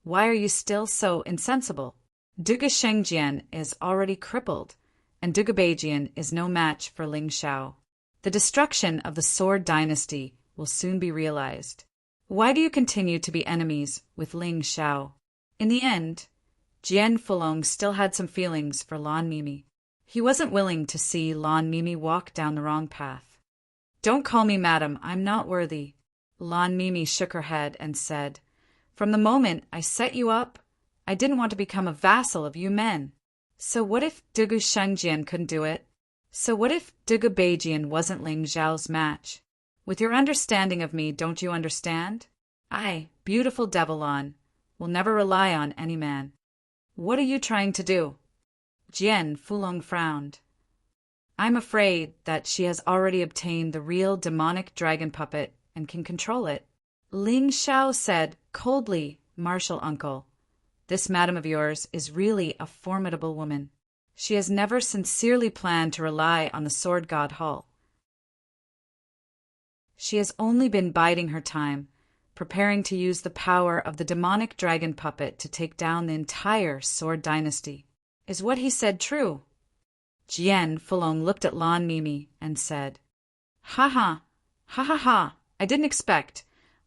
Why are you still so insensible? Dugu Shengjian is already crippled, and Dugu Beijian is no match for Ling Xiao. The destruction of the Sword Dynasty will soon be realized. Why do you continue to be enemies with Ling Xiao? In the end, Jian Fulong still had some feelings for Lan Mimi. He wasn't willing to see Lan Mimi walk down the wrong path. Don't call me madam, I'm not worthy. Lan Mimi shook her head and said, From the moment I set you up, I didn't want to become a vassal of you men. So what if Dugu Shengjian couldn't do it? So what if Dugu Beijian wasn't Ling Xiao's match? With your understanding of me, don't you understand? I, beautiful Devilon, will never rely on any man. What are you trying to do? Jian Fulong frowned. I'm afraid that she has already obtained the real demonic dragon puppet and can control it. Ling Xiao said coldly, Martial uncle, this madam of yours is really a formidable woman. She has never sincerely planned to rely on the sword god Hull. She has only been biding her time, preparing to use the power of the demonic dragon puppet to take down the entire Sword Dynasty. Is what he said true? Jian Fulong looked at Lan Mimi and said, Ha.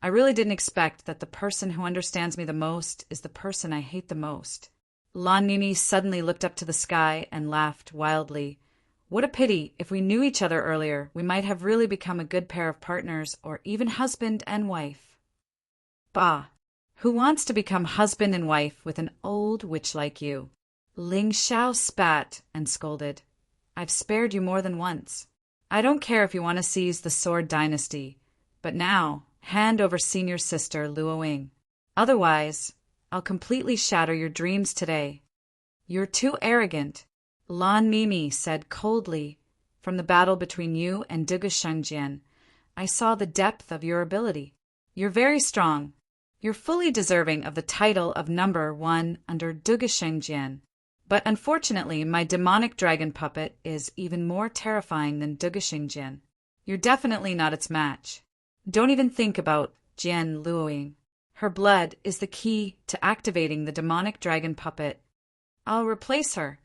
I really didn't expect that the person who understands me the most is the person I hate the most. Lan Mimi suddenly looked up to the sky and laughed wildly. What a pity. If we knew each other earlier, we might have really become a good pair of partners or even husband and wife. Bah! Who wants to become husband and wife with an old witch like you? Ling Xiao spat and scolded. I've spared you more than once. I don't care if you want to seize the Sword Dynasty, but now hand over senior sister Luo Ying. Otherwise, I'll completely shatter your dreams today. You're too arrogant, Lan Mimi said coldly. From the battle between you and Dugu Shengjian, I saw the depth of your ability. You're very strong. You're fully deserving of the title of number 1 under Dugu Shengjian. But unfortunately, my demonic dragon puppet is even more terrifying than Dugu Shengjian. You're definitely not its match. Don't even think about Jian Luo Ying. Her blood is the key to activating the demonic dragon puppet. I'll replace her.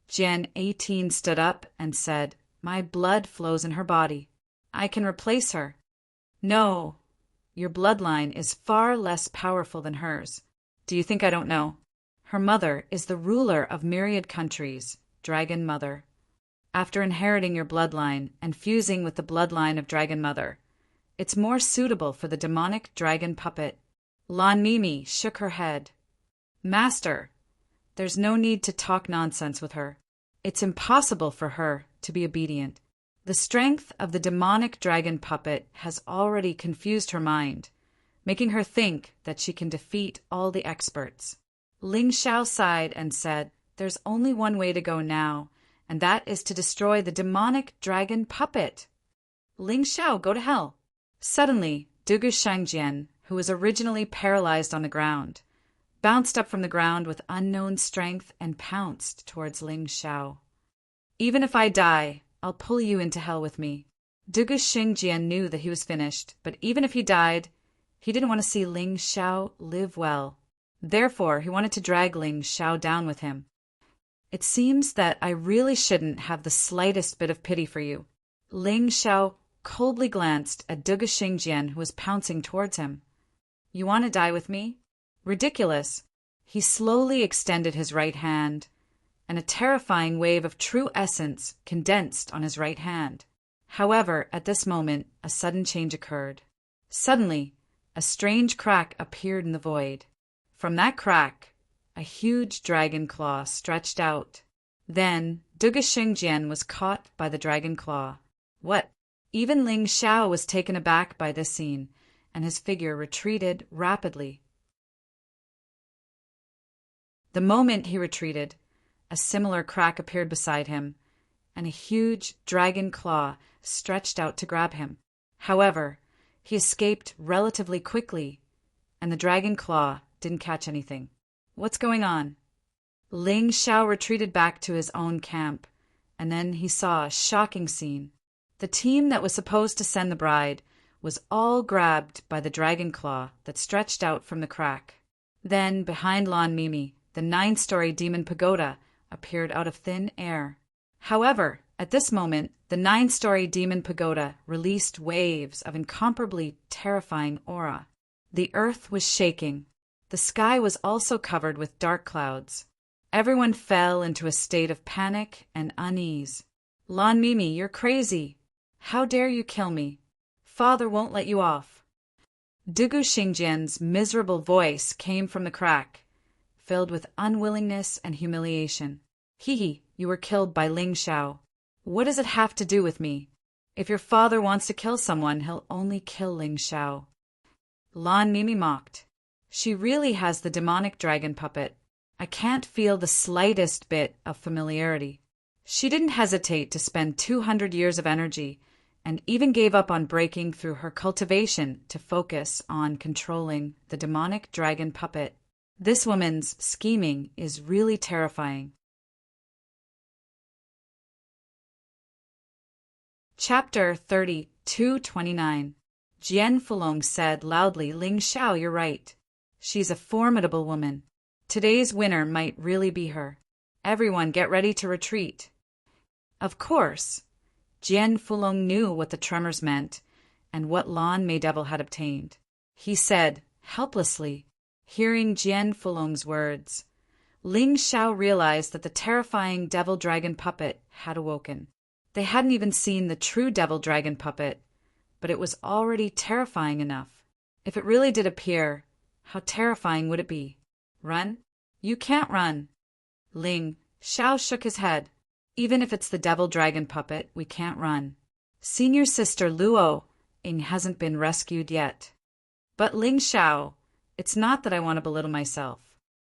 Jian 18 stood up and said, My blood flows in her body. I can replace her. No, your bloodline is far less powerful than hers. Do you think I don't know? Her mother is the ruler of myriad countries, Dragon Mother. After inheriting your bloodline and fusing with the bloodline of Dragon Mother, it's more suitable for the demonic dragon puppet. Lan Mimi shook her head. Master, there's no need to talk nonsense with her. It's impossible for her to be obedient. The strength of the demonic dragon puppet has already confused her mind, making her think that she can defeat all the experts. Ling Xiao sighed and said, "There's only one way to go now, and that is to destroy the demonic dragon puppet." Ling Xiao, go to hell. Suddenly, Dugu Shangjian, who was originally paralyzed on the ground, bounced up from the ground with unknown strength and pounced towards Ling Xiao. Even if I die, I'll pull you into hell with me. Dugu Shangjian knew that he was finished, but even if he died, he didn't want to see Ling Xiao live well. Therefore, he wanted to drag Ling Xiao down with him. It seems that I really shouldn't have the slightest bit of pity for you. Ling Xiao coldly glanced at Dugu Shangjian, who was pouncing towards him. You want to die with me? Ridiculous. He slowly extended his right hand, and a terrifying wave of true essence condensed on his right hand. However, at this moment, a sudden change occurred. Suddenly, a strange crack appeared in the void. From that crack, a huge dragon claw stretched out. Then, Dugu Shangjian was caught by the dragon claw. What? Even Ling Xiao was taken aback by this scene, and his figure retreated rapidly. The moment he retreated, a similar crack appeared beside him, and a huge dragon claw stretched out to grab him. However, he escaped relatively quickly, and the dragon claw didn't catch anything. What's going on? Ling Xiao retreated back to his own camp, and then he saw a shocking scene. The team that was supposed to send the bride was all grabbed by the dragon claw that stretched out from the crack. Then, behind Lan Mimi, the 9-story demon pagoda appeared out of thin air. However, at this moment, the 9-story demon pagoda released waves of incomparably terrifying aura. The earth was shaking. The sky was also covered with dark clouds. Everyone fell into a state of panic and unease. Lan Mimi, you're crazy. How dare you kill me? Father won't let you off. Dugu Shangjian's miserable voice came from the crack, filled with unwillingness and humiliation. Hee, you were killed by Ling Xiao. What does it have to do with me? If your father wants to kill someone, he'll only kill Ling Xiao. Lan Mimi mocked. She really has the demonic dragon puppet. I can't feel the slightest bit of familiarity. She didn't hesitate to spend 200 years of energy, and even gave up on breaking through her cultivation to focus on controlling the demonic dragon puppet. This woman's scheming is really terrifying. Chapter 32:29. Jian Fulong said loudly, Ling Xiao, you're right. She's a formidable woman. Today's winner might really be her. Everyone get ready to retreat. Of course, Jian Fulong knew what the tremors meant and what Lan Mei Devil had obtained. He said, helplessly, hearing Jian Fulong's words, Ling Xiao realized that the terrifying devil dragon puppet had awoken. They hadn't even seen the true devil dragon puppet, but it was already terrifying enough. If it really did appear, how terrifying would it be? Run? You can't run. Ling Xiao shook his head. Even if it's the devil dragon puppet, we can't run. Senior sister Luo Ying hasn't been rescued yet. But Ling Xiao, it's not that I want to belittle myself.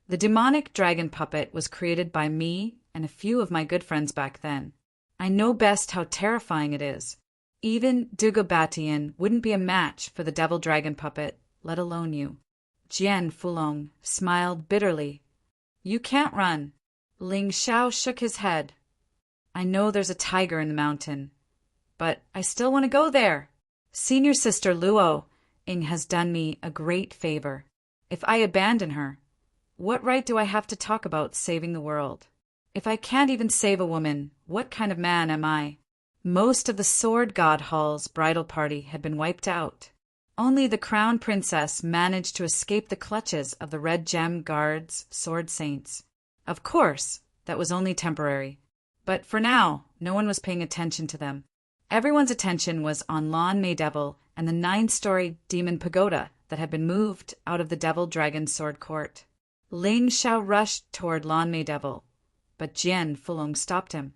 The demonic dragon puppet was created by me and a few of my good friends back then. I know best how terrifying it is. Even Dugu Batian wouldn't be a match for the devil dragon puppet, let alone you. Jian Fulong smiled bitterly. You can't run. Ling Xiao shook his head. I know there's a tiger in the mountain, but I still want to go there. Senior sister Luo Ying has done me a great favor. If I abandon her, what right do I have to talk about saving the world? If I can't even save a woman, what kind of man am I? Most of the Sword God Hall's bridal party had been wiped out. Only the crown princess managed to escape the clutches of the Red Gem Guards' sword saints. Of course, that was only temporary. But for now, no one was paying attention to them. Everyone's attention was on Lon Maydevil and the 9-story demon pagoda that had been moved out of the Devil Dragon Sword Court. Ling Xiao rushed toward Lon Maydevil, but Jian Fulong stopped him.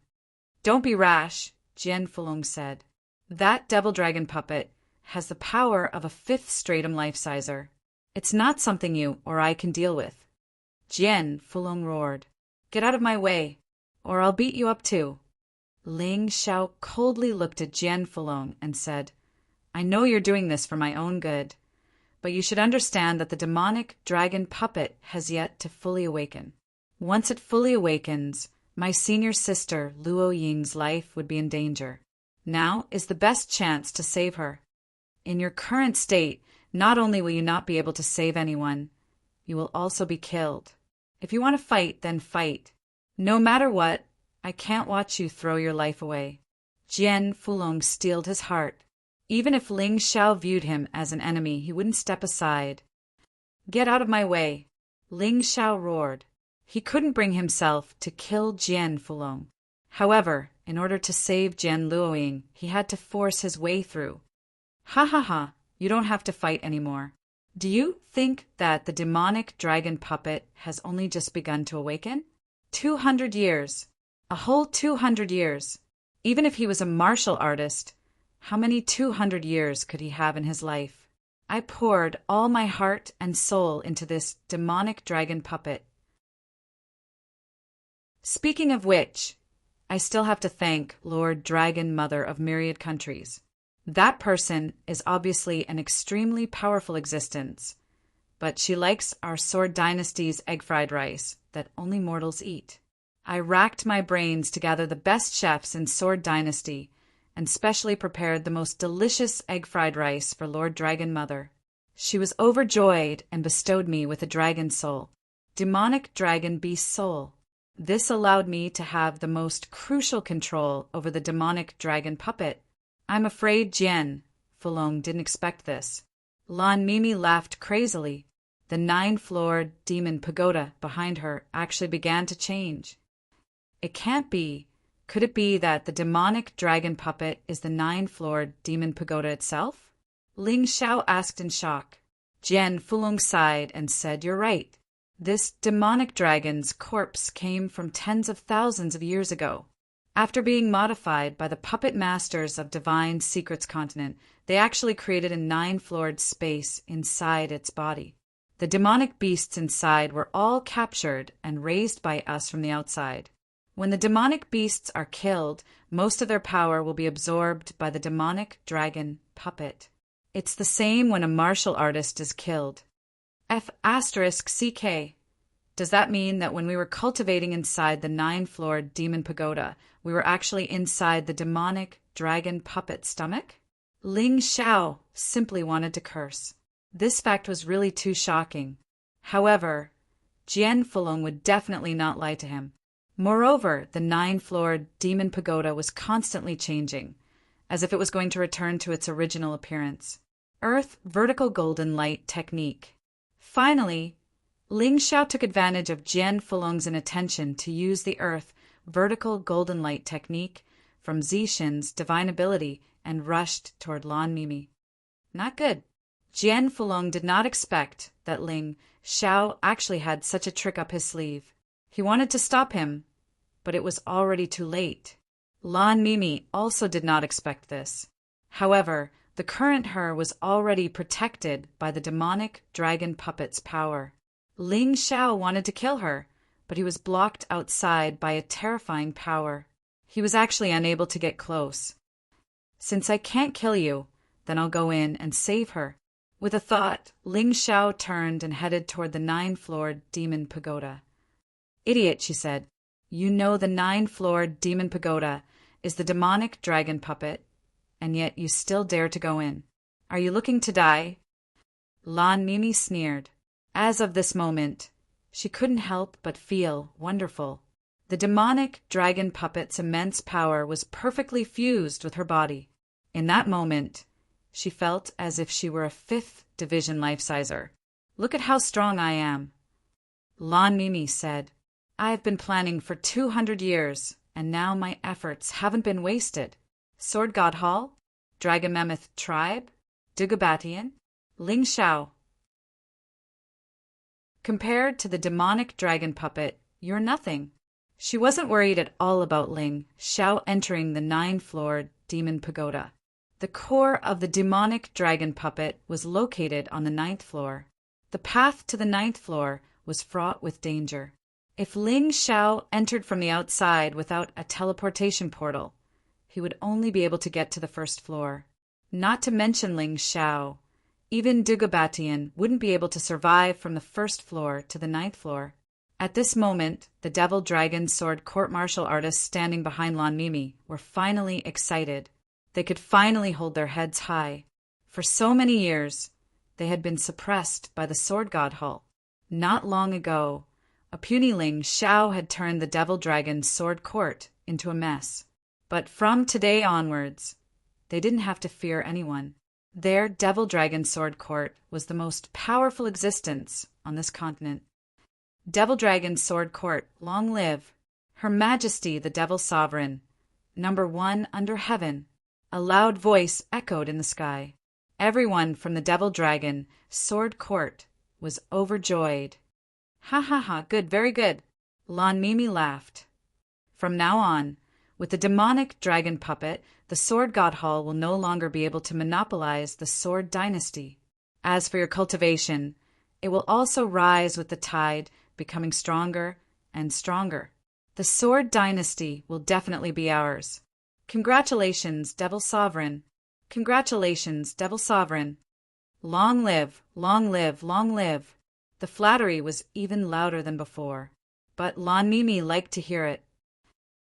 "Don't be rash," Jian Fulong said. "That Devil Dragon puppet has the power of a 5th stratum life-sizer. It's not something you or I can deal with." Jian Fulong roared, "Get out of my way, or I'll beat you up too." Ling Xiao coldly looked at Jian Fulong and said, "I know you're doing this for my own good, but you should understand that the demonic dragon puppet has yet to fully awaken. Once it fully awakens, my senior sister Luo Ying's life would be in danger. Now is the best chance to save her. In your current state, not only will you not be able to save anyone, you will also be killed. If you want to fight, then fight. No matter what, I can't watch you throw your life away." Jian Fulong steeled his heart. Even if Ling Xiao viewed him as an enemy, he wouldn't step aside. "Get out of my way," Ling Xiao roared. He couldn't bring himself to kill Jian Fulong. However, in order to save Jian Luoying, he had to force his way through. "Ha ha ha, you don't have to fight anymore. Do you think that the demonic dragon puppet has only just begun to awaken? 200 years. A whole 200 years. Even if he was a martial artist, how many 200 years could he have in his life? I poured all my heart and soul into this demonic dragon puppet. Speaking of which, I still have to thank Lord Dragon Mother of Myriad Countries. That person is obviously an extremely powerful existence, but she likes our Sword Dynasty's egg fried rice that only mortals eat. I racked my brains to gather the best chefs in Sword Dynasty and specially prepared the most delicious egg fried rice for Lord Dragon Mother. She was overjoyed and bestowed me with a dragon soul, demonic dragon beast soul. This allowed me to have the most crucial control over the demonic dragon puppet. I'm afraid Jian Fulong didn't expect this. Lan Mimi laughed crazily. The 9-floored demon pagoda behind her actually began to change. It can't be. Could it be that the demonic dragon puppet is the 9-floored demon pagoda itself? Ling Xiao asked in shock. Jian Fulong sighed and said, "You're right. This demonic dragon's corpse came from tens of thousands of years ago. After being modified by the puppet masters of Divine Secrets Continent, they actually created a 9-floored space inside its body. The demonic beasts inside were all captured and raised by us from the outside. When the demonic beasts are killed, most of their power will be absorbed by the demonic dragon puppet. It's the same when a martial artist is killed. F***CK. Does that mean that when we were cultivating inside the 9-floored demon pagoda, we were actually inside the demonic dragon puppet stomach?" Ling Xiao simply wanted to curse. This fact was really too shocking. However, Jian Fulong would definitely not lie to him. Moreover, the 9-floored demon pagoda was constantly changing, as if it was going to return to its original appearance. Earth vertical golden light technique. Finally, Ling Xiao took advantage of Jian Fulong's inattention to use the Earth vertical golden light technique from Zixin's divine ability and rushed toward Lan Mimi. Not good. Jian Fulong did not expect that Ling Xiao actually had such a trick up his sleeve. He wanted to stop him, but it was already too late. Lan Mimi also did not expect this. However, the current her was already protected by the demonic dragon puppet's power. Ling Xiao wanted to kill her, but he was blocked outside by a terrifying power. He was actually unable to get close. "Since I can't kill you, then I'll go in and save her." With a thought, Ling Xiao turned and headed toward the 9-floored demon pagoda. "Idiot," she said. "You know the 9-floored demon pagoda is the demonic dragon puppet, and yet you still dare to go in. Are you looking to die?" Lan Mimi sneered. As of this moment, she couldn't help but feel wonderful. The demonic dragon puppet's immense power was perfectly fused with her body. In that moment, She felt as if she were a 5th division life-sizer. Look at how strong I am. Lan Mimi said, I have been planning for 200 years, and now my efforts haven't been wasted. Sword God Hall, Dragon Mammoth Tribe, Dugabatian, Ling Xiao. Compared to the demonic dragon puppet, you're nothing. She wasn't worried at all about Ling Xiao entering the 9th-floor demon pagoda. The core of the demonic dragon puppet was located on the 9th floor. The path to the 9th floor was fraught with danger. If Ling Xiao entered from the outside without a teleportation portal, he would only be able to get to the 1st floor. Not to mention Ling Xiao, even Dugabatian wouldn't be able to survive from the 1st floor to the 9th floor. At this moment, the Devil Dragon Sword court martial artists standing behind Lan Mimi were finally excited. They could finally hold their heads high. For so many years, they had been suppressed by the Sword God Hall. Not long ago, a puny Ling Xiao had turned the Devil Dragon Sword Court into a mess. But from today onwards, they didn't have to fear anyone. Their Devil Dragon Sword Court was the most powerful existence on this continent. Devil Dragon Sword Court, long live! Her Majesty the Devil Sovereign, #1 under heaven. A loud voice echoed in the sky. Everyone from the Devil Dragon Sword Court was overjoyed. Ha ha ha, good, very good. Lan Mimi laughed. From now on, with the demonic dragon puppet, the Sword God Hall will no longer be able to monopolize the Sword Dynasty. As for your cultivation, it will also rise with the tide, becoming stronger and stronger. The Sword Dynasty will definitely be ours. Congratulations, Devil Sovereign. Congratulations, Devil Sovereign. Long live, long live, long live. The flattery was even louder than before, but Lan Mimi liked to hear it.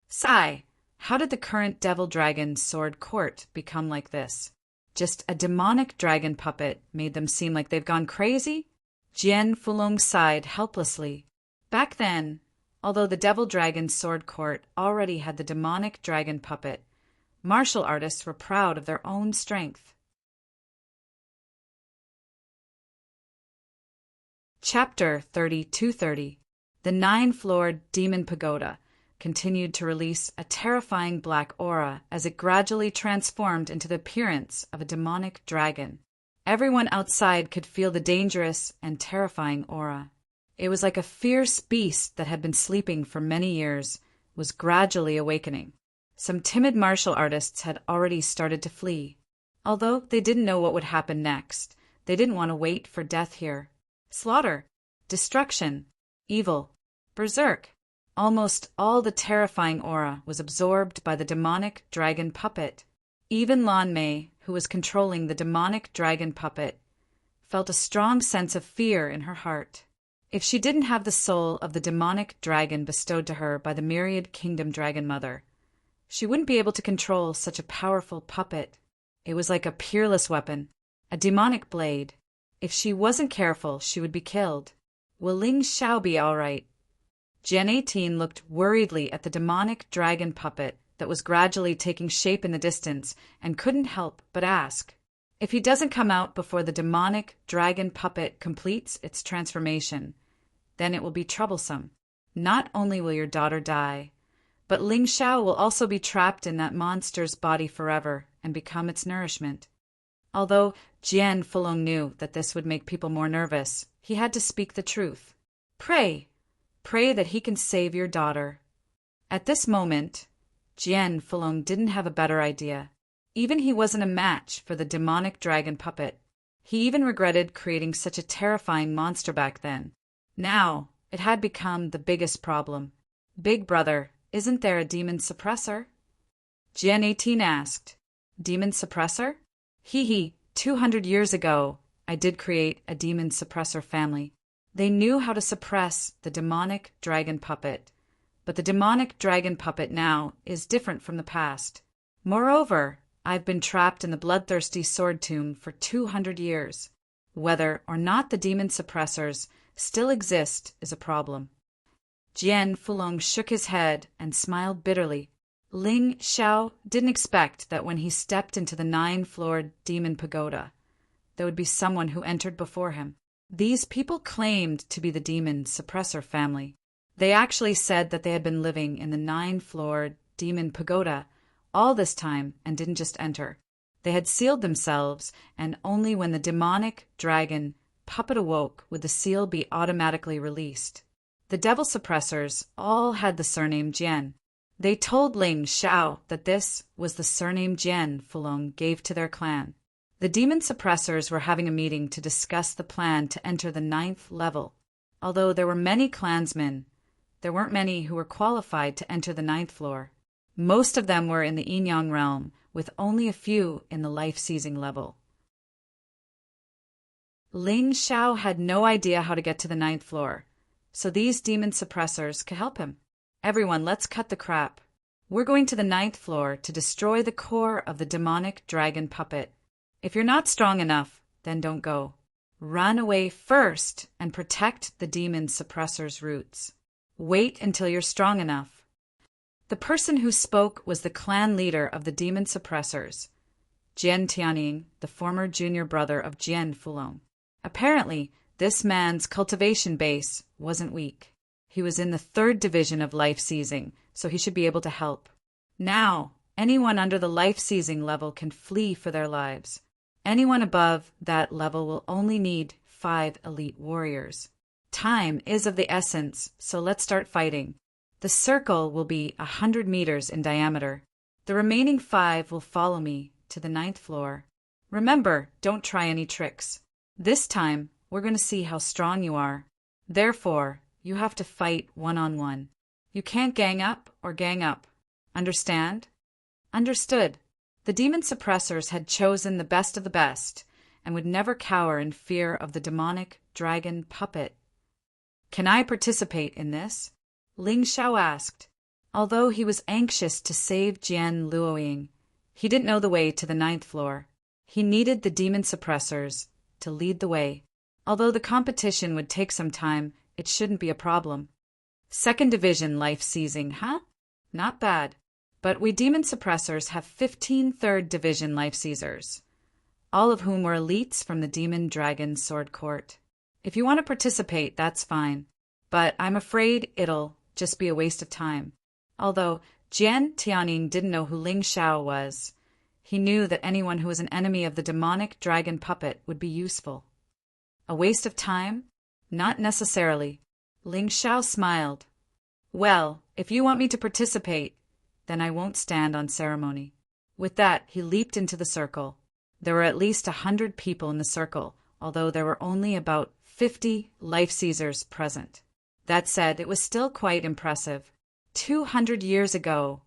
Sigh, how did the current Devil Dragon Sword Court become like this? Just a demonic dragon puppet made them seem like they've gone crazy? Jian Fulong sighed helplessly. Back then, although the Devil Dragon Sword Court already had the demonic dragon puppet, martial artists were proud of their own strength. Chapter 3230. The 9th-floor Demon Pagoda continued to release a terrifying black aura as it gradually transformed into the appearance of a demonic dragon. Everyone outside could feel the dangerous and terrifying aura. It was like a fierce beast that had been sleeping for many years was gradually awakening. Some timid martial artists had already started to flee. Although they didn't know what would happen next, they didn't want to wait for death here. Slaughter, destruction, evil, berserk. Almost all the terrifying aura was absorbed by the demonic dragon puppet. Even Lan Mei, who was controlling the demonic dragon puppet, felt a strong sense of fear in her heart. If she didn't have the soul of the demonic dragon bestowed to her by the Myriad Kingdom Dragon Mother, she wouldn't be able to control such a powerful puppet. It was like a peerless weapon, a demonic blade. If she wasn't careful, she would be killed. Will Ling Xiao be all right? Gen 18 looked worriedly at the demonic dragon puppet that was gradually taking shape in the distance and couldn't help but ask, if he doesn't come out before the demonic dragon puppet completes its transformation, then it will be troublesome. Not only will your daughter die, but Ling Xiao will also be trapped in that monster's body forever and become its nourishment. Although Jian Fulong knew that this would make people more nervous, he had to speak the truth. Pray that he can save your daughter. At this moment, Jian Fulong didn't have a better idea. Even he wasn't a match for the demonic dragon puppet. He even regretted creating such a terrifying monster back then. Now, it had become the biggest problem. Big brother, isn't there a demon suppressor? Gen 18 asked. Demon suppressor? Hee, 200 years ago, I did create a demon suppressor family. They knew how to suppress the demonic dragon puppet, but the demonic dragon puppet now is different from the past. Moreover, I've been trapped in the bloodthirsty sword tomb for 200 years. Whether or not the demon suppressors still exist is a problem. Jian Fulong shook his head and smiled bitterly. Ling Xiao didn't expect that when he stepped into the 9-floored demon pagoda, there would be someone who entered before him. These people claimed to be the demon suppressor family. They actually said that they had been living in the 9-floored demon pagoda all this time and didn't just enter. They had sealed themselves, and only when the demonic dragon puppet awoke would the seal be automatically released. The devil suppressors all had the surname Jian. They told Ling Xiao that this was the surname Jian Fulong gave to their clan. The demon suppressors were having a meeting to discuss the plan to enter the 9th level. Although there were many clansmen, there weren't many who were qualified to enter the 9th floor. Most of them were in the Yin Yang realm, with only a few in the life-seizing level. Ling Xiao had no idea how to get to the 9th floor, so these demon suppressors could help him. Everyone, let's cut the crap. We're going to the 9th floor to destroy the core of the demonic dragon puppet. If you're not strong enough, then don't go. Run away first and protect the demon suppressor's roots. Wait until you're strong enough. The person who spoke was the clan leader of the demon suppressors, Jian Tianying, the former junior brother of Jian Fulong. Apparently, this man's cultivation base wasn't weak. He was in the 3rd division of life-seizing, so he should be able to help. Now, anyone under the life-seizing level can flee for their lives. Anyone above that level will only need 5 elite warriors. Time is of the essence, so let's start fighting. The circle will be 100 meters in diameter. The remaining 5 will follow me to the 9th floor. Remember, don't try any tricks. This time, we're going to see how strong you are. Therefore, you have to fight one-on-one. You can't gang up or gang up. Understand? Understood. The demon suppressors had chosen the best of the best and would never cower in fear of the demonic dragon puppet. Can I participate in this? Ling Xiao asked. Although he was anxious to save Jian Luoying, he didn't know the way to the 9th floor. He needed the demon suppressors to lead the way. Although the competition would take some time, it shouldn't be a problem. 2nd division life-seizing, huh? Not bad. But we demon suppressors have 15 3rd division life-seizers, all of whom were elites from the demon dragon sword court. If you want to participate, that's fine. But I'm afraid it'll just be a waste of time. Although Jian Tianying didn't know who Ling Xiao was, he knew that anyone who was an enemy of the demonic dragon puppet would be useful. A waste of time? Not necessarily. Ling Xiao smiled. Well, if you want me to participate, then I won't stand on ceremony. With that, he leaped into the circle. There were at least 100 people in the circle, although there were only about 50 life-seizers present. That said, it was still quite impressive. 200 years ago,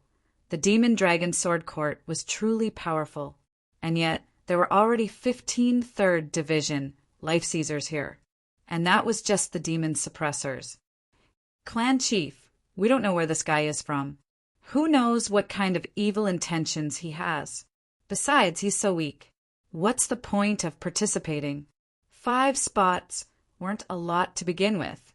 the demon dragon sword court was truly powerful, and yet there were already 15 3rd division life-seizers here. And that was just the demon suppressors. Clan chief, we don't know where this guy is from. Who knows what kind of evil intentions he has? Besides, he's so weak. What's the point of participating? 5 spots weren't a lot to begin with,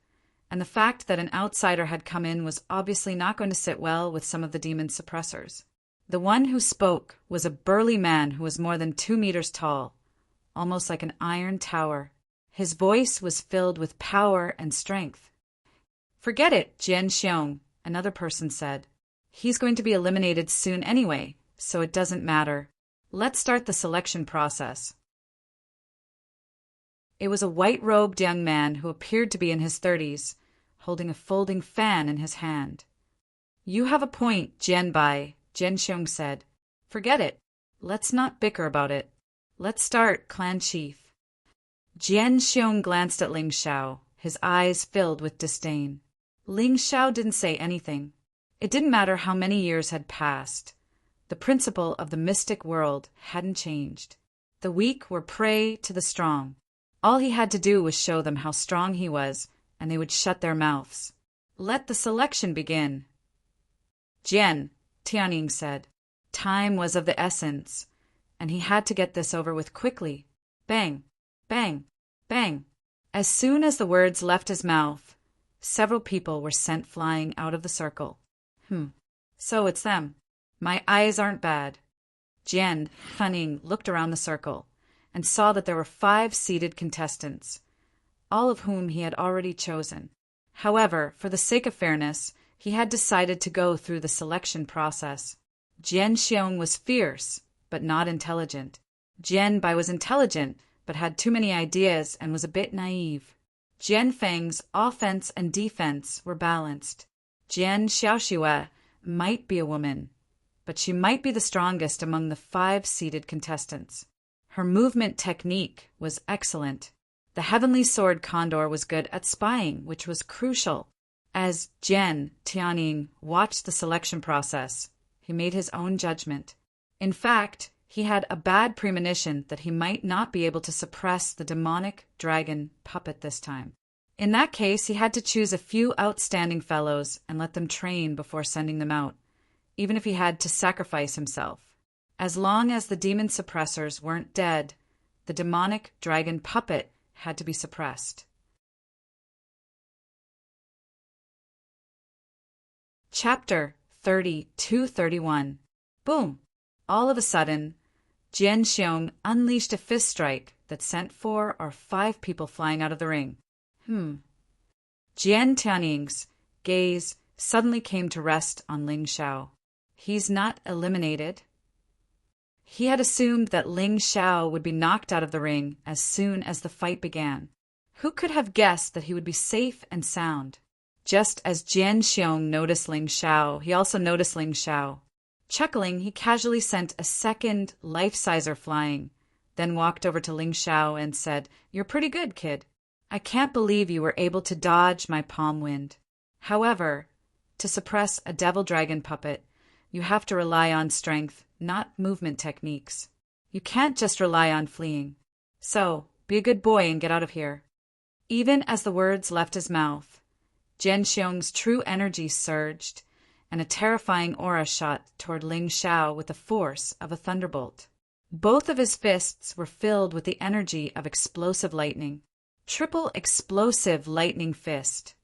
and the fact that an outsider had come in was obviously not going to sit well with some of the demon suppressors. The one who spoke was a burly man who was more than 2 meters tall, almost like an iron tower. His voice was filled with power and strength. Forget it, Jian Xiong, another person said. He's going to be eliminated soon anyway, so it doesn't matter. Let's start the selection process. It was a white-robed young man who appeared to be in his 30s, holding a folding fan in his hand. You have a point, Jian Bai, Jian Xiong said. Forget it. Let's not bicker about it. Let's start, clan chief. Jian Xiong glanced at Ling Xiao, his eyes filled with disdain. Ling Xiao didn't say anything. It didn't matter how many years had passed. The principle of the mystic world hadn't changed. The weak were prey to the strong. All he had to do was show them how strong he was, and they would shut their mouths. Let the selection begin. Jian, Tianying said. Time was of the essence, and he had to get this over with quickly. Bang, bang, bang. As soon as the words left his mouth, several people were sent flying out of the circle. So it's them. My eyes aren't bad. Jian Fanning looked around the circle and saw that there were 5 seated contestants, all of whom he had already chosen. However, for the sake of fairness, he had decided to go through the selection process. Jian Xiong was fierce, but not intelligent. Jian Bai was intelligent, but had too many ideas and was a bit naive. Jian Feng's offense and defense were balanced. Jian Xiaoxue might be a woman, but she might be the strongest among the 5 seated contestants. Her movement technique was excellent. The Heavenly Sword Condor was good at spying, which was crucial. As Jian Tianying watched the selection process, he made his own judgment. In fact, he had a bad premonition that he might not be able to suppress the demonic dragon puppet this time. In that case, he had to choose a few outstanding fellows and let them train before sending them out, even if he had to sacrifice himself. As long as the demon suppressors weren't dead, the demonic dragon puppet had to be suppressed. Chapter 30-31. Boom! All of a sudden, Jian Xiong unleashed a fist strike that sent 4 or 5 people flying out of the ring. Jian Tianying's gaze suddenly came to rest on Ling Xiao. He's not eliminated. He had assumed that Ling Xiao would be knocked out of the ring as soon as the fight began. Who could have guessed that he would be safe and sound? Just as Jian Xiong noticed Ling Xiao, he also noticed Ling Xiao. Chuckling, he casually sent a second life-sizer flying, then walked over to Ling Xiao and said, "You're pretty good, kid. I can't believe you were able to dodge my palm wind. However, to suppress a devil dragon puppet, you have to rely on strength, not movement techniques. You can't just rely on fleeing. So, be a good boy and get out of here." Even as the words left his mouth, Jian Xiong's true energy surged, and a terrifying aura shot toward Ling Xiao with the force of a thunderbolt. Both of his fists were filled with the energy of explosive lightning. Triple explosive lightning fist.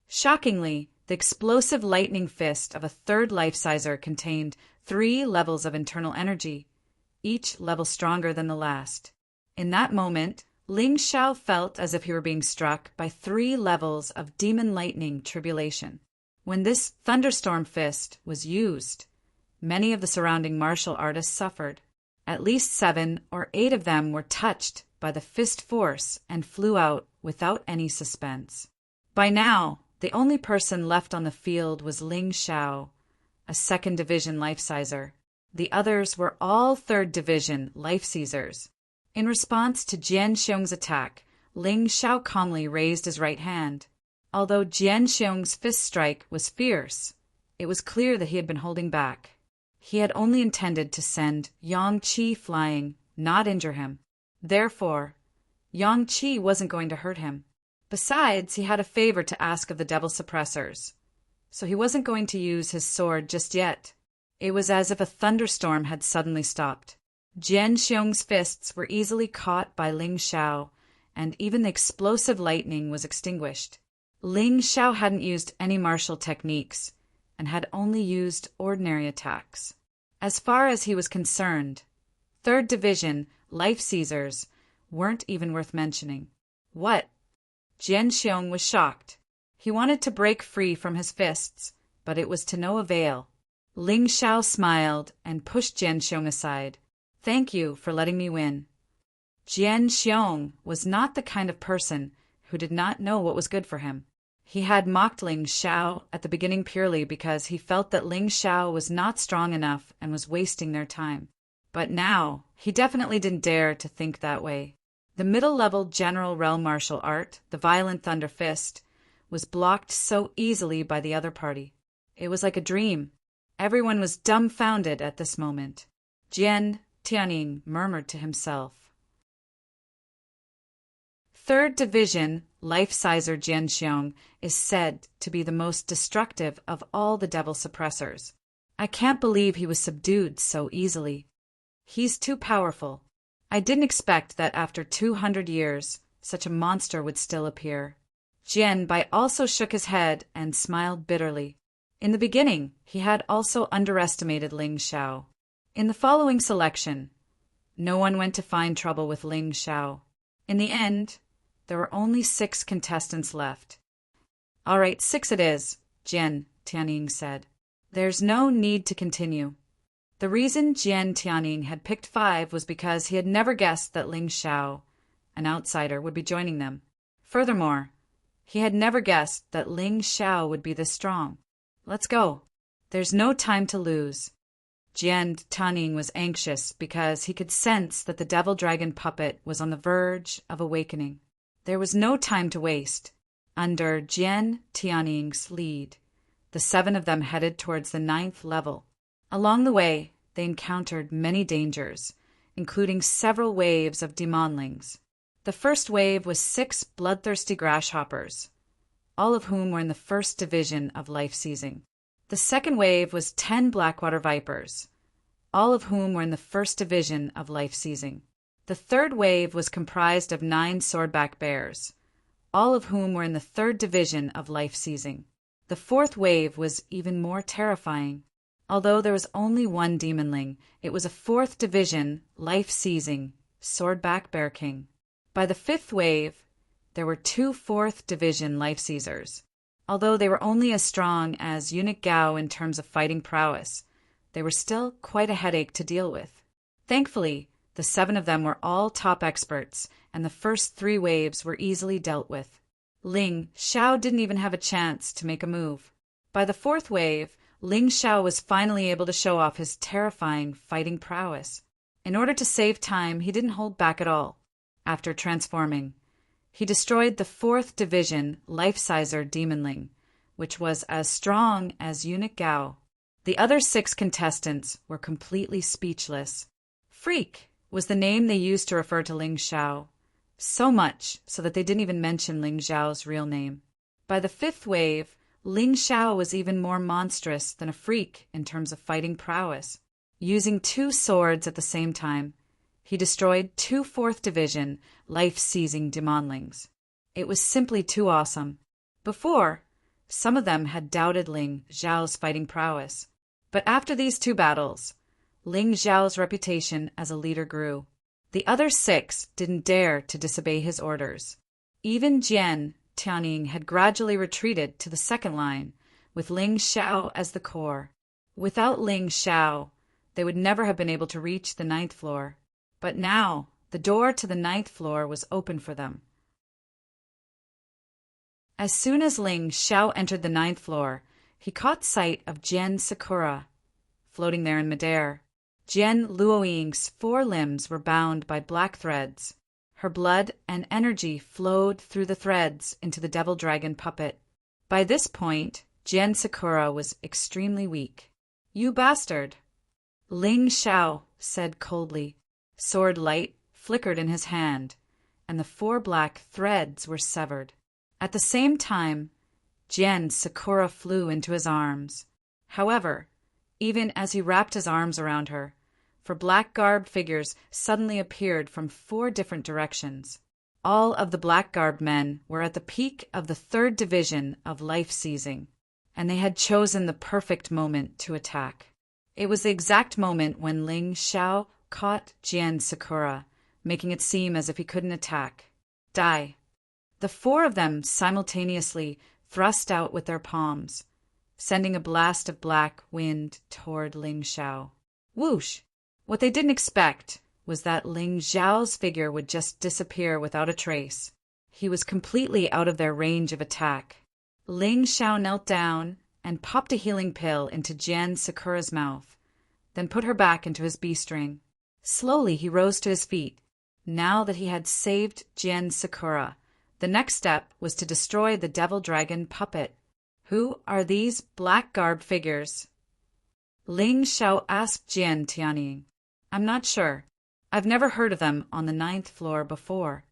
Shockingly, the explosive lightning fist of a third life-sizer contained 3 levels of internal energy, each level stronger than the last. In that moment, Ling Xiao felt as if he were being struck by 3 levels of demon lightning tribulation. When this thunderstorm fist was used, many of the surrounding martial artists suffered. At least 7 or 8 of them were touched by the fist force and flew out without any suspense. By now, the only person left on the field was Ling Xiao, a 2nd Division life-sizer. The others were all 3rd Division life-seizers. In response to Jian Xiong's attack, Ling Xiao calmly raised his right hand. Although Jian Xiong's fist strike was fierce, it was clear that he had been holding back. He had only intended to send Yang Qi flying, not injure him. Therefore, Yang Qi wasn't going to hurt him. Besides, he had a favor to ask of the devil suppressors, so he wasn't going to use his sword just yet. It was as if a thunderstorm had suddenly stopped. Jian Xiong's fists were easily caught by Ling Xiao, and even the explosive lightning was extinguished. Ling Xiao hadn't used any martial techniques, and had only used ordinary attacks. As far as he was concerned, 3rd Division life-seizers weren't even worth mentioning. What? Jian Xiong was shocked. He wanted to break free from his fists, but it was to no avail. Ling Xiao smiled and pushed Jian Xiong aside. "Thank you for letting me win." Jian Xiong was not the kind of person who did not know what was good for him. He had mocked Ling Xiao at the beginning purely because he felt that Ling Xiao was not strong enough and was wasting their time. But now, he definitely didn't dare to think that way. The middle-level general realm martial art, the Violent Thunder Fist, was blocked so easily by the other party. It was like a dream. Everyone was dumbfounded at this moment. Jian Tianying murmured to himself. 3rd Division life-sizer Jian Xiong is said to be the most destructive of all the devil suppressors. I can't believe he was subdued so easily. He's too powerful. I didn't expect that after 200 years, such a monster would still appear. Jian Bai also shook his head and smiled bitterly. In the beginning, he had also underestimated Ling Xiao. In the following selection, no one went to find trouble with Ling Xiao. In the end, there were only 6 contestants left. "All right, 6 it is," Jian Tianying said. "There's no need to continue." The reason Jian Tianying had picked 5 was because he had never guessed that Ling Xiao, an outsider, would be joining them. Furthermore, he had never guessed that Ling Xiao would be this strong. "Let's go. There's no time to lose." Jian Tianying was anxious because he could sense that the devil dragon puppet was on the verge of awakening. There was no time to waste. Under Jian Tianying's lead, the 7 of them headed towards the 9th level. Along the way, they encountered many dangers, including several waves of demonlings. The first wave was 6 bloodthirsty grasshoppers, all of whom were in the 1st division of life-seizing. The second wave was 10 blackwater vipers, all of whom were in the 1st division of life-seizing. The third wave was comprised of 9 swordback bears, all of whom were in the 3rd division of life-seizing. The fourth wave was even more terrifying. Although there was only 1 demonling, it was a 4th division, life-seizing, swordback bear king. By the 5th wave, there were 2 4th division life-seizers. Although they were only as strong as Eunuch Gao in terms of fighting prowess, they were still quite a headache to deal with. Thankfully, the 7 of them were all top experts, and the first 3 waves were easily dealt with. Ling Xiao didn't even have a chance to make a move. By the 4th wave, Ling Xiao was finally able to show off his terrifying fighting prowess. In order to save time, he didn't hold back at all. After transforming, he destroyed the 4th division life-sizer demonling, which was as strong as Eunuch Gao. The other 6 contestants were completely speechless. Freak was the name they used to refer to Ling Xiao, so much so that they didn't even mention Ling Xiao's real name. By the 5th wave, Ling Xiao was even more monstrous than a freak in terms of fighting prowess. Using 2 swords at the same time, he destroyed 2 4th division life-seizing demonlings. It was simply too awesome. Before, some of them had doubted Ling Xiao's fighting prowess. But after these 2 battles, Ling Xiao's reputation as a leader grew. The other 6 didn't dare to disobey his orders. Even Jian Tianying had gradually retreated to the 2nd line, with Ling Xiao as the core. Without Ling Xiao, they would never have been able to reach the 9th floor. But now, the door to the 9th floor was open for them. As soon as Ling Xiao entered the 9th floor, he caught sight of Jian Sakura, floating there in midair. Jian Luoying's 4 limbs were bound by black threads. Her blood and energy flowed through the threads into the devil dragon puppet. By this point, Jian Sakura was extremely weak. "You bastard!" Ling Xiao said coldly. Sword light flickered in his hand, and the 4 black threads were severed. At the same time, Jian Sakura flew into his arms. However, even as he wrapped his arms around her, 4 black-garbed figures suddenly appeared from 4 different directions. All of the black-garbed men were at the peak of the 3rd division of life-seizing, and they had chosen the perfect moment to attack. It was the exact moment when Ling Xiao caught Jian Sakura, making it seem as if he couldn't attack. Die. The 4 of them simultaneously thrust out with their palms, sending a blast of black wind toward Ling Xiao. Whoosh! What they didn't expect was that Ling Xiao's figure would just disappear without a trace. He was completely out of their range of attack. Ling Xiao knelt down and popped a healing pill into Jian Sakura's mouth, then put her back into his B-string. Slowly he rose to his feet. Now that he had saved Jian Sakura, the next step was to destroy the devil dragon puppet. "Who are these black-garbed figures?" Ling Xiao asked Jian Tianying. "I'm not sure. I've never heard of them on the 9th floor before."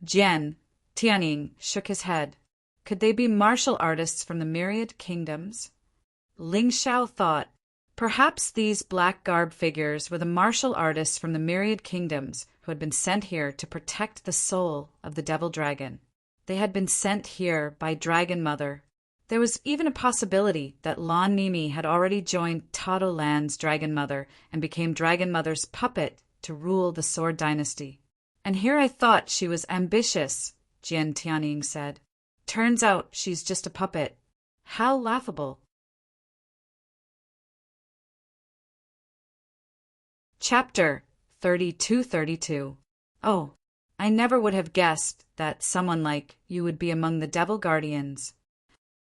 Jian Tianying shook his head. Could they be martial artists from the myriad kingdoms? Ling Xiao thought, perhaps these black-garbed figures were the martial artists from the myriad kingdoms who had been sent here to protect the soul of the devil dragon. They had been sent here by Dragon Mother. There was even a possibility that Lan Mimi had already joined Tado Lan's Dragon Mother and became Dragon Mother's puppet to rule the Sword Dynasty. And here I thought she was ambitious, Jian Tianying said. Turns out she's just a puppet. How laughable. Chapter 3232. Oh, I never would have guessed that someone like you would be among the Devil Guardians.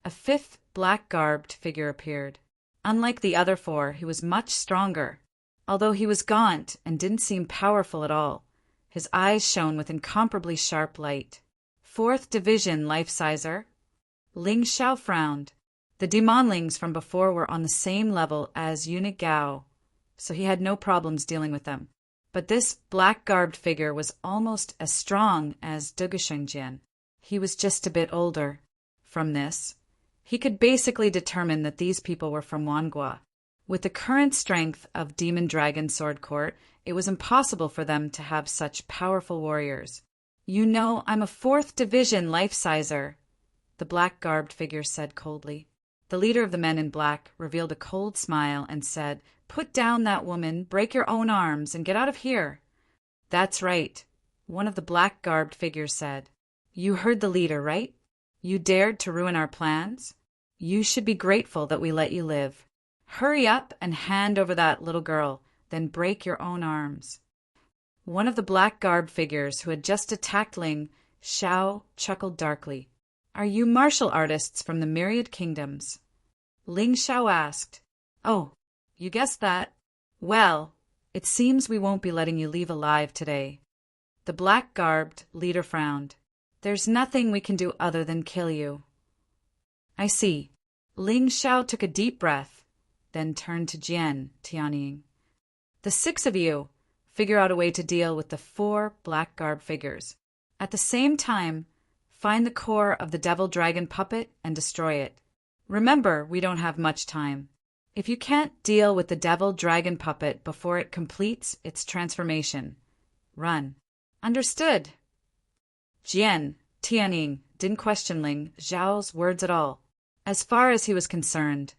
A fifth black-garbed figure appeared. Unlike the other four, he was much stronger. Although he was gaunt and didn't seem powerful at all, his eyes shone with incomparably sharp light. 4th Division Life-Sizer. Ling Xiao frowned. The demonlings from before were on the same level as Eunuch Gao, so he had no problems dealing with them. But this black-garbed figure was almost as strong as Dugashengjian. He was just a bit older. From this, he could basically determine that these people were from Wangua. With the current strength of Demon Dragon Sword Court, it was impossible for them to have such powerful warriors. You know, I'm a 4th Division Life-Sizer, the black-garbed figure said coldly. The leader of the men in black revealed a cold smile and said, "Put down that woman, break your own arms, and get out of here." "That's right," one of the black-garbed figures said. "You heard the leader, right? You dared to ruin our plans? You should be grateful that we let you live. Hurry up and hand over that little girl, then break your own arms." One of the black-garbed figures who had just attacked Ling Xiao chuckled darkly. "Are you martial artists from the Myriad Kingdoms?" Ling Xiao asked. "Oh, you guessed that? Well, it seems we won't be letting you leave alive today." The black-garbed leader frowned. "There's nothing we can do other than kill you." "I see." Ling Xiao took a deep breath, then turned to Jian Tianying. "The 6 of you figure out a way to deal with the 4 black-garbed figures. At the same time, find the core of the Devil Dragon puppet and destroy it. Remember, we don't have much time. If you can't deal with the Devil Dragon puppet before it completes its transformation, run." "Understood." Jian Tianying didn't question Ling Xiao's words at all. As far as he was concerned,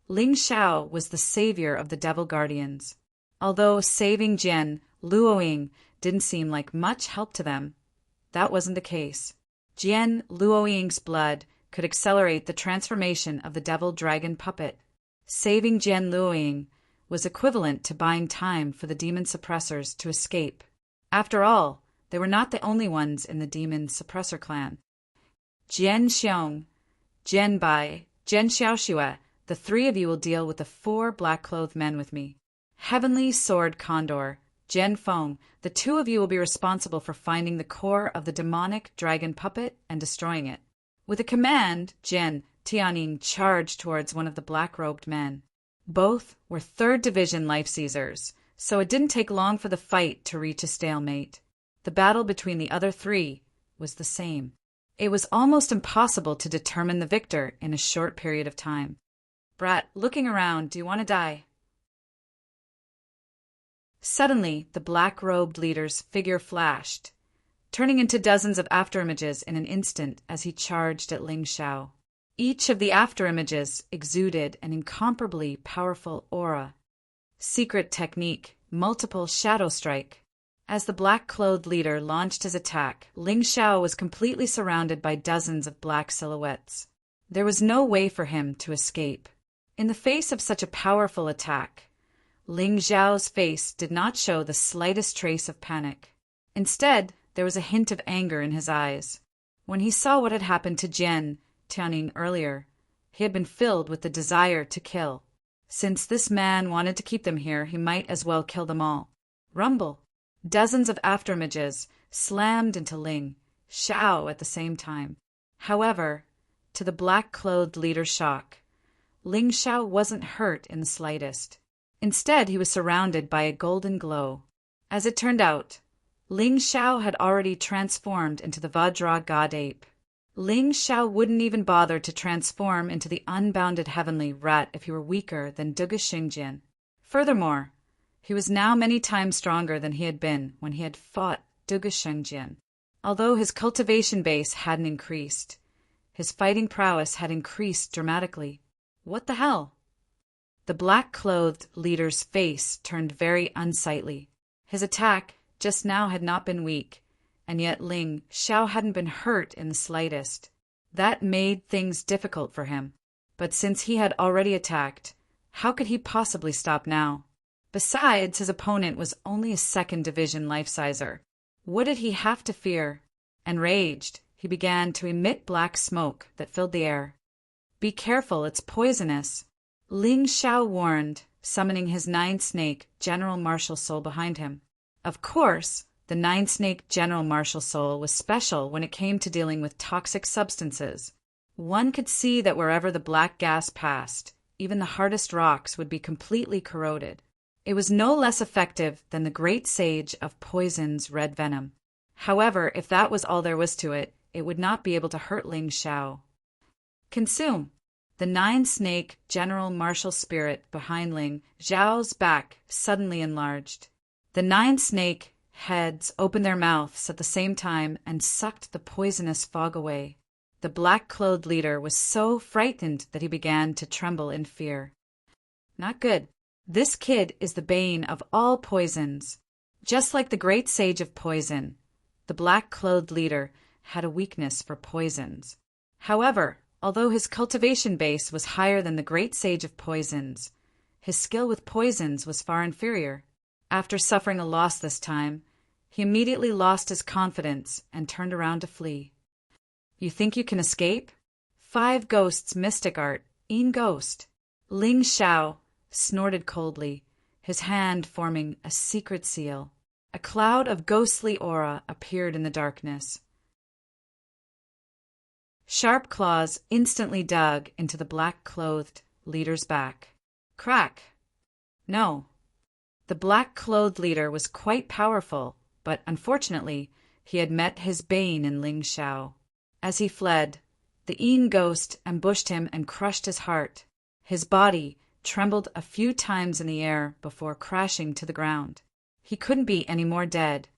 Ling Xiao was the savior of the Devil Guardians. Although saving Jian Luoying didn't seem like much help to them, that wasn't the case. Jian Luoying's blood could accelerate the transformation of the Devil Dragon puppet. Saving Jian Luoying was equivalent to buying time for the demon suppressors to escape. After all, they were not the only ones in the demon suppressor clan. Jian Xiong, Jian Bai, Jian Xiaoxue, the 3 of you will deal with the 4 black-clothed men with me. Heavenly Sword Condor, Jian Feng, the 2 of you will be responsible for finding the core of the demonic dragon puppet and destroying it. With a command, Jian Tianying charged towards one of the black-robed men. Both were 3rd Division Life-Seizers, so it didn't take long for the fight to reach a stalemate. The battle between the other 3 was the same. It was almost impossible to determine the victor in a short period of time. "Brat, looking around, do you want to die?" Suddenly, the black-robed leader's figure flashed, turning into dozens of afterimages in an instant as he charged at Ling Xiao. Each of the afterimages exuded an incomparably powerful aura. Secret technique, multiple shadow strike. As the black-clothed leader launched his attack, Ling Xiao was completely surrounded by dozens of black silhouettes. There was no way for him to escape. In the face of such a powerful attack, Ling Xiao's face did not show the slightest trace of panic. Instead, there was a hint of anger in his eyes. When he saw what had happened to Jian Tianying earlier, he had been filled with the desire to kill. Since this man wanted to keep them here, he might as well kill them all. Rumble! Dozens of afterimages slammed into Ling Xiao at the same time. However, to the black-clothed leader's shock, Ling Xiao wasn't hurt in the slightest. Instead, he was surrounded by a golden glow. As it turned out, Ling Xiao had already transformed into the Vajra god ape. Ling Xiao wouldn't even bother to transform into the unbounded heavenly rat if he were weaker than Duga Xingjian. Furthermore, he was now many times stronger than he had been when he had fought Duga Shengjian. Although his cultivation base hadn't increased, His fighting prowess had increased dramatically. What the hell? The black-clothed leader's face turned very unsightly. His attack just now had not been weak, and yet Ling Xiao hadn't been hurt in the slightest. That made things difficult for him. But since he had already attacked, how could he possibly stop now? Besides, his opponent was only a second division life-sizer. What did he have to fear? Enraged, he began to emit black smoke that filled the air. Be careful, it's poisonous, Ling Xiao warned, summoning his nine-snake general martial soul behind him. Of course, the nine-snake general martial soul was special when it came to dealing with toxic substances. One could see that wherever the black gas passed, even the hardest rocks would be completely corroded. It was no less effective than the great sage of poison's red venom. However, if that was all there was to it, it would not be able to hurt Ling Xiao. Consume. The nine-snake general martial spirit behind Ling Xiao's back suddenly enlarged. The nine-snake heads opened their mouths at the same time and sucked the poisonous fog away. The black-clothed leader was so frightened that he began to tremble in fear. Not good. This kid is the bane of all poisons. Just like the great sage of poison, the black-clothed leader had a weakness for poisons. However, although his cultivation base was higher than the great sage of poisons, his skill with poisons was far inferior. After suffering a loss this time, he immediately lost his confidence and turned around to flee. You think you can escape? 5 ghosts mystic art, ghost. Ling Xiao snorted coldly, his hand forming a secret seal. A cloud of ghostly aura appeared in the darkness. Sharp claws instantly dug into the black-clothed leader's back. Crack! No. The black-clothed leader was quite powerful, but unfortunately, he had met his bane in Ling Xiao. As he fled, the ghost ambushed him and crushed his heart. His body trembled a few times in the air before crashing to the ground. He couldn't be any more dead.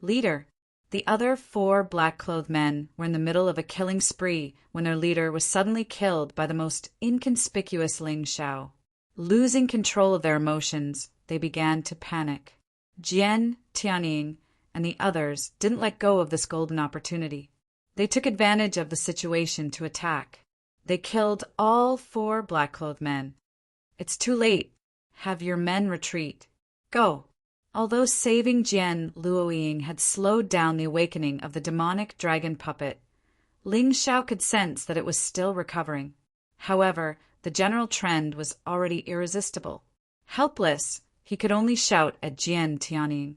Leader. The other 4 black-clothed men were in the middle of a killing spree when their leader was suddenly killed by the most inconspicuous Ling Xiao. Losing control of their emotions, they began to panic. Jian, Tianying, and the others didn't let go of this golden opportunity. They took advantage of the situation to attack. They killed all 4 black-clothed men. It's too late. Have your men retreat. Go. Although saving Jian Luoying had slowed down the awakening of the demonic dragon puppet, Ling Xiao could sense that it was still recovering. However, the general trend was already irresistible. Helpless, he could only shout at Jian Tianying.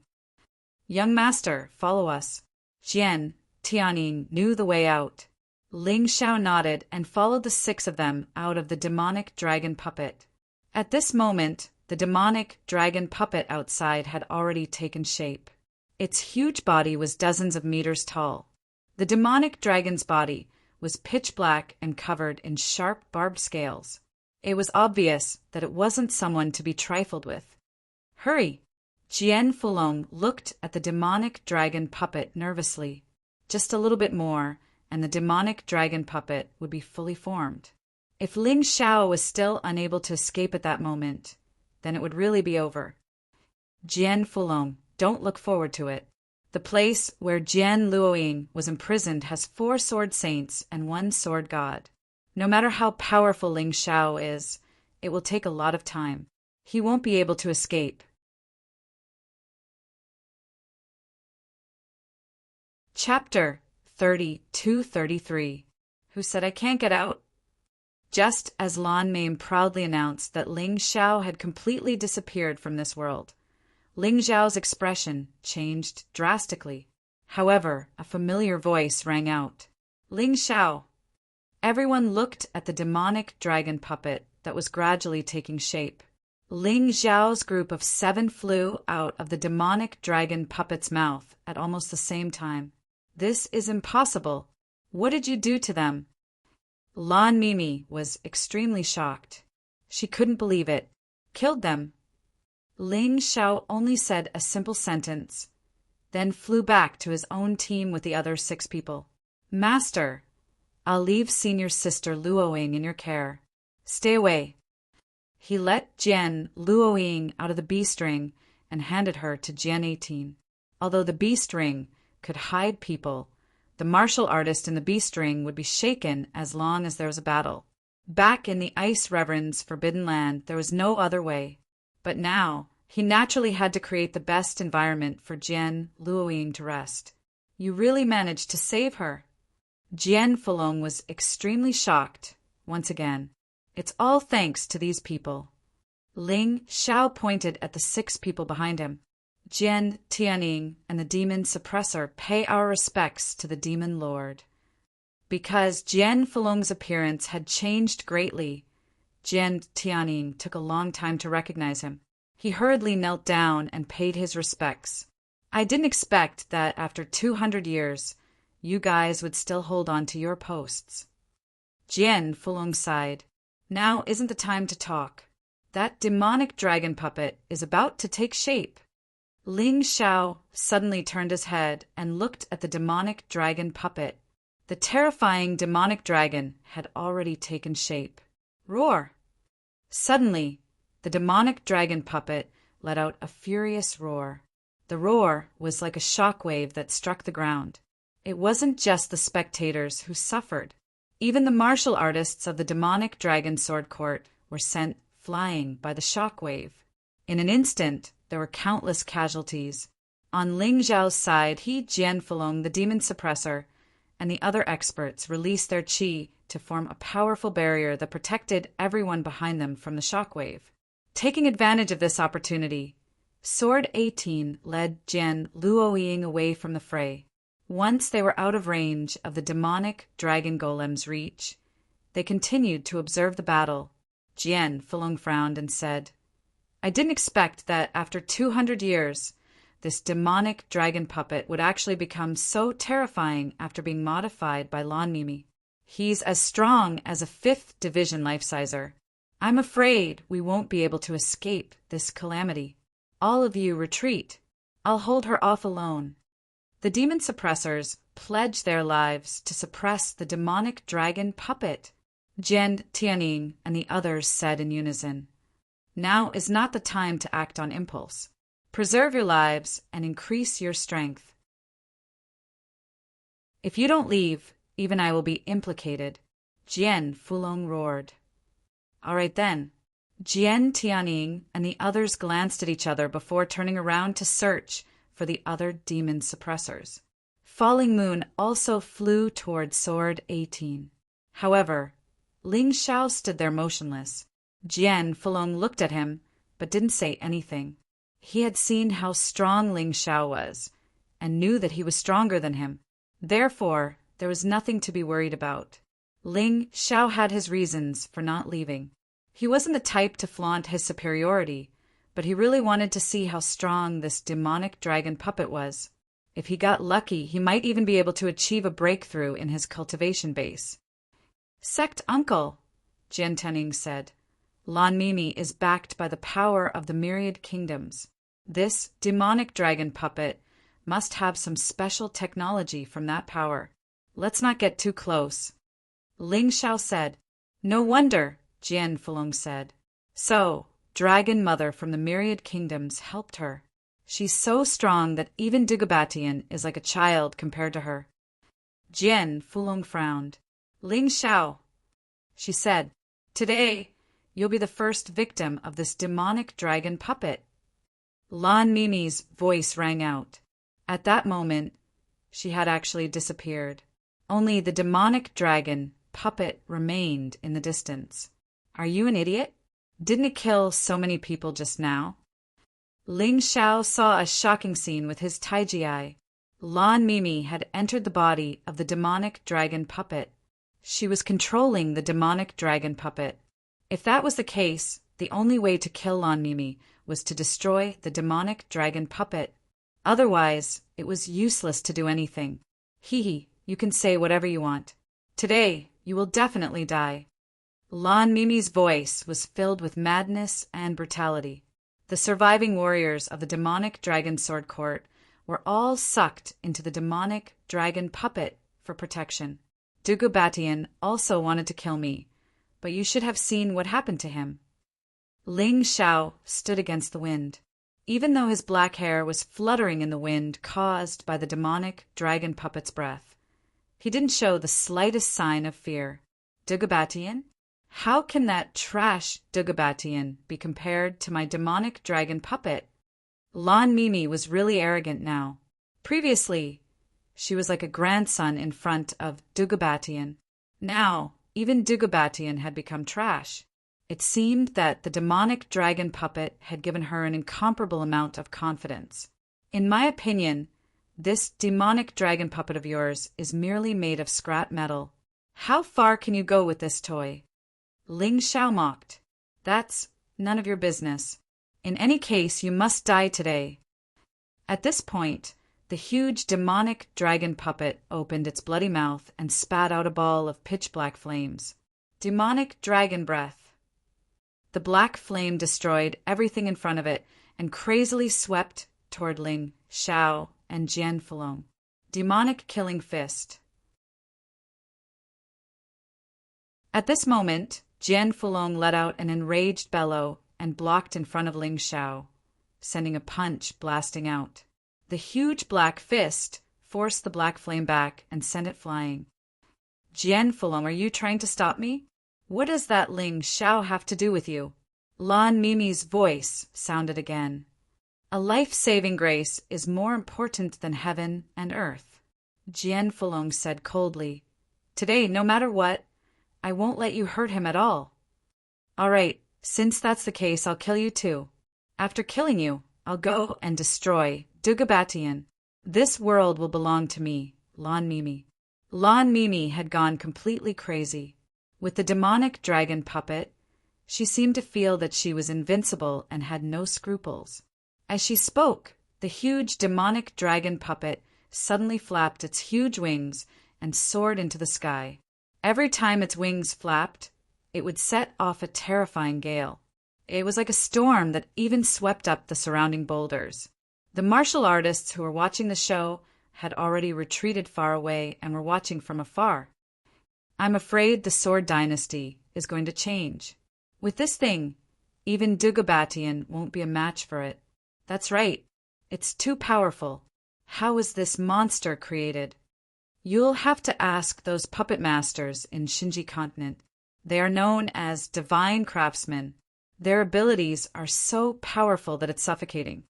Young master, follow us. Jian Tianying knew the way out. Ling Xiao nodded and followed the 6 of them out of the demonic dragon puppet. At this moment, the demonic dragon puppet outside had already taken shape. Its huge body was dozens of meters tall. The demonic dragon's body was pitch black and covered in sharp barbed scales. It was obvious that it wasn't someone to be trifled with. Hurry! Jian Fulong looked at the demonic dragon puppet nervously. Just a little bit more, and the demonic dragon puppet would be fully formed. If Ling Xiao was still unable to escape at that moment, then it would really be over. Jian Fulong, don't look forward to it. The place where Jian Luoying was imprisoned has 4 sword saints and 1 sword god. No matter how powerful Ling Xiao is, it will take a lot of time. He won't be able to escape. Chapter 32-33. Who said I can't get out? Just as Lan Mame proudly announced that Ling Xiao had completely disappeared from this world, Ling Xiao's expression changed drastically. However, a familiar voice rang out. Ling Xiao! Everyone looked at the demonic dragon puppet that was gradually taking shape. Ling Xiao's group of 7 flew out of the demonic dragon puppet's mouth at almost the same time. This is impossible. What did you do to them? Lan Mimi was extremely shocked. She couldn't believe it. Killed them. Ling Xiao only said a simple sentence, then flew back to his own team with the other 6 people. Master! I'll leave senior sister Luoying in your care. Stay away. He let Jian Luoying out of the beast ring and handed her to Jian 18. Although the beast ring could hide people, the martial artist in the beast ring would be shaken as long as there was a battle. Back in the Ice Reverend's forbidden land, there was no other way. But now, he naturally had to create the best environment for Jian Luoying to rest. You really managed to save her. Jian Fulong was extremely shocked, once again. It's all thanks to these people. Ling Xiao pointed at the 6 people behind him. Jian Tianning and the demon suppressor pay our respects to the demon lord. Because Jian Fulong's appearance had changed greatly, Jian Tianning took a long time to recognize him. He hurriedly knelt down and paid his respects. I didn't expect that after 200 years, you guys would still hold on to your posts. Jian Fulong sighed. Now isn't the time to talk. That demonic dragon puppet is about to take shape. Ling Xiao suddenly turned his head and looked at the demonic dragon puppet. The terrifying demonic dragon had already taken shape. Roar! Suddenly, the demonic dragon puppet let out a furious roar. The roar was like a shockwave that struck the ground. It wasn't just the spectators who suffered. Even the martial artists of the demonic dragon sword court were sent flying by the shockwave. In an instant, there were countless casualties. On Ling Zhao's side, he, Jian Fulong, the demon suppressor, and the other experts released their qi to form a powerful barrier that protected everyone behind them from the shockwave. Taking advantage of this opportunity, Sword 18 led Jian Luoying away from the fray. Once they were out of range of the demonic dragon golem's reach, they continued to observe the battle. Jian Fulong frowned and said, I didn't expect that after 200 years, this demonic dragon puppet would actually become so terrifying after being modified by Lan Mimi. He's as strong as a 5th division life-sizer. I'm afraid we won't be able to escape this calamity. All of you retreat. I'll hold her off alone. The demon suppressors pledged their lives to suppress the demonic dragon puppet. Jian Tianning and the others said in unison, Now is not the time to act on impulse. Preserve your lives and increase your strength. If you don't leave, even I will be implicated. Jian Fulong roared. All right then. Jian Tianning and the others glanced at each other before turning around to search for the other demon suppressors. Falling Moon also flew toward Sword 18. However, Ling Xiao stood there motionless. Jian Fulong looked at him, but didn't say anything. He had seen how strong Ling Xiao was, and knew that he was stronger than him. Therefore, there was nothing to be worried about. Ling Xiao had his reasons for not leaving. He wasn't the type to flaunt his superiority, but he really wanted to see how strong this demonic dragon puppet was. If he got lucky, he might even be able to achieve a breakthrough in his cultivation base. Sect Uncle, Jian Tianning said, Lan Mimi is backed by the power of the myriad kingdoms. This demonic dragon puppet must have some special technology from that power. Let's not get too close. Ling Xiao said. No wonder, Jian Fulong said. So, Dragon Mother from the myriad kingdoms helped her. She's so strong that even Digabatian is like a child compared to her. Jian Fulong frowned. Ling Xiao, she said, today you'll be the first victim of this demonic dragon puppet. Lan Mimi's voice rang out. At that moment, she had actually disappeared. Only the demonic dragon puppet remained in the distance. Are you an idiot? Didn't it kill so many people just now? Ling Xiao saw a shocking scene with his Taiji eye. Lan Mimi had entered the body of the demonic dragon puppet. She was controlling the demonic dragon puppet. If that was the case, the only way to kill Lan Mimi was to destroy the demonic dragon puppet. Otherwise, it was useless to do anything. Hee, you can say whatever you want. Today, you will definitely die. Lan Mimi's voice was filled with madness and brutality. The surviving warriors of the demonic dragon sword court were all sucked into the demonic dragon puppet for protection. Dagobatian also wanted to kill me, but you should have seen what happened to him. Ling Xiao stood against the wind. Even though his black hair was fluttering in the wind caused by the demonic dragon puppet's breath, he didn't show the slightest sign of fear. Dagobatian? How can that trash Dagobatian be compared to my demonic dragon puppet? Lan Mimi was really arrogant now. Previously, she was like a grandson in front of Dagobatian. Now, even Dagobatian had become trash. It seemed that the demonic dragon puppet had given her an incomparable amount of confidence. In my opinion, this demonic dragon puppet of yours is merely made of scrap metal. How far can you go with this toy? Ling Xiao mocked. That's none of your business. In any case, you must die today. At this point, the huge demonic dragon puppet opened its bloody mouth and spat out a ball of pitch-black flames. Demonic dragon breath. The black flame destroyed everything in front of it and crazily swept toward Ling Xiao and Jian Fulong. Demonic killing fist. At this moment, Jian Fulong let out an enraged bellow and blocked in front of Ling Xiao, sending a punch blasting out. The huge black fist forced the black flame back and sent it flying. Jian Fulong, are you trying to stop me? What does that Ling Xiao have to do with you? Lan Mimi's voice sounded again. A life-saving grace is more important than heaven and earth. Jian Fulong said coldly. Today, no matter what, I won't let you hurt him at all. All right, since that's the case, I'll kill you too. After killing you, I'll go and destroy Dagobatian. This world will belong to me, Lan Mimi. Lan Mimi had gone completely crazy. With the demonic dragon puppet, she seemed to feel that she was invincible and had no scruples. As she spoke, the huge demonic dragon puppet suddenly flapped its huge wings and soared into the sky. Every time its wings flapped, it would set off a terrifying gale. It was like a storm that even swept up the surrounding boulders. The martial artists who were watching the show had already retreated far away and were watching from afar. I'm afraid the Sword Dynasty is going to change. With this thing, even Dagobatian won't be a match for it. That's right. It's too powerful. How was this monster created? You'll have to ask those puppet masters in Shinji Continent. They are known as divine craftsmen. Their abilities are so powerful that it's suffocating.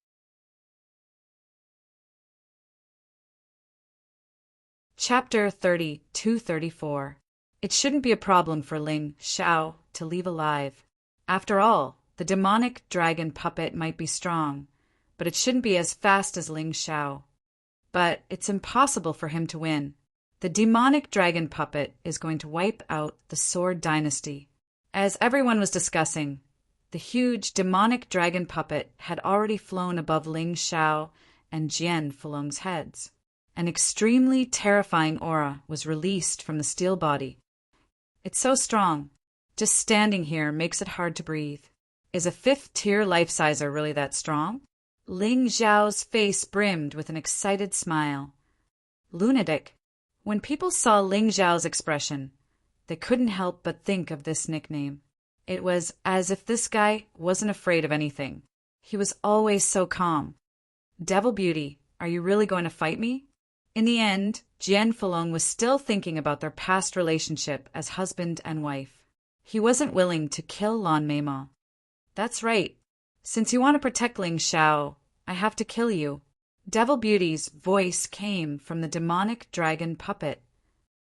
Chapter 32-34. It shouldn't be a problem for Ling Xiao to leave alive. After all, the demonic dragon puppet might be strong, but it shouldn't be as fast as Ling Xiao. But it's impossible for him to win. The demonic dragon puppet is going to wipe out the Sword Dynasty. As everyone was discussing, the huge demonic dragon puppet had already flown above Ling Xiao and Jian Fulong's heads. An extremely terrifying aura was released from the steel body. It's so strong. Just standing here makes it hard to breathe. Is a fifth-tier life-sizer really that strong? Ling Xiao's face brimmed with an excited smile. Lunatic. When people saw Ling Xiao's expression, they couldn't help but think of this nickname. It was as if this guy wasn't afraid of anything. He was always so calm. Devil Beauty, are you really going to fight me? In the end, Jian Fulong was still thinking about their past relationship as husband and wife. He wasn't willing to kill Lan Meima. That's right. Since you want to protect Ling Xiao, I have to kill you. Devil Beauty's voice came from the demonic dragon puppet.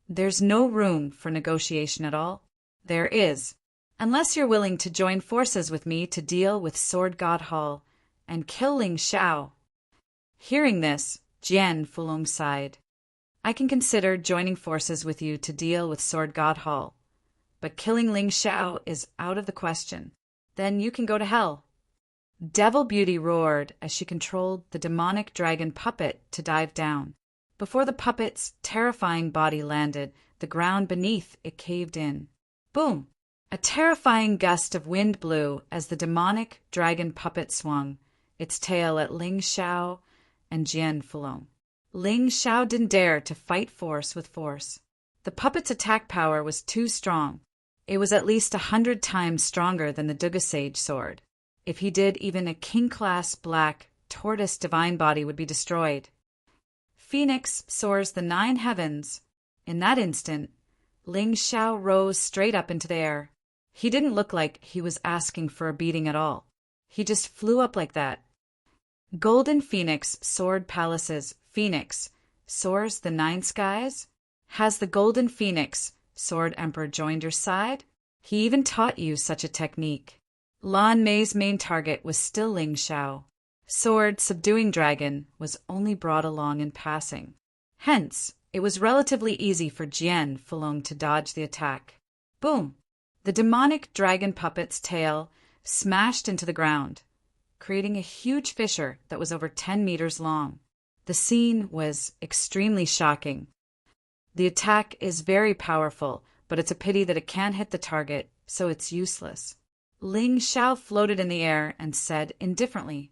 There's no room for negotiation at all. There is. Unless you're willing to join forces with me to deal with Sword God Hall and kill Ling Xiao. Hearing this, Jian Fulong sighed. I can consider joining forces with you to deal with Sword God Hall, but killing Ling Xiao is out of the question. Then you can go to hell. Devil Beauty roared as she controlled the demonic dragon puppet to dive down. Before the puppet's terrifying body landed, the ground beneath it caved in. Boom! A terrifying gust of wind blew as the demonic dragon puppet swung, its tail at Ling Xiao and Jian Fulong. Ling Xiao didn't dare to fight force with force. The puppet's attack power was too strong. It was at least 100 times stronger than the Dugasage sword. If he did, even a king-class black tortoise divine body would be destroyed. Phoenix soars the 9 heavens. In that instant, Ling Xiao rose straight up into the air. He didn't look like he was asking for a beating at all. He just flew up like that. Golden Phoenix soared palaces. Phoenix soars the 9 skies? Has the Golden Phoenix Sword Emperor joined your side? He even taught you such a technique. Lan Mei's main target was still Ling Xiao. Sword Subduing Dragon was only brought along in passing. Hence, it was relatively easy for Jian Fulong to dodge the attack. Boom! The demonic dragon puppet's tail smashed into the ground, creating a huge fissure that was over 10 meters long. The scene was extremely shocking. The attack is very powerful, but it's a pity that it can't hit the target, so it's useless. Ling Xiao floated in the air and said indifferently,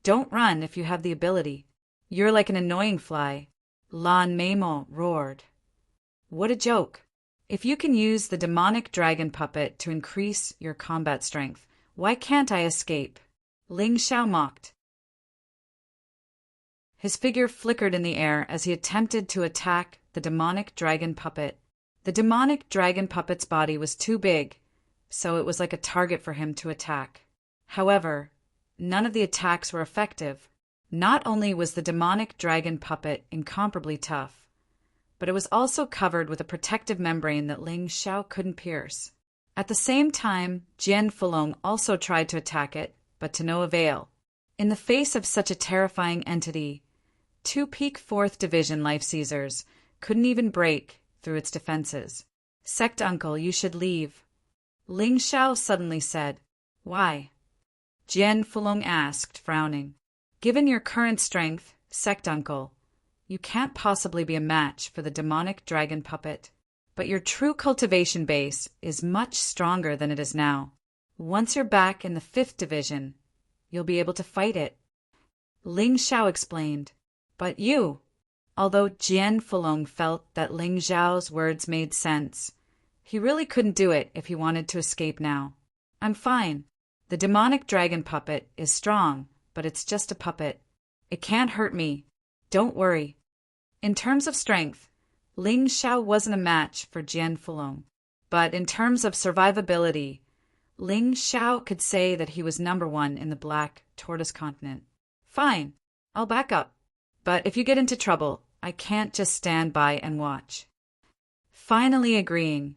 "Don't run if you have the ability. You're like an annoying fly." Lan Meimo roared. "What a joke. If you can use the demonic dragon puppet to increase your combat strength, why can't I escape?" Ling Xiao mocked. His figure flickered in the air as he attempted to attack the demonic dragon puppet. The demonic dragon puppet's body was too big, so it was like a target for him to attack. However, none of the attacks were effective. Not only was the demonic dragon puppet incomparably tough, but it was also covered with a protective membrane that Ling Xiao couldn't pierce. At the same time, Jian Fulong also tried to attack it, but to no avail. In the face of such a terrifying entity, 2 Peak 4th Division Life Seizers couldn't even break through its defenses. "Sect Uncle, you should leave," Ling Xiao suddenly said. "Why?" Jian Fulong asked, frowning. "Given your current strength, Sect Uncle, you can't possibly be a match for the demonic dragon puppet. But your true cultivation base is much stronger than it is now. Once you're back in the 5th Division, you'll be able to fight it." Ling Xiao explained. "But you..." Although Jian Fulong felt that Ling Xiao's words made sense, he really couldn't do it if he wanted to escape now. "I'm fine. The demonic dragon puppet is strong, but it's just a puppet. It can't hurt me. Don't worry." In terms of strength, Ling Xiao wasn't a match for Jian Fulong. But in terms of survivability, Ling Xiao could say that he was number 1 in the Black Tortoise Continent. "Fine, I'll back up. But if you get into trouble, I can't just stand by and watch." Finally agreeing,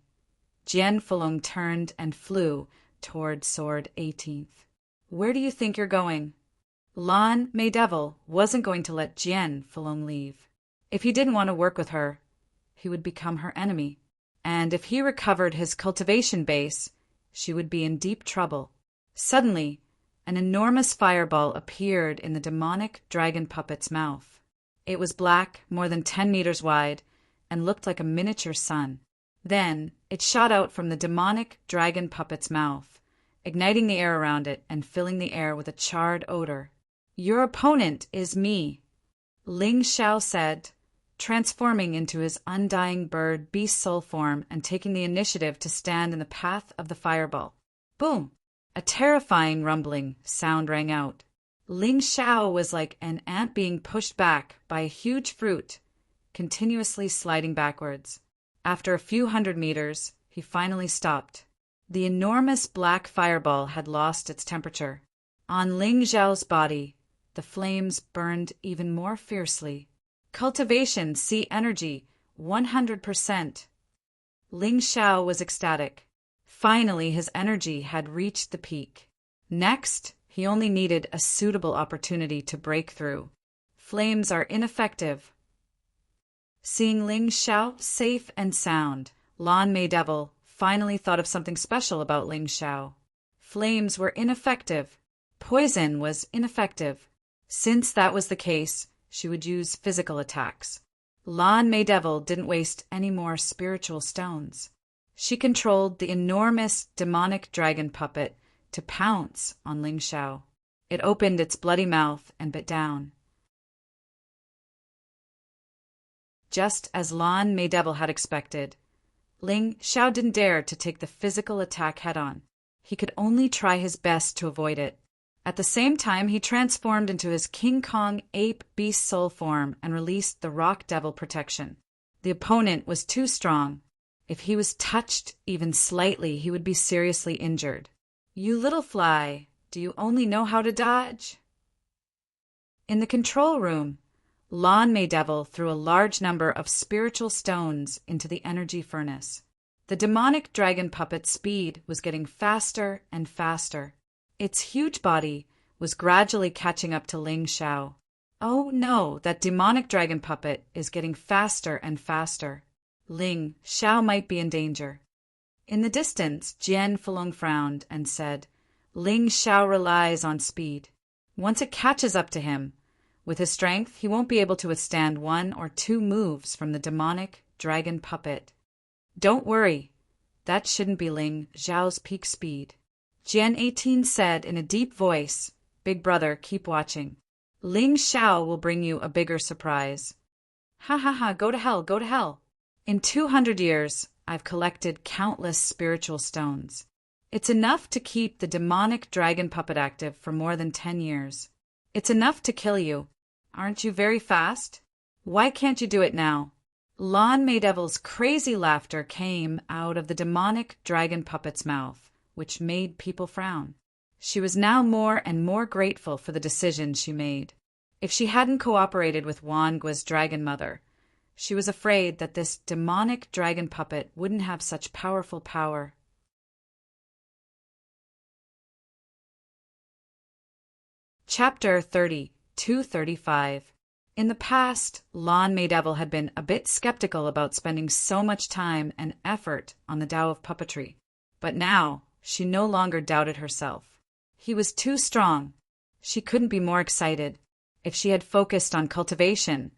Jian Fulong turned and flew toward Sword 18th. "Where do you think you're going?" Lan Mei Devil wasn't going to let Jian Fulong leave. If he didn't want to work with her, he would become her enemy. And if he recovered his cultivation base, she would be in deep trouble. Suddenly, an enormous fireball appeared in the demonic dragon puppet's mouth. It was black, more than 10 meters wide, and looked like a miniature sun. Then, it shot out from the demonic dragon puppet's mouth, igniting the air around it and filling the air with a charred odor. "Your opponent is me," Ling Xiao said, transforming into his undying bird beast soul form and taking the initiative to stand in the path of the fireball. Boom! A terrifying rumbling sound rang out. Ling Xiao was like an ant being pushed back by a huge fruit, continuously sliding backwards. After a few 100 meters, he finally stopped. The enormous black fireball had lost its temperature. On Ling Xiao's body, the flames burned even more fiercely. Cultivation C energy, 100%. Ling Xiao was ecstatic. Finally, his energy had reached the peak. Next, he only needed a suitable opportunity to break through. Flames are ineffective. Seeing Ling Xiao safe and sound, Lan Mei Devil finally thought of something special about Ling Xiao. Flames were ineffective. Poison was ineffective. Since that was the case, she would use physical attacks. Lan Mei Devil didn't waste any more spiritual stones. She controlled the enormous demonic dragon puppet to pounce on Ling Xiao. It opened its bloody mouth and bit down. Just as Lan Mei Devil had expected, Ling Xiao didn't dare to take the physical attack head-on. He could only try his best to avoid it. At the same time, he transformed into his King Kong ape beast soul form and released the rock devil protection. The opponent was too strong. If he was touched even slightly, he would be seriously injured. "You little fly, do you only know how to dodge?" In the control room, Lan Mei Devil threw a large number of spiritual stones into the energy furnace. The demonic dragon puppet's speed was getting faster and faster. Its huge body was gradually catching up to Ling Xiao. Oh no, that demonic dragon puppet is getting faster and faster. Ling Xiao might be in danger. In the distance, Jian Fulong frowned and said, "Ling Xiao relies on speed. Once it catches up to him, with his strength, he won't be able to withstand 1 or 2 moves from the demonic dragon puppet. Don't worry, that shouldn't be Ling Xiao's peak speed." Jian 18 said in a deep voice, "Big brother, keep watching. Ling Xiao will bring you a bigger surprise." "Ha ha ha, go to hell, go to hell. In 200 years, I've collected countless spiritual stones. It's enough to keep the demonic dragon puppet active for more than 10 years. It's enough to kill you. Aren't you very fast? Why can't you do it now?" Lan Mei Devil's crazy laughter came out of the demonic dragon puppet's mouth, which made people frown. She was now more and more grateful for the decision she made. If she hadn't cooperated with Wan Guo's dragon mother, she was afraid that this demonic dragon puppet wouldn't have such powerful power. Chapter 30-235. In the past, Lan Mei Devil had been a bit skeptical about spending so much time and effort on the Tao of puppetry. But now, she no longer doubted herself. He was too strong. She couldn't be more excited. If she had focused on cultivation,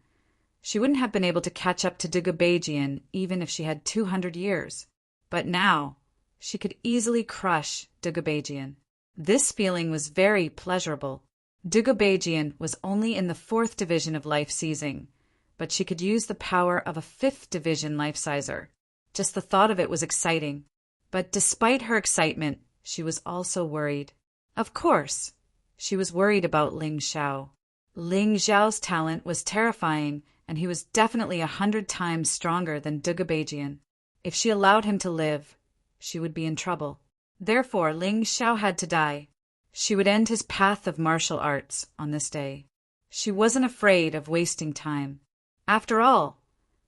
she wouldn't have been able to catch up to Dugubejian even if she had 200 years. But now, she could easily crush Dugubejian. This feeling was very pleasurable. Dugubejian was only in the 4th division of life seizing, but she could use the power of a 5th division life sizer. Just the thought of it was exciting. But despite her excitement, she was also worried. Of course, she was worried about Ling Xiao. Ling Xiao's talent was terrifying, and he was definitely 100 times stronger than Dugubejian. If she allowed him to live, she would be in trouble. Therefore, Ling Xiao had to die. She would end his path of martial arts on this day. She wasn't afraid of wasting time. After all,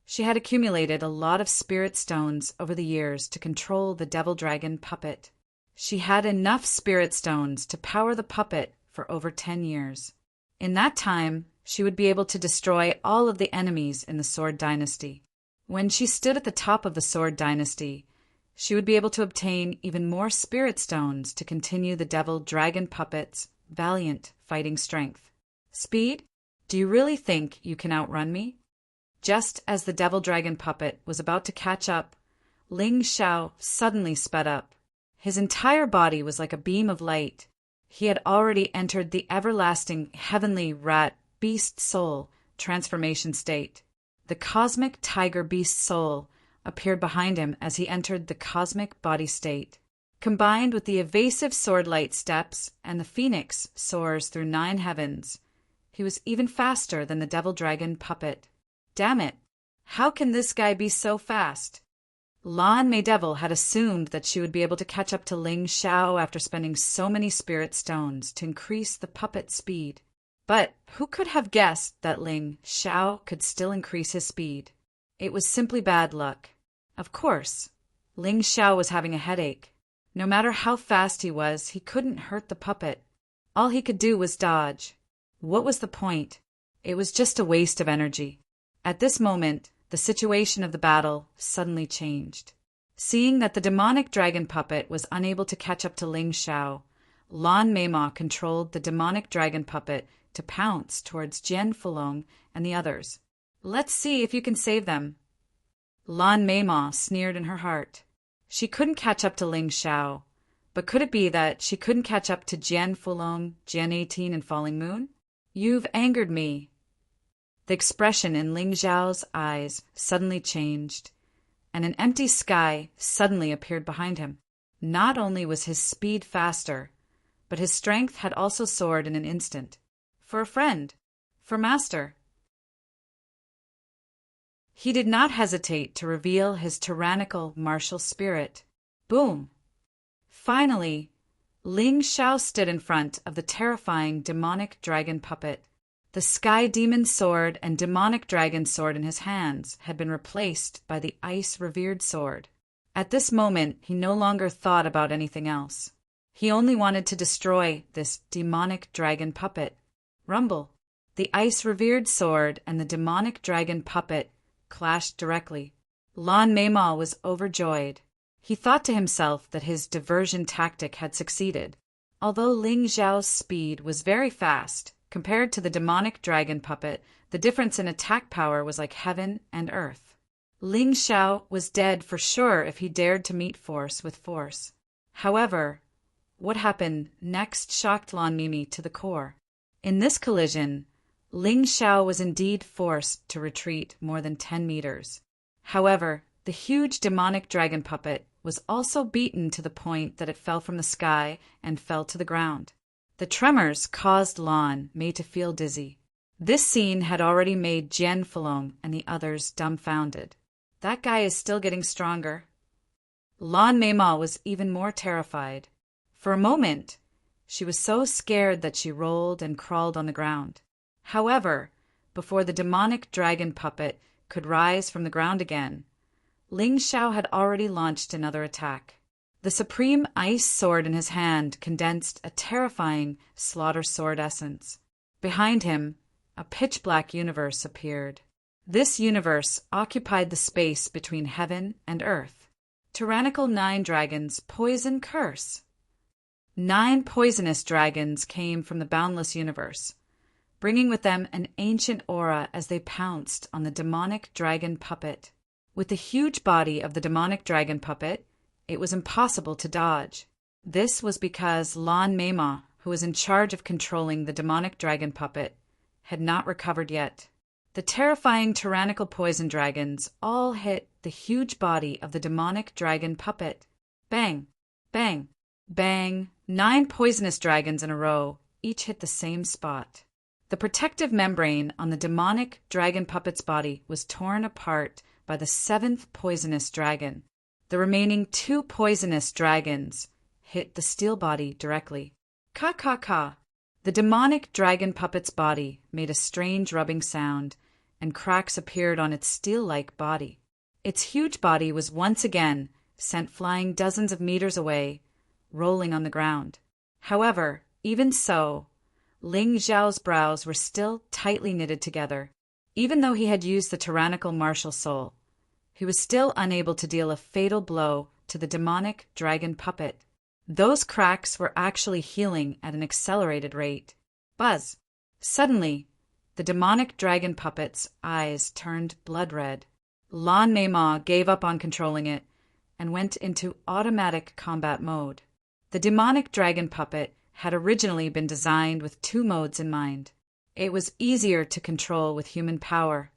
she had accumulated a lot of spirit stones over the years to control the devil dragon puppet. She had enough spirit stones to power the puppet for over 10 years. In that time, she would be able to destroy all of the enemies in the Sword Dynasty. When she stood at the top of the Sword Dynasty, she would be able to obtain even more spirit stones to continue the devil dragon puppet's valiant fighting strength. Speed? Do you really think you can outrun me? Just as the devil dragon puppet was about to catch up, Ling Xiao suddenly sped up. His entire body was like a beam of light. He had already entered the everlasting heavenly rat beast soul transformation state. The cosmic tiger beast soul appeared behind him as he entered the cosmic body state. Combined with the evasive sword light steps and the phoenix soars through 9 heavens, he was even faster than the devil dragon puppet. Damn it! How can this guy be so fast? Lan Mei Devil had assumed that she would be able to catch up to Ling Xiao after spending so many spirit stones to increase the puppet's speed. But who could have guessed that Ling Xiao could still increase his speed? It was simply bad luck. Of course, Ling Xiao was having a headache. No matter how fast he was, he couldn't hurt the puppet. All he could do was dodge. What was the point? It was just a waste of energy. At this moment, the situation of the battle suddenly changed. Seeing that the demonic dragon puppet was unable to catch up to Ling Xiao, Lan Meima controlled the demonic dragon puppet to pounce towards Jian Fulong and the others. "Let's see if you can save them." Lan Meima sneered in her heart. She couldn't catch up to Ling Xiao, but could it be that she couldn't catch up to Jian Fulong, Jian 18, and Falling Moon? "You've angered me." The expression in Ling Xiao's eyes suddenly changed, and an empty sky suddenly appeared behind him. Not only was his speed faster, but his strength had also soared in an instant. For a friend, for master. He did not hesitate to reveal his tyrannical martial spirit. Boom! Finally, Ling Xiao stood in front of the terrifying demonic dragon puppet. The sky demon sword and demonic dragon sword in his hands had been replaced by the ice-revered sword. At this moment, he no longer thought about anything else. He only wanted to destroy this demonic dragon puppet. Rumble. The ice-revered sword and the demonic dragon puppet clashed directly. Lan Meimao was overjoyed. He thought to himself that his diversion tactic had succeeded. Although Ling Xiao's speed was very fast, compared to the demonic dragon puppet, the difference in attack power was like heaven and earth. Ling Xiao was dead for sure if he dared to meet force with force. However, what happened next shocked Lan Mimi to the core. In this collision, Ling Xiao was indeed forced to retreat more than 10 meters. However, the huge demonic dragon puppet was also beaten to the point that it fell from the sky and fell to the ground. The tremors caused Lan Mei to feel dizzy. This scene had already made Jian Fulong and the others dumbfounded. That guy is still getting stronger. Lan Meimao was even more terrified. For a moment, she was so scared that she rolled and crawled on the ground. However, before the demonic dragon puppet could rise from the ground again, Ling Xiao had already launched another attack. The supreme ice sword in his hand condensed a terrifying slaughter sword essence. Behind him, a pitch-black universe appeared. This universe occupied the space between heaven and earth. Tyrannical 9 dragons poison curse. 9 poisonous dragons came from the boundless universe, bringing with them an ancient aura as they pounced on the demonic dragon puppet. With the huge body of the demonic dragon puppet, it was impossible to dodge. This was because Lan Meimao, who was in charge of controlling the demonic dragon puppet, had not recovered yet. The terrifying tyrannical poison dragons all hit the huge body of the demonic dragon puppet. Bang! Bang! Bang! 9 poisonous dragons in a row, each hit the same spot. The protective membrane on the demonic dragon puppet's body was torn apart by the 7th poisonous dragon. The remaining 2 poisonous dragons hit the steel body directly. Ka ka ka! The demonic dragon puppet's body made a strange rubbing sound, and cracks appeared on its steel-like body. Its huge body was once again sent flying dozens of meters away, rolling on the ground. However, even so, Ling Xiao's brows were still tightly knitted together. Even though he had used the tyrannical martial soul, he was still unable to deal a fatal blow to the demonic dragon puppet. Those cracks were actually healing at an accelerated rate. Buzz! Suddenly, the demonic dragon puppet's eyes turned blood red. Lan Meimao gave up on controlling it and went into automatic combat mode. The demonic dragon puppet had originally been designed with 2 modes in mind. It was easier to control with human power.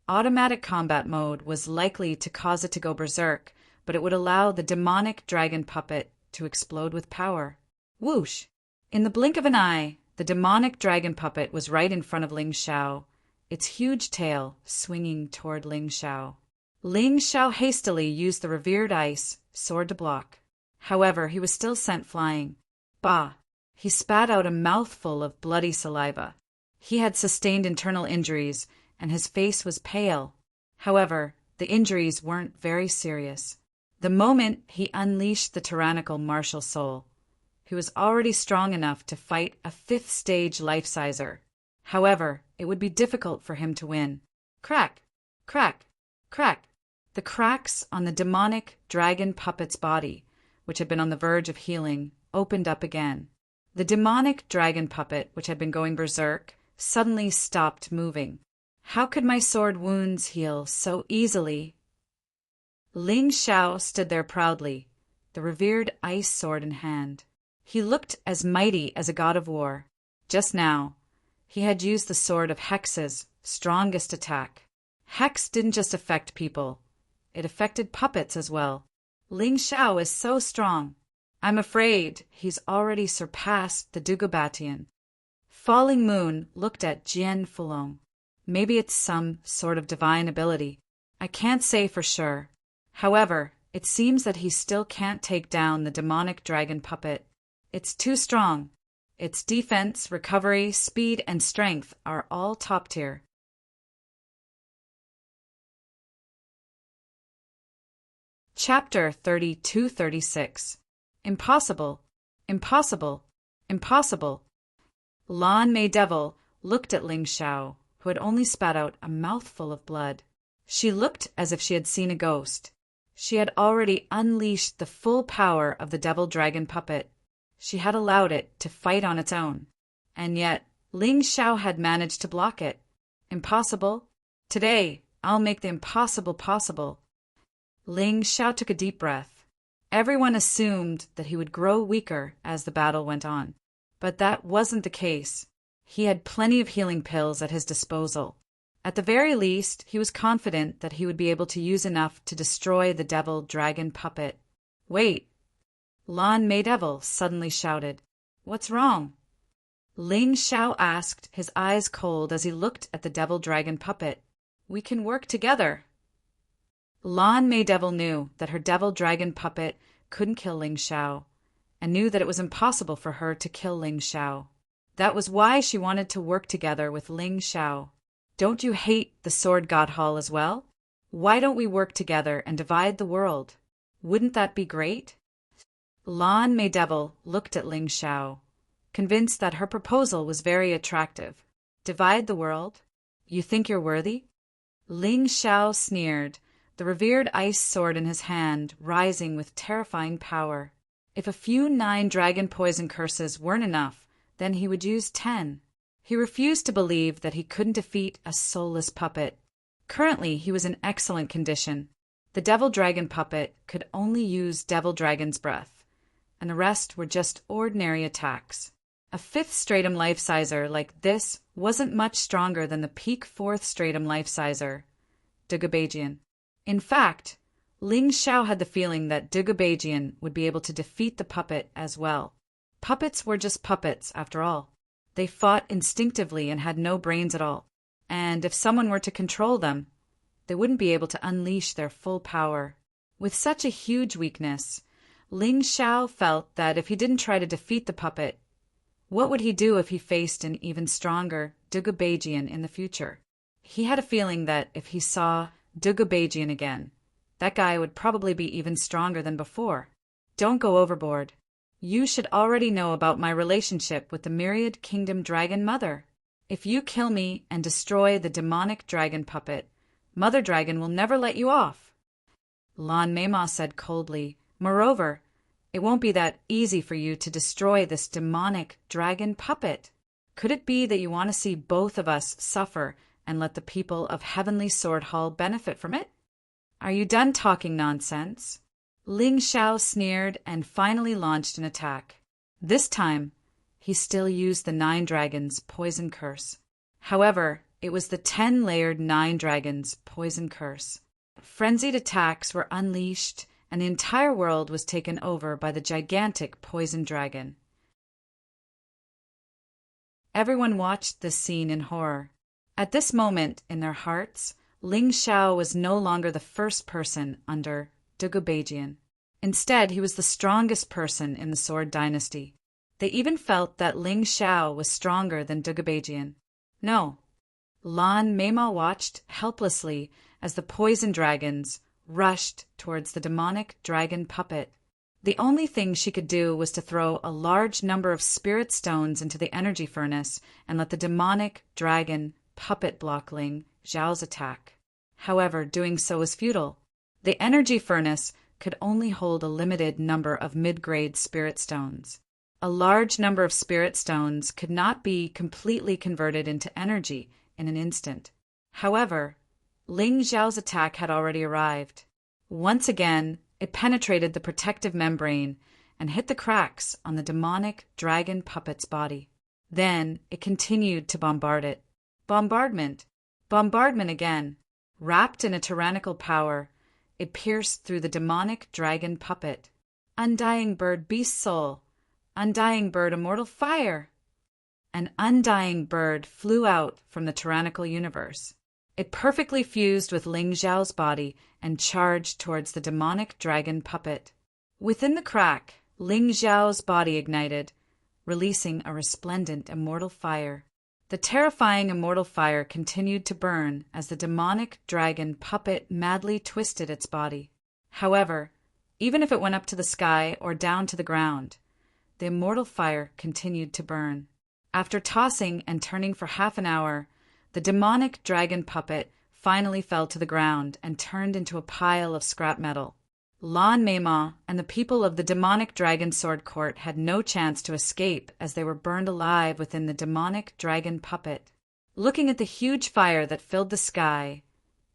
Automatic combat mode was likely to cause it to go berserk, but it would allow the demonic dragon puppet to explode with power. Whoosh! In the blink of an eye, the demonic dragon puppet was right in front of Ling Xiao, its huge tail swinging toward Ling Xiao. Ling Xiao hastily used the revered ice sword to block. However, he was still sent flying. Bah! He spat out a mouthful of bloody saliva. He had sustained internal injuries, and his face was pale. However, the injuries weren't very serious. The moment he unleashed the tyrannical martial soul, he was already strong enough to fight a 5th-stage life-sizer. However, it would be difficult for him to win. Crack! Crack! Crack! The cracks on the demonic dragon puppet's body, which had been on the verge of healing, opened up again. The demonic dragon puppet, which had been going berserk, suddenly stopped moving. How could my sword wounds heal so easily? Ling Xiao stood there proudly, the revered ice sword in hand. He looked as mighty as a god of war. Just now, He had used the sword of Hex's strongest attack. Hex didn't just affect people. It affected puppets as well. Ling Xiao is so strong. I'm afraid he's already surpassed the Dugobatian. Falling Moon looked at Jian Fulong. Maybe it's some sort of divine ability. I can't say for sure. However, it seems that he still can't take down the demonic dragon puppet. It's too strong. Its defense, recovery, speed, and strength are all top tier. Chapter 32-36. Impossible, impossible, impossible. Lan Mei Devil looked at Ling Xiao, who had only spat out a mouthful of blood. She looked as if she had seen a ghost. She had already unleashed the full power of the devil dragon puppet. She had allowed it to fight on its own. And yet, Ling Xiao had managed to block it. Impossible? Today, I'll make the impossible possible. Ling Xiao took a deep breath. Everyone assumed that he would grow weaker as the battle went on. But that wasn't the case. He had plenty of healing pills at his disposal. At the very least, he was confident that he would be able to use enough to destroy the devil dragon puppet. Wait! Lan Mei Devil suddenly shouted. What's wrong? Ling Xiao asked, his eyes cold as he looked at the devil dragon puppet. We can work together. Lan Mei Devil knew that her devil dragon puppet couldn't kill Ling Xiao, and knew that it was impossible for her to kill Ling Xiao. That was why she wanted to work together with Ling Xiao. Don't you hate the Sword God Hall as well? Why don't we work together and divide the world? Wouldn't that be great? Lan Mei Devil looked at Ling Xiao, convinced that her proposal was very attractive. Divide the world? You think you're worthy? Ling Xiao sneered, the revered ice sword in his hand rising with terrifying power. If a few 9 dragon poison curses weren't enough, then he would use 10. He refused to believe that he couldn't defeat a soulless puppet. Currently, he was in excellent condition. The devil dragon puppet could only use devil dragon's breath, and the rest were just ordinary attacks. A 5th stratum life-sizer like this wasn't much stronger than the peak 4th stratum life-sizer, Dugobagian. In fact, Ling Xiao had the feeling that Dugobagian would be able to defeat the puppet as well. Puppets were just puppets, after all. They fought instinctively and had no brains at all. And if someone were to control them, they wouldn't be able to unleash their full power. With such a huge weakness, Ling Xiao felt that if he didn't try to defeat the puppet, what would he do if he faced an even stronger Dugobagian in the future? He had a feeling that if he saw Dugobagian again, that guy would probably be even stronger than before. Don't go overboard. You should already know about my relationship with the Myriad Kingdom Dragon Mother. If you kill me and destroy the demonic dragon puppet, Mother Dragon will never let you off. Lan Meima said coldly, moreover, it won't be that easy for you to destroy this demonic dragon puppet. Could it be that you want to see both of us suffer and let the people of Heavenly Sword Hall benefit from it? Are you done talking nonsense? Ling Xiao sneered and finally launched an attack. This time, he still used the 9 dragons' poison curse. However, it was the 10-layered 9 dragons' poison curse. Frenzied attacks were unleashed, and the entire world was taken over by the gigantic poison dragon. Everyone watched this scene in horror. At this moment, in their hearts, Ling Xiao was no longer the first person under Dugobagian. Instead, he was the strongest person in the Sword Dynasty. They even felt that Ling Xiao was stronger than Dugobagian. No. Lan Meima watched helplessly as the poison dragons rushed towards the demonic dragon puppet. The only thing she could do was to throw a large number of spirit stones into the energy furnace and let the demonic dragon puppet block Ling Xiao's attack. However, doing so was futile. The energy furnace could only hold a limited number of mid-grade spirit stones. A large number of spirit stones could not be completely converted into energy in an instant. However, Ling Xiao's attack had already arrived. Once again, it penetrated the protective membrane and hit the cracks on the demonic dragon puppet's body. Then it continued to bombard it. Bombardment. Bombardment again. Wrapped in a tyrannical power, it pierced through the demonic dragon puppet. Undying bird, beast soul. Undying bird, immortal fire. An undying bird flew out from the tyrannical universe. It perfectly fused with Ling Xiao's body and charged towards the demonic dragon puppet. Within the crack, Ling Xiao's body ignited, releasing a resplendent immortal fire. The terrifying immortal fire continued to burn as the demonic dragon puppet madly twisted its body. However, even if it went up to the sky or down to the ground, the immortal fire continued to burn. After tossing and turning for half an hour, the demonic dragon puppet finally fell to the ground and turned into a pile of scrap metal. Lan Meima and the people of the demonic dragon sword court had no chance to escape as they were burned alive within the demonic dragon puppet. Looking at the huge fire that filled the sky,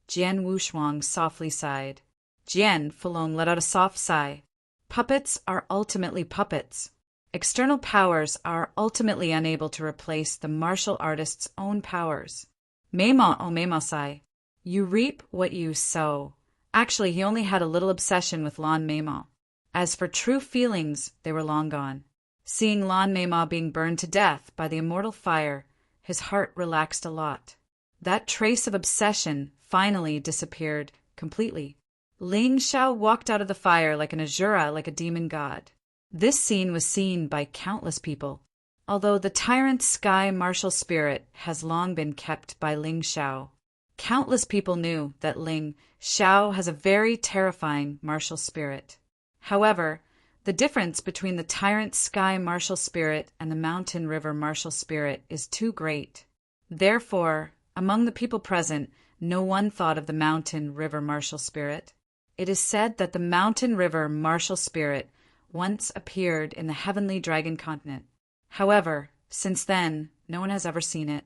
Jian Wushuang softly sighed. Jian Fulong let out a soft sigh. Puppets are ultimately puppets. External powers are ultimately unable to replace the martial artist's own powers. Meima o Meima sai. You reap what you sow. Actually, he only had a little obsession with Lan Meima. As for true feelings, they were long gone. Seeing Lan Meima being burned to death by the immortal fire, his heart relaxed a lot. That trace of obsession finally disappeared completely. Ling Xiao walked out of the fire like an Asura, like a demon god. This scene was seen by countless people. Although the Tyrant sky martial spirit has long been kept by Ling Xiao, countless people knew that Ling Xiao has a very terrifying martial spirit. However, the difference between the Tyrant sky martial spirit and the Mountain River martial spirit is too great. Therefore, among the people present, no one thought of the Mountain River martial spirit. It is said that the Mountain River martial spirit once appeared in the heavenly dragon continent. However, since then, no one has ever seen it.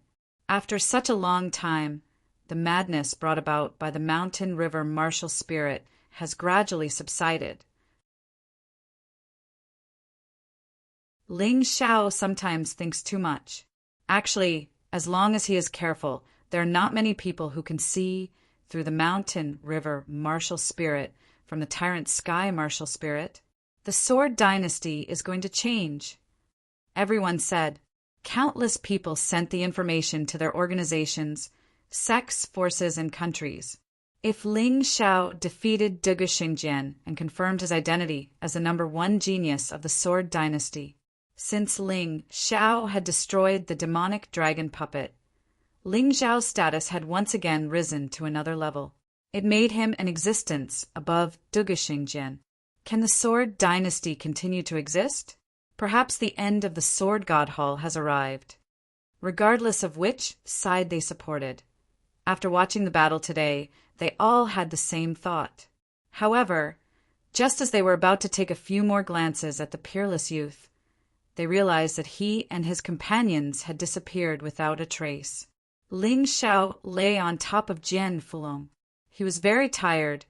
After such a long time, the madness brought about by the Mountain River martial spirit has gradually subsided. Ling Xiao sometimes thinks too much. Actually, as long as he is careful, there are not many people who can see through the Mountain River martial spirit from the Tyrant sky martial spirit. The Sword Dynasty is going to change. Everyone said. Countless people sent the information to their organizations, sects, forces, and countries. If Ling Xiao defeated Dugu Xingjian and confirmed his identity as the #1 genius of the Sword Dynasty, since Ling Xiao had destroyed the demonic dragon puppet, Ling Xiao's status had once again risen to another level. It made him an existence above Dugu Xingjian. Can the Sword Dynasty continue to exist? Perhaps the end of the Sword God Hall has arrived. Regardless of which side they supported. After watching the battle today, they all had the same thought. However, just as they were about to take a few more glances at the peerless youth, they realized that he and his companions had disappeared without a trace. Ling Xiao lay on top of Jian Fulong. He was very tired,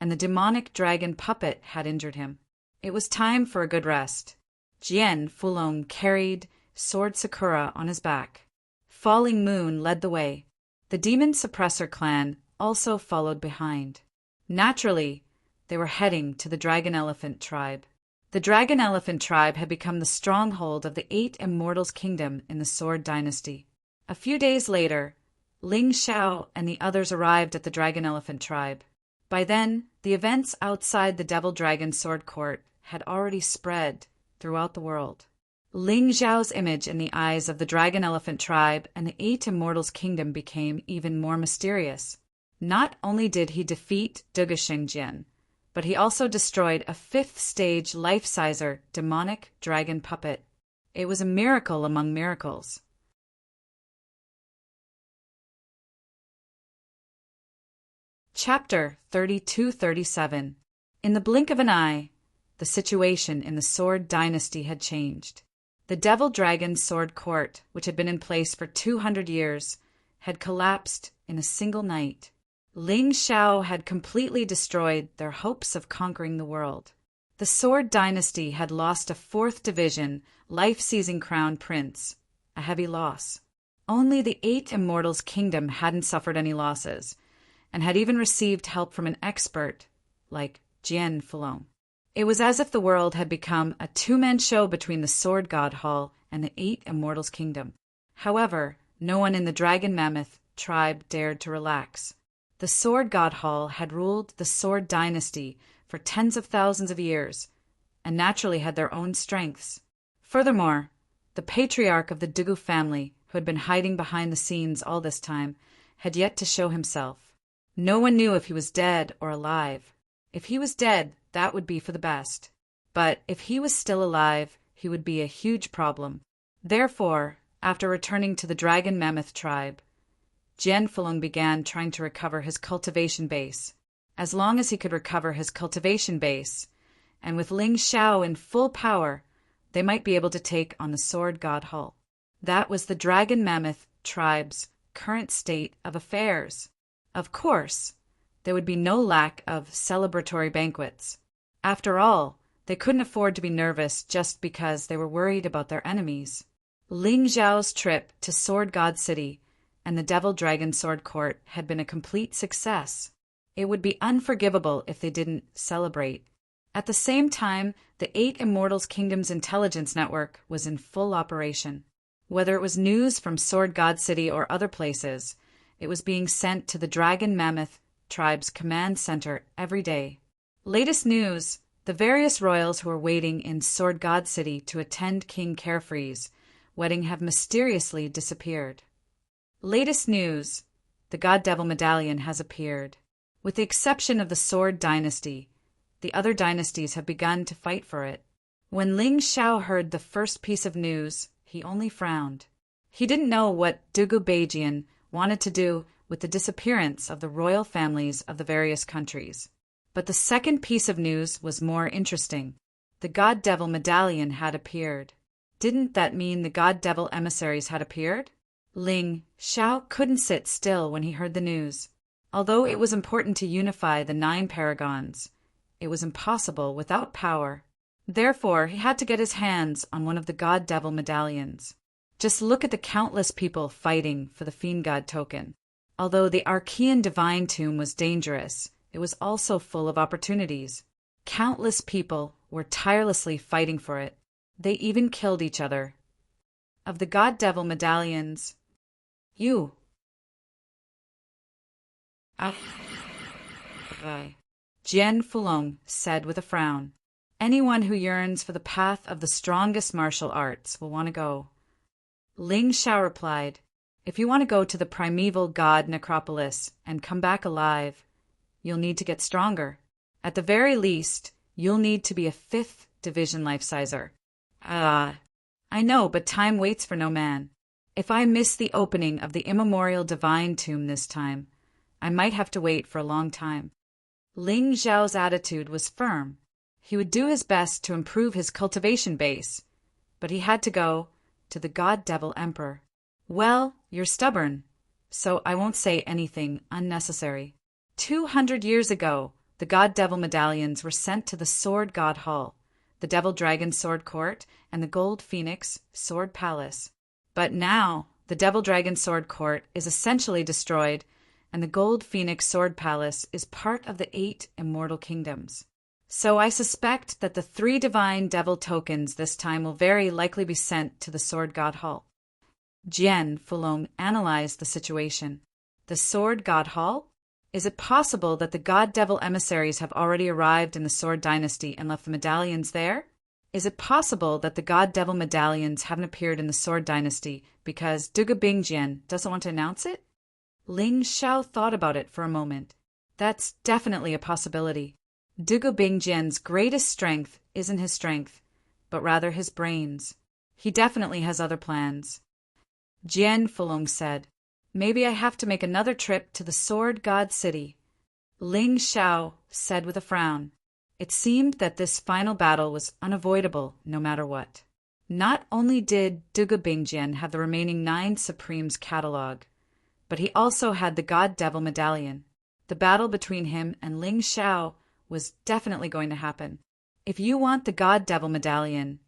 and the demonic dragon puppet had injured him. It was time for a good rest. Jian Fulong carried Sword Sakura on his back. Falling Moon led the way. The Demon Suppressor clan also followed behind. Naturally, they were heading to the Dragon Elephant tribe. The Dragon Elephant tribe had become the stronghold of the 8 Immortals' kingdom in the Sword Dynasty. A few days later, Ling Xiao and the others arrived at the Dragon Elephant tribe. By then, the events outside the Devil Dragon Sword Court had already spread throughout the world. Ling Xiao's image in the eyes of the Dragon Elephant tribe and the 8 Immortals' kingdom became even more mysterious. Not only did he defeat Dugu Xingjian, but he also destroyed a 5th-stage life-sizer demonic dragon puppet. It was a miracle among miracles. Chapter 32-37. In the blink of an eye, the situation in the Sword Dynasty had changed. The Devil Dragon Sword Court, which had been in place for 200 years, had collapsed in a single night. Ling Xiao had completely destroyed their hopes of conquering the world. The Sword Dynasty had lost a 4th division, life-seizing crown prince, a heavy loss. Only the 8 Immortals' kingdom hadn't suffered any losses, and had even received help from an expert like Jian Fulong. It was as if the world had become a two-man show between the Sword God Hall and the 8 Immortals' kingdom. However, no one in the Dragon Mammoth tribe dared to relax. The Sword God Hall had ruled the Sword Dynasty for tens of thousands of years, and naturally had their own strengths. Furthermore, the patriarch of the Dugu family, who had been hiding behind the scenes all this time, had yet to show himself. No one knew if he was dead or alive. If he was dead, that would be for the best. But if he was still alive, he would be a huge problem. Therefore, after returning to the Dragon Mammoth tribe, Jian Fulong began trying to recover his cultivation base. As long as he could recover his cultivation base, and with Ling Xiao in full power, they might be able to take on the Sword God Hall. That was the Dragon Mammoth tribe's current state of affairs. Of course, there would be no lack of celebratory banquets. After all, they couldn't afford to be nervous just because they were worried about their enemies. Ling Xiao's trip to Sword God City and the Devil Dragon Sword Court had been a complete success. It would be unforgivable if they didn't celebrate. At the same time, the 8 Immortals' Kingdom's intelligence network was in full operation. Whether it was news from Sword God City or other places, it was being sent to the Dragon Mammoth tribe's command center every day. Latest news: the various royals who were waiting in Sword God City to attend King Carefree's wedding have mysteriously disappeared. Latest news: the God Devil Medallion has appeared. With the exception of the Sword Dynasty, the other dynasties have begun to fight for it. When Ling Xiao heard the first piece of news, he only frowned. He didn't know what Dugu Beijian wanted to do with the disappearance of the royal families of the various countries. But the second piece of news was more interesting. The God Devil Medallion had appeared. Didn't that mean the God Devil emissaries had appeared? Ling Xiao couldn't sit still when he heard the news. Although it was important to unify the 9 paragons, it was impossible without power. Therefore, he had to get his hands on one of the God Devil medallions. Just look at the countless people fighting for the Fiend God token. Although the Archean Divine Tomb was dangerous, it was also full of opportunities. Countless people were tirelessly fighting for it. They even killed each other. Of the God Devil medallions, you. Jian Fulong said with a frown. Anyone who yearns for the path of the strongest martial arts will want to go. Ling Xiao replied, if you want to go to the primeval god necropolis and come back alive, you'll need to get stronger. At the very least, you'll need to be a 5th division life-sizer. I know, but time waits for no man. If I miss the opening of the immemorial divine tomb this time, I might have to wait for a long time. Ling Xiao's attitude was firm. He would do his best to improve his cultivation base, but he had to go to the God Devil Emperor. Well, you're stubborn, so I won't say anything unnecessary. 200 years ago, the God Devil medallions were sent to the Sword God Hall, the Devil Dragon Sword Court, and the Gold Phoenix Sword Palace. But now, the Devil Dragon Sword Court is essentially destroyed, and the Gold Phoenix Sword Palace is part of the 8 Immortal Kingdoms. So I suspect that the 3 divine devil tokens this time will very likely be sent to the Sword God Hall. Jian Fulong analyzed the situation. The Sword God Hall? Is it possible that the God Devil emissaries have already arrived in the Sword Dynasty and left the medallions there? Is it possible that the God Devil medallions haven't appeared in the Sword Dynasty because Dugu Bingjian doesn't want to announce it? Ling Xiao thought about it for a moment. That's definitely a possibility. Dugu Bingjian's greatest strength isn't his strength, but rather his brains. He definitely has other plans. Jian Fulong said, maybe I have to make another trip to the Sword God City. Ling Xiao said with a frown. It seemed that this final battle was unavoidable no matter what. Not only did Dugu Bingjian have the remaining 9 Supremes catalog, but he also had the God Devil medallion. The battle between him and Ling Xiao was definitely going to happen. If you want the God Devil medallion,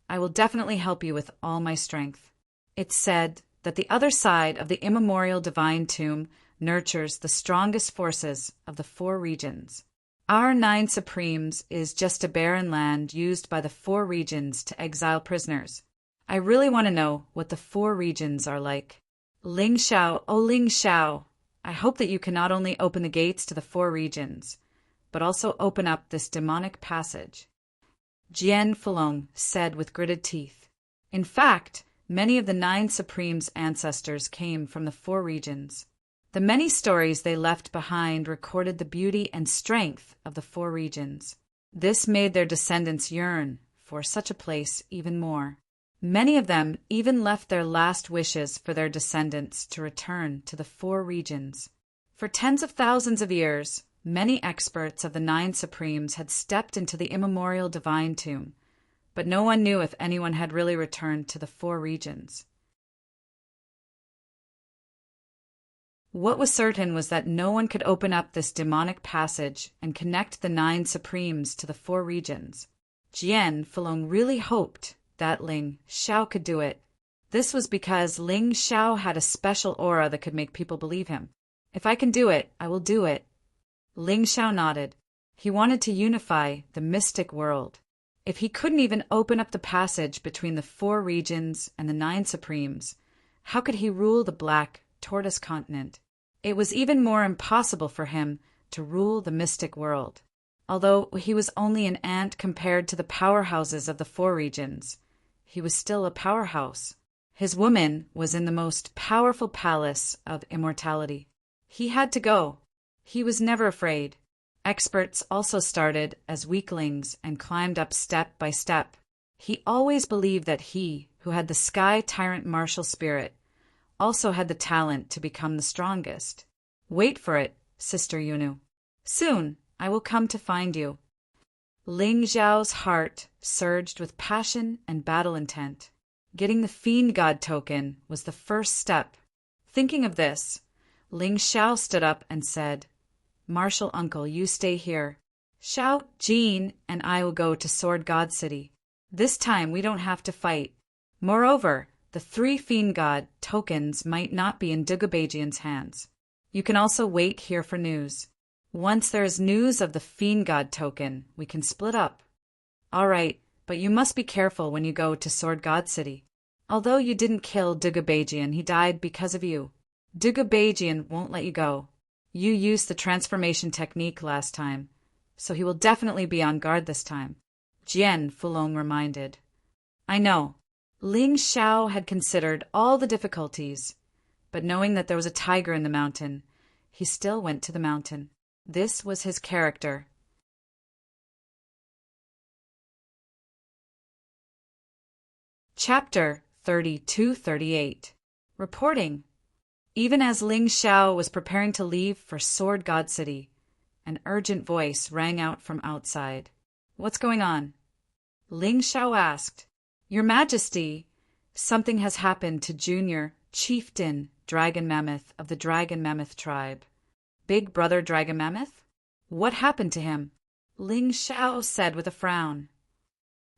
I will definitely help you with all my strength. It's said that the other side of the immemorial divine tomb nurtures the strongest forces of the four regions. Our 9 Supremes is just a barren land used by the four regions to exile prisoners. I really want to know what the four regions are like. Ling Xiao, oh Ling Xiao, I hope that you can not only open the gates to the four regions, but also open up this demonic passage. Jian Fulong said with gritted teeth. In fact, many of the 9 Supremes' ancestors came from the four regions. The many stories they left behind recorded the beauty and strength of the four regions. This made their descendants yearn for such a place even more. Many of them even left their last wishes for their descendants to return to the four regions. For tens of thousands of years, many experts of the 9 Supremes had stepped into the immemorial divine tomb, but no one knew if anyone had really returned to the four regions. What was certain was that no one could open up this demonic passage and connect the 9 Supremes to the four regions. Jian Fulong really hoped that Ling Xiao could do it. This was because Ling Xiao had a special aura that could make people believe him. If I can do it, I will do it. Ling Xiao nodded. He wanted to unify the mystic world. If he couldn't even open up the passage between the four regions and the 9 Supremes, how could he rule the Black Tortoise continent? It was even more impossible for him to rule the mystic world. Although he was only an ant compared to the powerhouses of the four regions, he was still a powerhouse. His woman was in the most powerful palace of immortality. He had to go. He was never afraid. Experts also started as weaklings and climbed up step by step. He always believed that he, who had the Sky Tyrant martial spirit, also had the talent to become the strongest. Wait for it, Sister Yunu. Soon I will come to find you. Ling Xiao's heart surged with passion and battle intent. Getting the Fiend God token was the first step. Thinking of this, Ling Xiao stood up and said, Martial Uncle, you stay here. Xiao, Jean, and I will go to Sword God City. This time we don't have to fight. Moreover, the 3 Fiend God tokens might not be in Dugabajian's hands. You can also wait here for news. Once there is news of the Fiend God token, we can split up. All right, but you must be careful when you go to Sword God City. Although you didn't kill Dugabajian, he died because of you. Dugabajian won't let you go. You used the transformation technique last time, so he will definitely be on guard this time. Jian Fulong reminded. I know. Ling Xiao had considered all the difficulties, but knowing that there was a tiger in the mountain, he still went to the mountain. This was his character. Chapter 32-38. Reporting. Even as Ling Xiao was preparing to leave for Sword God City, an urgent voice rang out from outside. What's going on? Ling Xiao asked. Your Majesty, something has happened to Junior Chieftain Dragon Mammoth of the Dragon Mammoth tribe. Big Brother Dragon Mammoth? What happened to him? Ling Xiao said with a frown.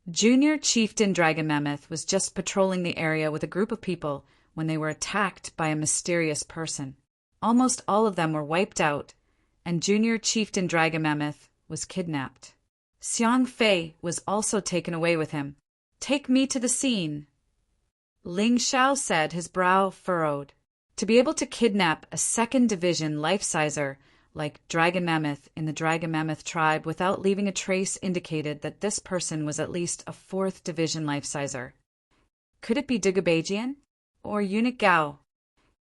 Junior Chieftain Dragon Mammoth was just patrolling the area with a group of people when they were attacked by a mysterious person. Almost all of them were wiped out, and Junior Chieftain Dragon Mammoth was kidnapped. Xiang Fei was also taken away with him. Take me to the scene. Ling Xiao said, his brow furrowed. To be able to kidnap a second division life-sizer like Dragon Mammoth in the Dragon Mammoth tribe without leaving a trace indicated that this person was at least a 4th division life-sizer. Could it be Dugabajian? Or Eunuch Gao?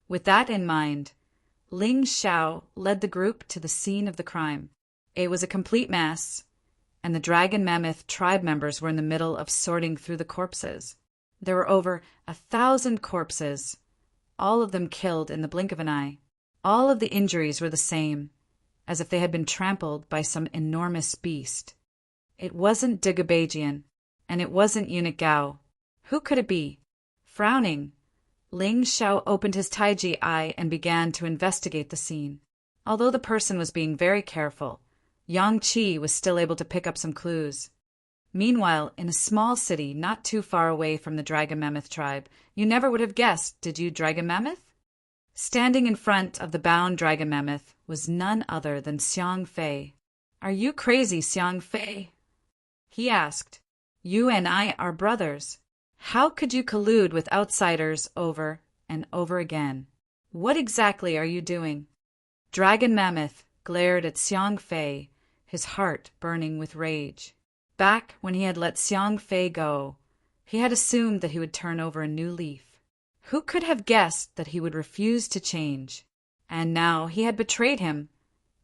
With that in mind, Ling Xiao led the group to the scene of the crime. It was a complete mess, and the Dragon Mammoth tribe members were in the middle of sorting through the corpses. There were over 1,000 corpses, all of them killed in the blink of an eye. All of the injuries were the same, as if they had been trampled by some enormous beast. It wasn't Dugabajian, and it wasn't Eunuch Gao. Who could it be? Frowning, Ling Xiao opened his Taiji eye and began to investigate the scene. Although the person was being very careful, Yang Qi was still able to pick up some clues. Meanwhile, in a small city not too far away from the Dragon Mammoth tribe, you never would have guessed, did you, Dragon Mammoth? Standing in front of the bound Dragon Mammoth was none other than Xiang Fei. "Are you crazy, Xiang Fei?" he asked. "You and I are brothers. How could you collude with outsiders over and over again? What exactly are you doing?" Dragon Mammoth glared at Xiang Fei, his heart burning with rage. Back when he had let Xiang Fei go, he had assumed that he would turn over a new leaf. Who could have guessed that he would refuse to change? And now he had betrayed him,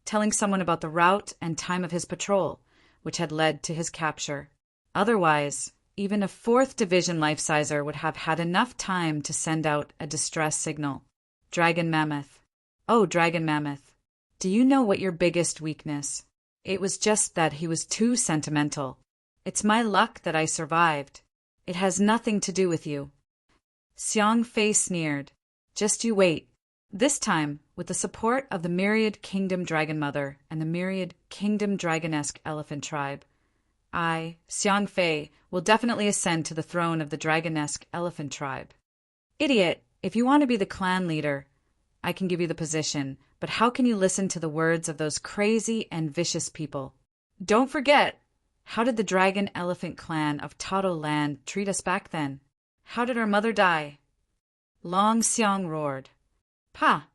telling someone about the route and time of his patrol, which had led to his capture. Otherwise, even a 4th Division life-sizer would have had enough time to send out a distress signal. Dragon Mammoth. "Oh, Dragon Mammoth, do you know what your biggest weakness?" It was just that he was too sentimental. "It's my luck that I survived. It has nothing to do with you." Xiang Fei sneered. "Just you wait. This time, with the support of the Myriad Kingdom Dragon Mother and the Myriad Kingdom Dragonesque Elephant Tribe, I, Xiang Fei, will definitely ascend to the throne of the Dragonesque Elephant Tribe." "Idiot, if you want to be the clan leader, I can give you the position, but how can you listen to the words of those crazy and vicious people? Don't forget, how did the Dragon Elephant clan of Tato Land treat us back then? How did our mother die?" Long Xiang roared. "Pa!"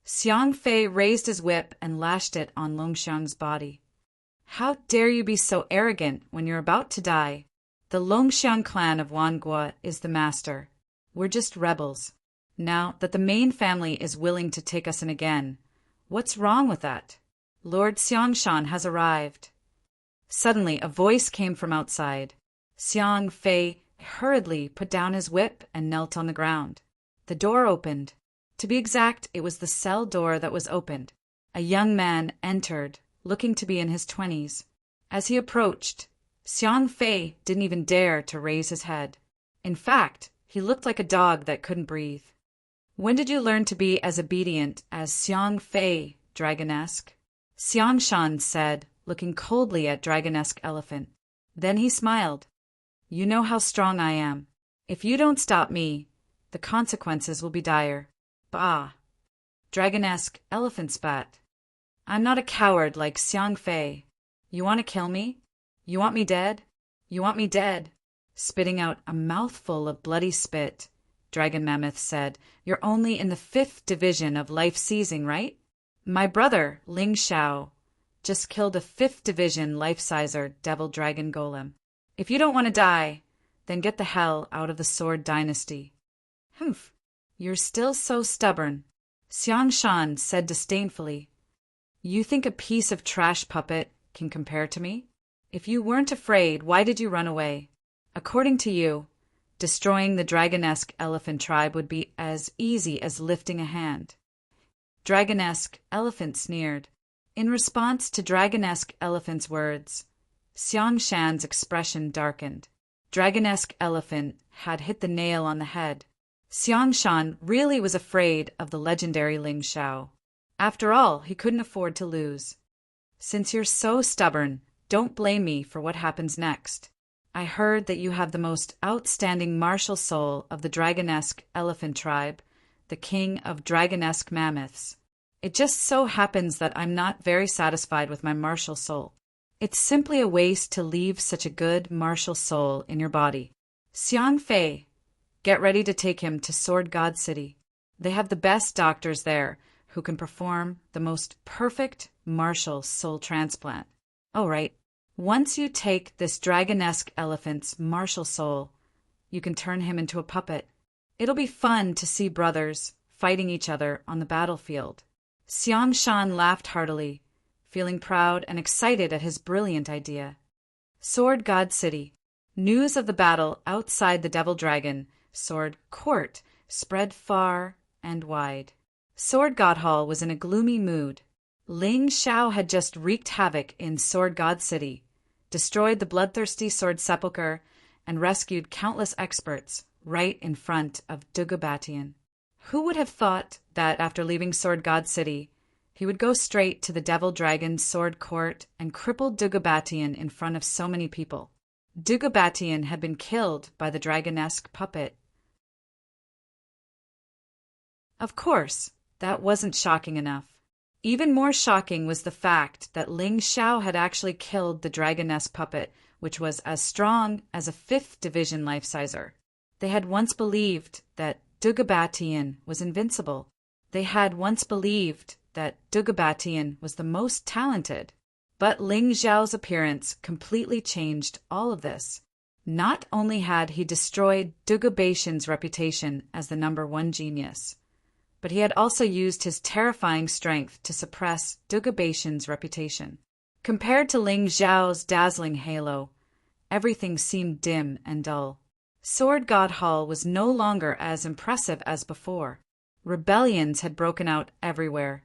Xiang Fei raised his whip and lashed it on Longxiang's body. "How dare you be so arrogant when you're about to die? The Longxiang clan of Wanguo is the master. We're just rebels. Now that the main family is willing to take us in again, what's wrong with that? Lord Xiangshan has arrived." Suddenly, a voice came from outside. Xiang Fei hurriedly put down his whip and knelt on the ground. The door opened. To be exact, it was the cell door that was opened. A young man entered, looking to be in his 20s. As he approached, Xiang Fei didn't even dare to raise his head. In fact, he looked like a dog that couldn't breathe. "When did you learn to be as obedient as Xiang Fei, Dragonesque?" Xiangshan said, looking coldly at Dragonesque Elephant. Then he smiled. "You know how strong I am. If you don't stop me, the consequences will be dire." "Bah!" Dragonesque Elephant spat. "I'm not a coward like Xiang Fei. You want to kill me? You want me dead? You want me dead?" Spitting out a mouthful of bloody spit, Dragon Mammoth said, "You're only in the 5th Division of life-seizing, right? My brother, Ling Xiao, just killed a 5th Division life-sizer devil dragon golem. If you don't want to die, then get the hell out of the Sword Dynasty." "Humph, you're still so stubborn," Xiangshan said disdainfully. "You think a piece of trash puppet can compare to me? If you weren't afraid, why did you run away? According to you, destroying the Dragonesque Elephant tribe would be as easy as lifting a hand." Dragonesque Elephant sneered. In response to Dragonesque Elephant's words, Xiangshan's expression darkened. Dragonesque Elephant had hit the nail on the head. Xiangshan really was afraid of the legendary Ling Xiao. After all, he couldn't afford to lose. "Since you're so stubborn, don't blame me for what happens next. I heard that you have the most outstanding martial soul of the Dragonesque Elephant tribe, the king of Dragonesque Mammoths. It just so happens that I'm not very satisfied with my martial soul. It's simply a waste to leave such a good martial soul in your body. Xiang Fei, get ready to take him to Sword God City. They have the best doctors there who can perform the most perfect martial soul transplant. All right, once you take this Dragonesque elephant's martial soul, you can turn him into a puppet. It'll be fun to see brothers fighting each other on the battlefield." Xiangshan laughed heartily, feeling proud and excited at his brilliant idea. Sword God City. News of the battle outside the Devil Dragon Sword Court spread far and wide. Sword God Hall was in a gloomy mood. Ling Xiao had just wreaked havoc in Sword God City, destroyed the bloodthirsty Sword Sepulchre, and rescued countless experts right in front of Dugabatian. Who would have thought that after leaving Sword God City, He would go straight to the Devil Dragon's sword court and cripple Dugabatian in front of so many people. Dugabatian had been killed by the dragonesque puppet. Of course, that wasn't shocking enough. Even more shocking was the fact that Ling Xiao had actually killed the dragonesque puppet, which was as strong as a 5th Division life-sizer. They had once believed that Dugabatian was invincible. They had once believed that Dugabatian was the most talented. But Ling Xiao's appearance completely changed all of this. Not only had he destroyed Dugabatian's reputation as the #1 genius, but he had also used his terrifying strength to suppress Dugabatian's reputation. Compared to Ling Xiao's dazzling halo, everything seemed dim and dull. Sword God Hall was no longer as impressive as before. Rebellions had broken out everywhere,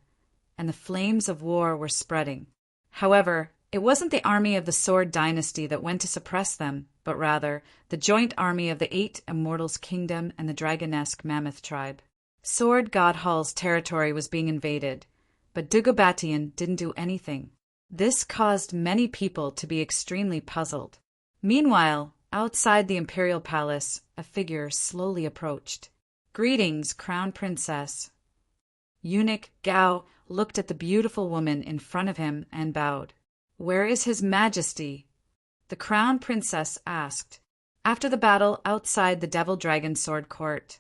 and the flames of war were spreading. However, it wasn't the army of the Sword Dynasty that went to suppress them, but rather the joint army of the 8 Immortals Kingdom and the Dragonesque Mammoth Tribe. Sword God Hall's territory was being invaded, but Dugabatian didn't do anything. This caused many people to be extremely puzzled. Meanwhile, outside the Imperial Palace, a figure slowly approached. "Greetings, Crown Princess." Eunuch Gao looked at the beautiful woman in front of him and bowed. "Where is His Majesty?" the Crown Princess asked. After the battle outside the Devil Dragon Sword Court,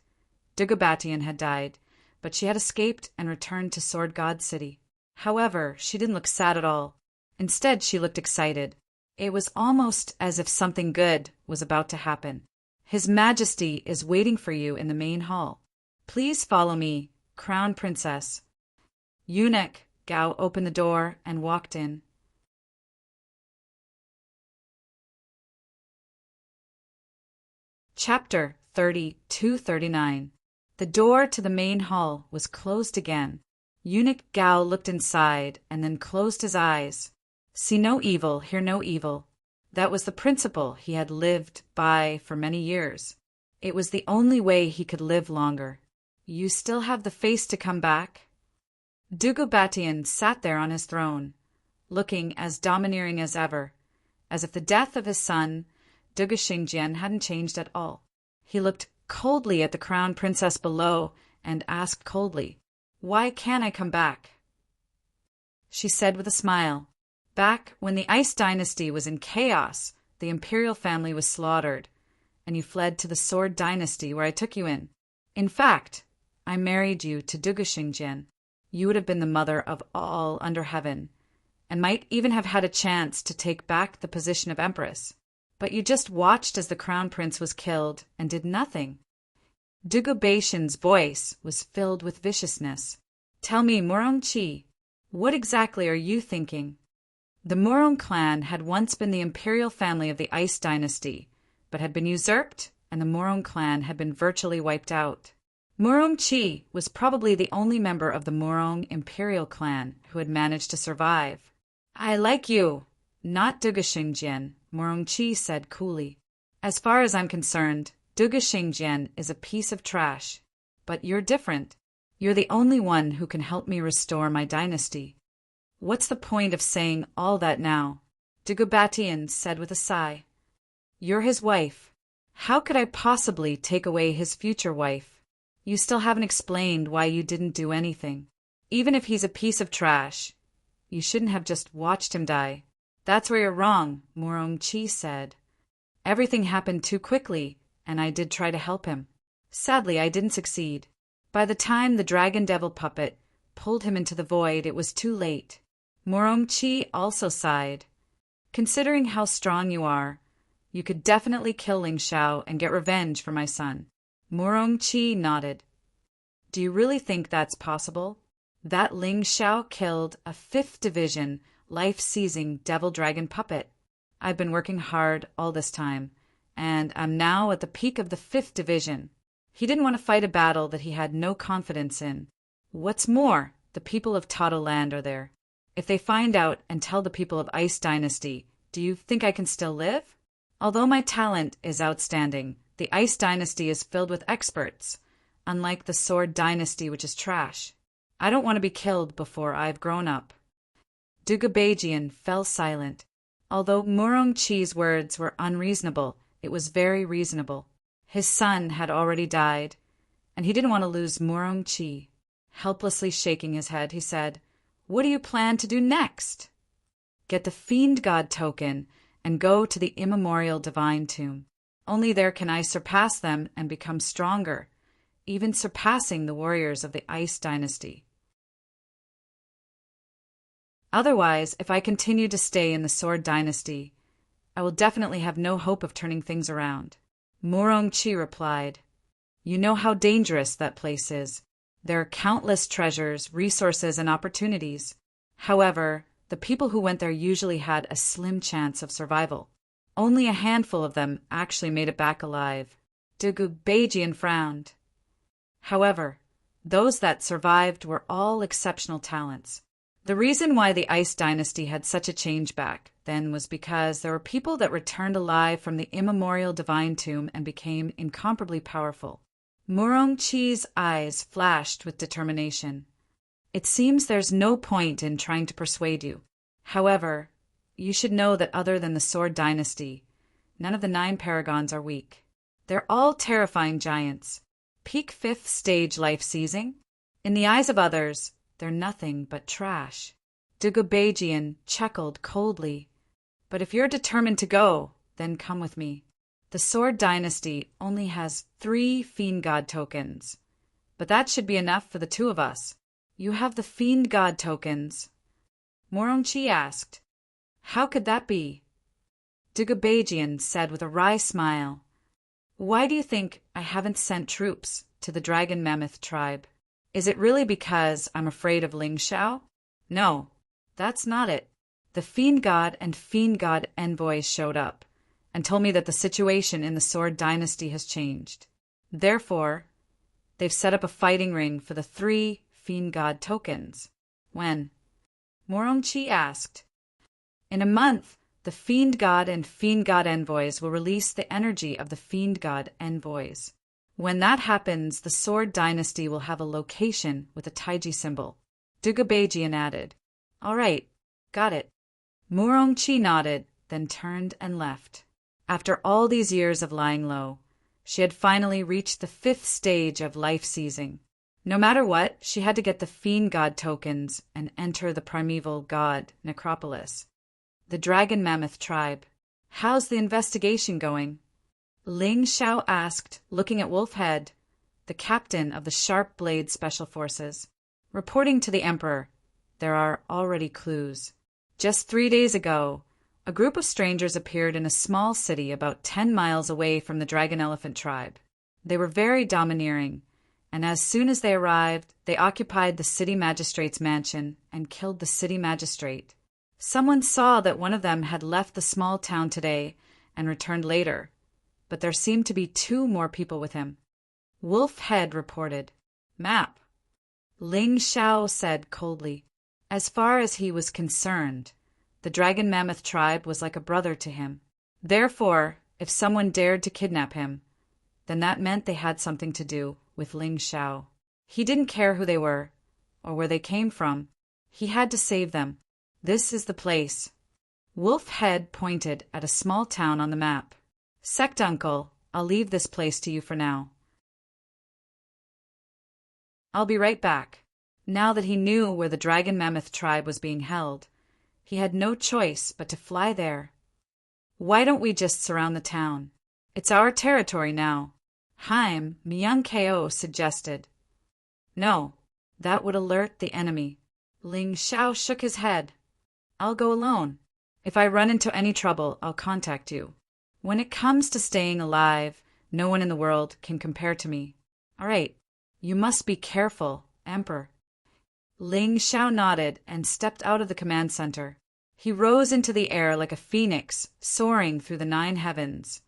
Dugabatian had died, but she had escaped and returned to Sword God City. However, she didn't look sad at all. Instead, she looked excited. It was almost as if something good was about to happen. "His Majesty is waiting for you in the main hall. Please follow me, Crown Princess." Eunuch Gao opened the door and walked in. Chapter 32-39. The door to the main hall was closed again. Eunuch Gao looked inside and then closed his eyes. See no evil, hear no evil. That was the principle he had lived by for many years. It was the only way he could live longer. "You still have the face to come back?" Dugabatian sat there on his throne, looking as domineering as ever, as if the death of his son, Dugashingjian, hadn't changed at all. He looked coldly at the Crown Princess below and asked coldly, "Why can't I come back?" She said with a smile, "Back when the Ice Dynasty was in chaos, the imperial family was slaughtered, and you fled to the Sword Dynasty where I took you in. In fact, I married you to Dugashingjian. You would have been the mother of all under heaven, and might even have had a chance to take back the position of Empress. But you just watched as the Crown Prince was killed and did nothing." Dugabatian's voice was filled with viciousness. "Tell me, Morongqi, what exactly are you thinking?" The Morong clan had once been the imperial family of the Ice Dynasty, but had been usurped, and the Morong clan had been virtually wiped out. Morongqi was probably the only member of the Morong imperial clan who had managed to survive. "I like you, not Dugashingjian," Morongqi said coolly. "As far as I'm concerned, Dugashingjian is a piece of trash. But you're different. You're the only one who can help me restore my dynasty." "What's the point of saying all that now?" Dugabatian said with a sigh. "You're his wife. How could I possibly take away his future wife? You still haven't explained why you didn't do anything. Even if he's a piece of trash, you shouldn't have just watched him die." "That's where you're wrong," Morongqi said. "Everything happened too quickly, and I did try to help him. Sadly, I didn't succeed. By the time the Dragon Devil puppet pulled him into the void, it was too late." Morongqi also sighed. "Considering how strong you are, you could definitely kill Ling Xiao and get revenge for my son." Morongqi nodded. "Do you really think that's possible? That Ling Xiao killed a 5th Division, life-seizing Devil Dragon puppet. I've been working hard all this time, and I'm now at the peak of the 5th Division. He didn't want to fight a battle that he had no confidence in. What's more, the people of Tado Land are there. If they find out and tell the people of Ice Dynasty, do you think I can still live? Although my talent is outstanding, the Ice Dynasty is filled with experts, unlike the Sword Dynasty, which is trash. I don't want to be killed before I've grown up. Dugubajian fell silent. Although Murongchi's words were unreasonable, it was very reasonable. His son had already died, and he didn't want to lose Murongchi. Helplessly shaking his head, he said, "What do you plan to do next?" "Get the Fiend God token and go to the immemorial divine tomb. Only there can I surpass them and become stronger, even surpassing the warriors of the Ice Dynasty. Otherwise, if I continue to stay in the Sword Dynasty, I will definitely have no hope of turning things around." Murongchi replied, "You know how dangerous that place is. There are countless treasures, resources, and opportunities. However, the people who went there usually had a slim chance of survival. Only a handful of them actually made it back alive." Dugubajian frowned. "However, those that survived were all exceptional talents. The reason why the Ice Dynasty had such a change back then was because there were people that returned alive from the immemorial divine tomb and became incomparably powerful." Murongchi's eyes flashed with determination. "It seems there's no point in trying to persuade you. However, you should know that other than the Sword Dynasty, none of the 9 paragons are weak. They're all terrifying giants. Peak 5th stage life seizing. In the eyes of others, they're nothing but trash." Dugubajian chuckled coldly. "But if you're determined to go, then come with me. The Sword Dynasty only has 3 Fiend God tokens, but that should be enough for the 2 of us. You have the Fiend God tokens?" Murongchi asked. "How could that be?" Dugubajian said with a wry smile, "Why do you think I haven't sent troops to the Dragon Mammoth tribe? Is it really because I'm afraid of Ling Shao? No, that's not it. The Fiend God and Fiend God envoys showed up and told me that the situation in the Sword Dynasty has changed. Therefore, they've set up a fighting ring for the 3 Fiend God tokens." "When?" Murongchi asked. "In a month, the Fiend God and Fiend God envoys will release the energy of the Fiend God envoys. When that happens, the Sword Dynasty will have a location with a Taiji symbol." Dugubajian added, "All right, got it." Murongchi nodded, then turned and left. After all these years of lying low, she had finally reached the 5th stage of life seizing. No matter what, she had to get the Fiend God tokens and enter the primeval god necropolis. The Dragon Mammoth tribe. "How's the investigation going?" Ling Shao asked, looking at Wolfhead, the captain of the Sharp Blade Special Forces. "Reporting to the Emperor, there are already clues. Just 3 days ago, a group of strangers appeared in a small city about 10 miles away from the Dragon Elephant tribe. They were very domineering, and as soon as they arrived, they occupied the city magistrate's mansion and killed the city magistrate. Someone saw that one of them had left the small town today and returned later, but there seemed to be 2 more people with him." Wolfhead reported. "Map." Ling Shao said coldly. As far as he was concerned, the Dragon Mammoth tribe was like a brother to him. Therefore, if someone dared to kidnap him, then that meant they had something to do with Ling Shao. He didn't care who they were, or where they came from. He had to save them. This is the place. Wolfhead pointed at a small town on the map. "Sect Uncle, I'll leave this place to you for now. I'll be right back." Now that he knew where the Dragon Mammoth tribe was being held, he had no choice but to fly there. "Why don't we just surround the town? It's our territory now," Haim Myung-ko suggested. "No, that would alert the enemy." Ling Shao shook his head. "I'll go alone. If I run into any trouble, I'll contact you. When it comes to staying alive, no one in the world can compare to me." "All right, you must be careful, Emperor." Ling Shao nodded and stepped out of the command center. He rose into the air like a phoenix, soaring through the 9 heavens,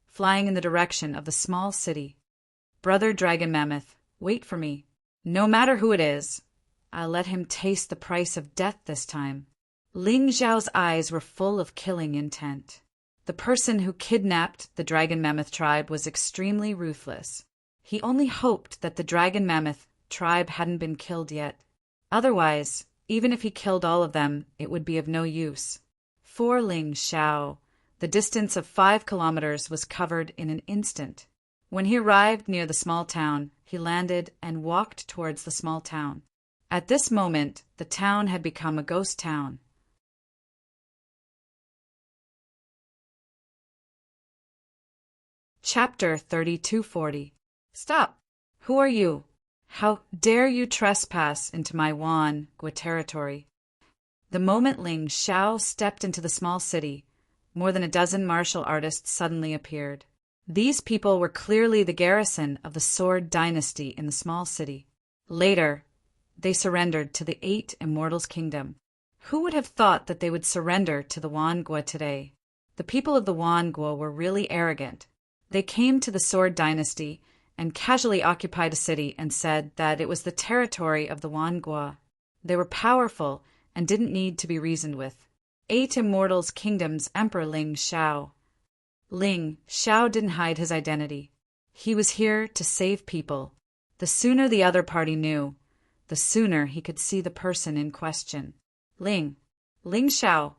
flying in the direction of the small city. "Brother Dragon Mammoth, wait for me. No matter who it is, I'll let him taste the price of death this time." Ling Zhao's eyes were full of killing intent. The person who kidnapped the Dragon Mammoth tribe was extremely ruthless. He only hoped that the Dragon Mammoth tribe hadn't been killed yet. Otherwise, even if he killed all of them, it would be of no use. For Ling Xiao, the distance of 5 kilometers was covered in an instant. When he arrived near the small town, he landed and walked towards the small town. At this moment, the town had become a ghost town. Chapter 3240. Stop! Who are you? How dare you trespass into my Gua territory? The moment Ling Xiao stepped into the small city, more than a dozen martial artists suddenly appeared. These people were clearly the garrison of the Sword Dynasty in the small city. Later, they surrendered to the 8 Immortals' Kingdom. Who would have thought that they would surrender to the Gua today? The people of the Gua were really arrogant. They came to the Sword Dynasty and casually occupied a city and said that it was the territory of the Gua. They were powerful and didn't need to be reasoned with. 8 Immortals' Kingdom's Emperor Ling Xiao. Ling Xiao didn't hide his identity. He was here to save people. The sooner the other party knew, the sooner he could see the person in question. Ling Xiao.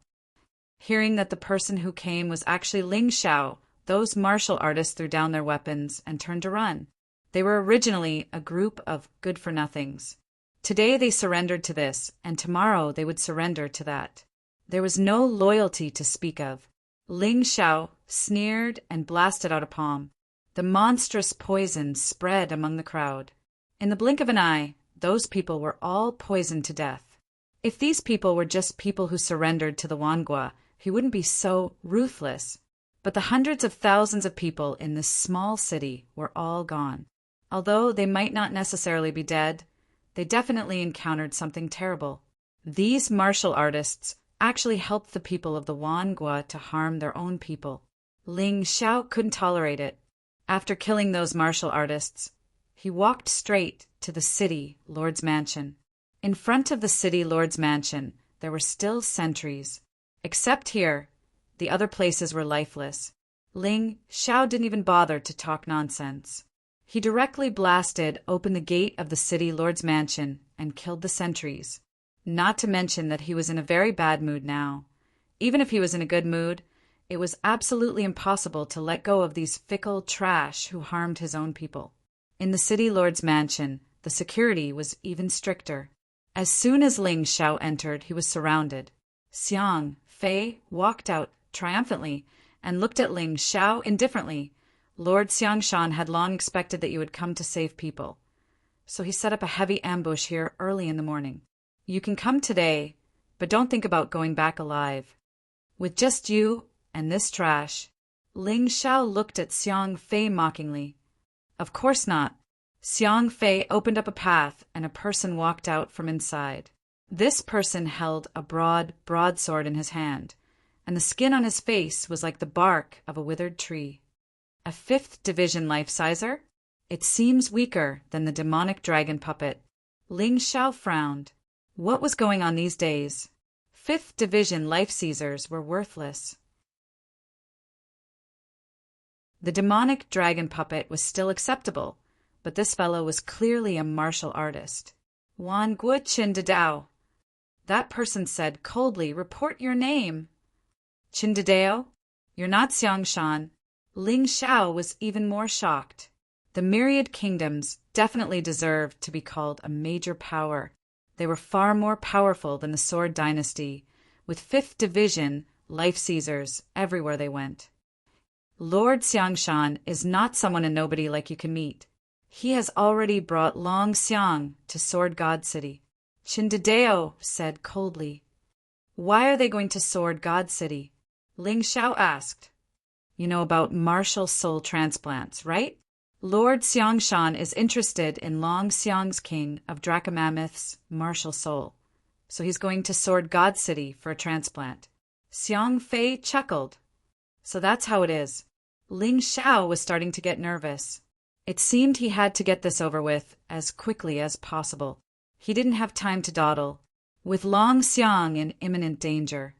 Hearing that the person who came was actually Ling Xiao, those martial artists threw down their weapons and turned to run. They were originally a group of good-for-nothings. Today they surrendered to this, and tomorrow they would surrender to that. There was no loyalty to speak of. Ling Xiao sneered and blasted out a palm. The monstrous poison spread among the crowd. In the blink of an eye, those people were all poisoned to death. If these people were just people who surrendered to the Gua, he wouldn't be so ruthless. But the hundreds of thousands of people in this small city were all gone. Although they might not necessarily be dead, they definitely encountered something terrible. These martial artists actually helped the people of the Gua to harm their own people. Ling Xiao couldn't tolerate it. After killing those martial artists, he walked straight to the city lord's mansion. In front of the city lord's mansion, there were still sentries. Except here, the other places were lifeless. Ling Xiao didn't even bother to talk nonsense. He directly blasted open the gate of the city lord's mansion and killed the sentries. Not to mention that he was in a very bad mood now. Even if he was in a good mood, it was absolutely impossible to let go of these fickle trash who harmed his own people. In the city lord's mansion, the security was even stricter. As soon as Ling Xiao entered, he was surrounded. Xiang Fei walked out triumphantly and looked at Ling Xiao indifferently. Lord Xiangshan had long expected that you would come to save people, so he set up a heavy ambush here early in the morning. You can come today, but don't think about going back alive. With just you and this trash. Ling Xiao looked at Xiang Fei mockingly. Of course not. Xiang Fei opened up a path and a person walked out from inside. This person held a broadsword in his hand, and the skin on his face was like the bark of a withered tree. A 5th Division life-sizer? It seems weaker than the demonic dragon puppet. Ling Xiao frowned. What was going on these days? 5th Division life-seizers were worthless. The demonic dragon puppet was still acceptable, but this fellow was clearly a martial artist. Wan Guo Qin Dao. That person said coldly, report your name. Qin Dao? You're not Xiangshan. Ling Xiao was even more shocked. The myriad kingdoms definitely deserved to be called a major power. They were far more powerful than the Sword Dynasty, with 5th Division life-seizers everywhere they went. Lord Xiangshan is not someone a nobody like you can meet. He has already brought Long Xiang to Sword God City. Qin Dao said coldly. Why are they going to Sword God City? Ling Xiao asked. You know about martial soul transplants, right? Lord Xiangshan is interested in Long Xiang's king of Dracomammoth's martial soul, so he's going to Sword God City for a transplant. Xiang Fei chuckled. So that's how it is. Ling Xiao was starting to get nervous. It seemed he had to get this over with as quickly as possible. He didn't have time to dawdle. With Long Xiang in imminent danger,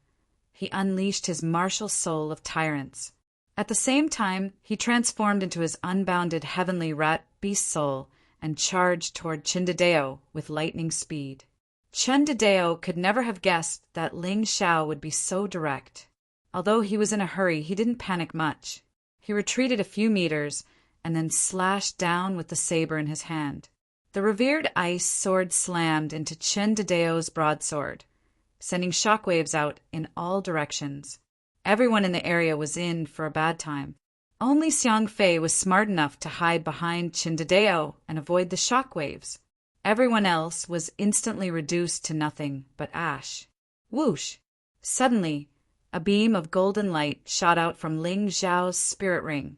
he unleashed his martial soul of tyrants. At the same time, he transformed into his unbounded heavenly rat beast soul and charged toward Qin Dao with lightning speed. Chen Dedeo could never have guessed that Ling Xiao would be so direct. Although he was in a hurry, he didn't panic much. He retreated a few meters and then slashed down with the saber in his hand. The revered ice sword slammed into Chen Dedeo's broadsword, sending shockwaves out in all directions. Everyone in the area was in for a bad time. Only Xiang Fei was smart enough to hide behind Chen Dedeo and avoid the shockwaves. Everyone else was instantly reduced to nothing but ash. Whoosh! Suddenly, a beam of golden light shot out from Ling Xiao's spirit ring,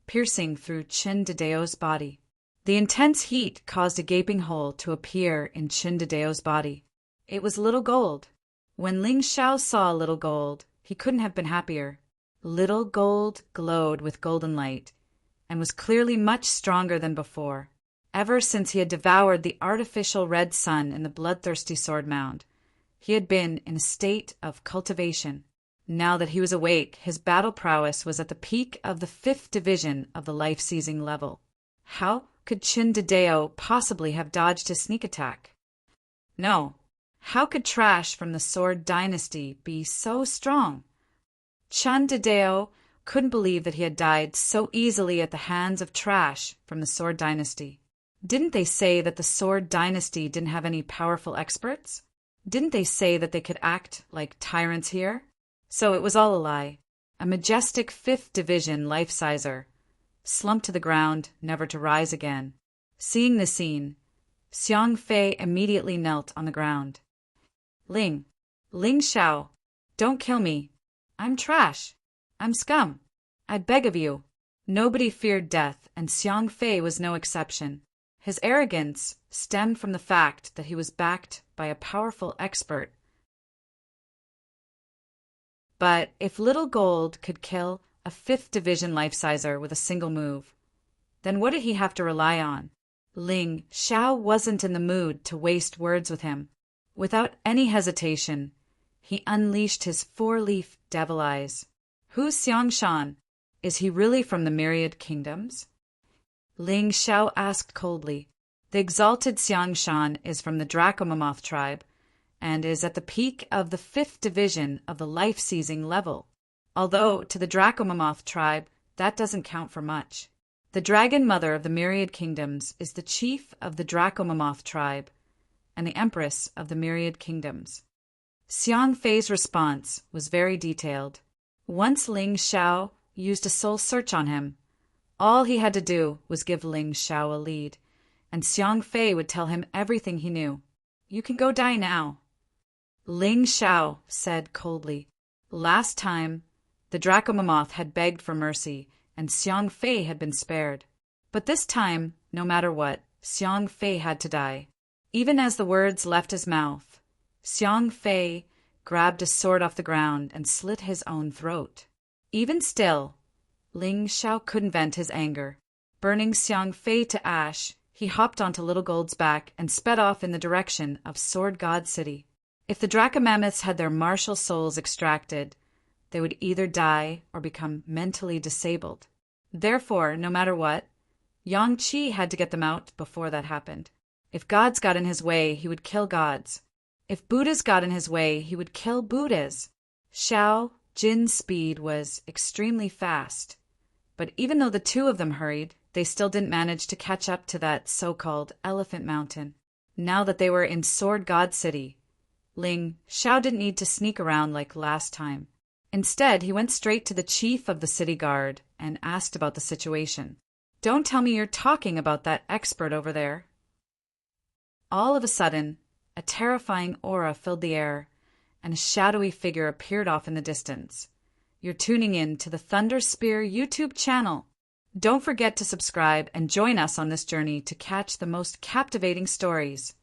piercing through Chen Dedeo's body. The intense heat caused a gaping hole to appear in Chen Dedeo's body. It was Little Gold. When Ling Xiao saw Little Gold, he couldn't have been happier. Little Gold glowed with golden light and was clearly much stronger than before. Ever since he had devoured the artificial red sun in the bloodthirsty sword mound, he had been in a state of cultivation. Now that he was awake, his battle prowess was at the peak of the 5th division of the life-seizing level. How could Chen Dedeo possibly have dodged his sneak attack? No. How could trash from the Sword Dynasty be so strong? Chen Dedeo couldn't believe that he had died so easily at the hands of trash from the Sword Dynasty. Didn't they say that the Sword Dynasty didn't have any powerful experts? Didn't they say that they could act like tyrants here? So it was all a lie. A majestic 5th division life-sizer, slumped to the ground, never to rise again. Seeing the scene, Xiang Fei immediately knelt on the ground. Ling Xiao, don't kill me. I'm trash. I'm scum. I beg of you. Nobody feared death, and Xiang Fei was no exception. His arrogance stemmed from the fact that he was backed by a powerful expert. But if Little Gold could kill a 5th division life-sizer with a single move, then what did he have to rely on? Ling Xiao wasn't in the mood to waste words with him. Without any hesitation, he unleashed his 4-leaf devil eyes. Who's Xiangshan? Is he really from the Myriad Kingdoms? Ling Xiao asked coldly. The exalted Xiangshan is from the Dracomamoth tribe, and is at the peak of the 5th division of the life-seizing level. Although, to the Dracomamoth tribe, that doesn't count for much. The Dragon Mother of the Myriad Kingdoms is the chief of the Dracomamoth tribe, and the Empress of the Myriad Kingdoms. Xiang Fei's response was very detailed. Once Ling Xiao used a soul search on him, all he had to do was give Ling Xiao a lead, and Xiang Fei would tell him everything he knew. You can go die now. Ling Xiao said coldly. Last time, the Dracomamoth had begged for mercy, and Xiang Fei had been spared. But this time, no matter what, Xiang Fei had to die. Even as the words left his mouth, Xiang Fei grabbed a sword off the ground and slit his own throat. Even still, Ling Xiao couldn't vent his anger. Burning Xiang Fei to ash, he hopped onto Little Gold's back and sped off in the direction of Sword God City. If the Dracomammoths had their martial souls extracted, they would either die or become mentally disabled. Therefore, no matter what, Yang Qi had to get them out before that happened. If gods got in his way, he would kill gods. If Buddhas got in his way, he would kill Buddhas. Xiao Jin's speed was extremely fast, but even though the two of them hurried, they still didn't manage to catch up to that so-called Elephant Mountain. Now that they were in Sword God City, Ling Xiao didn't need to sneak around like last time. Instead, he went straight to the chief of the city guard and asked about the situation. Don't tell me you're talking about that expert over there. All of a sudden, a terrifying aura filled the air, and a shadowy figure appeared off in the distance. You're tuning in to the Thunder Spear YouTube channel. Don't forget to subscribe and join us on this journey to catch the most captivating stories.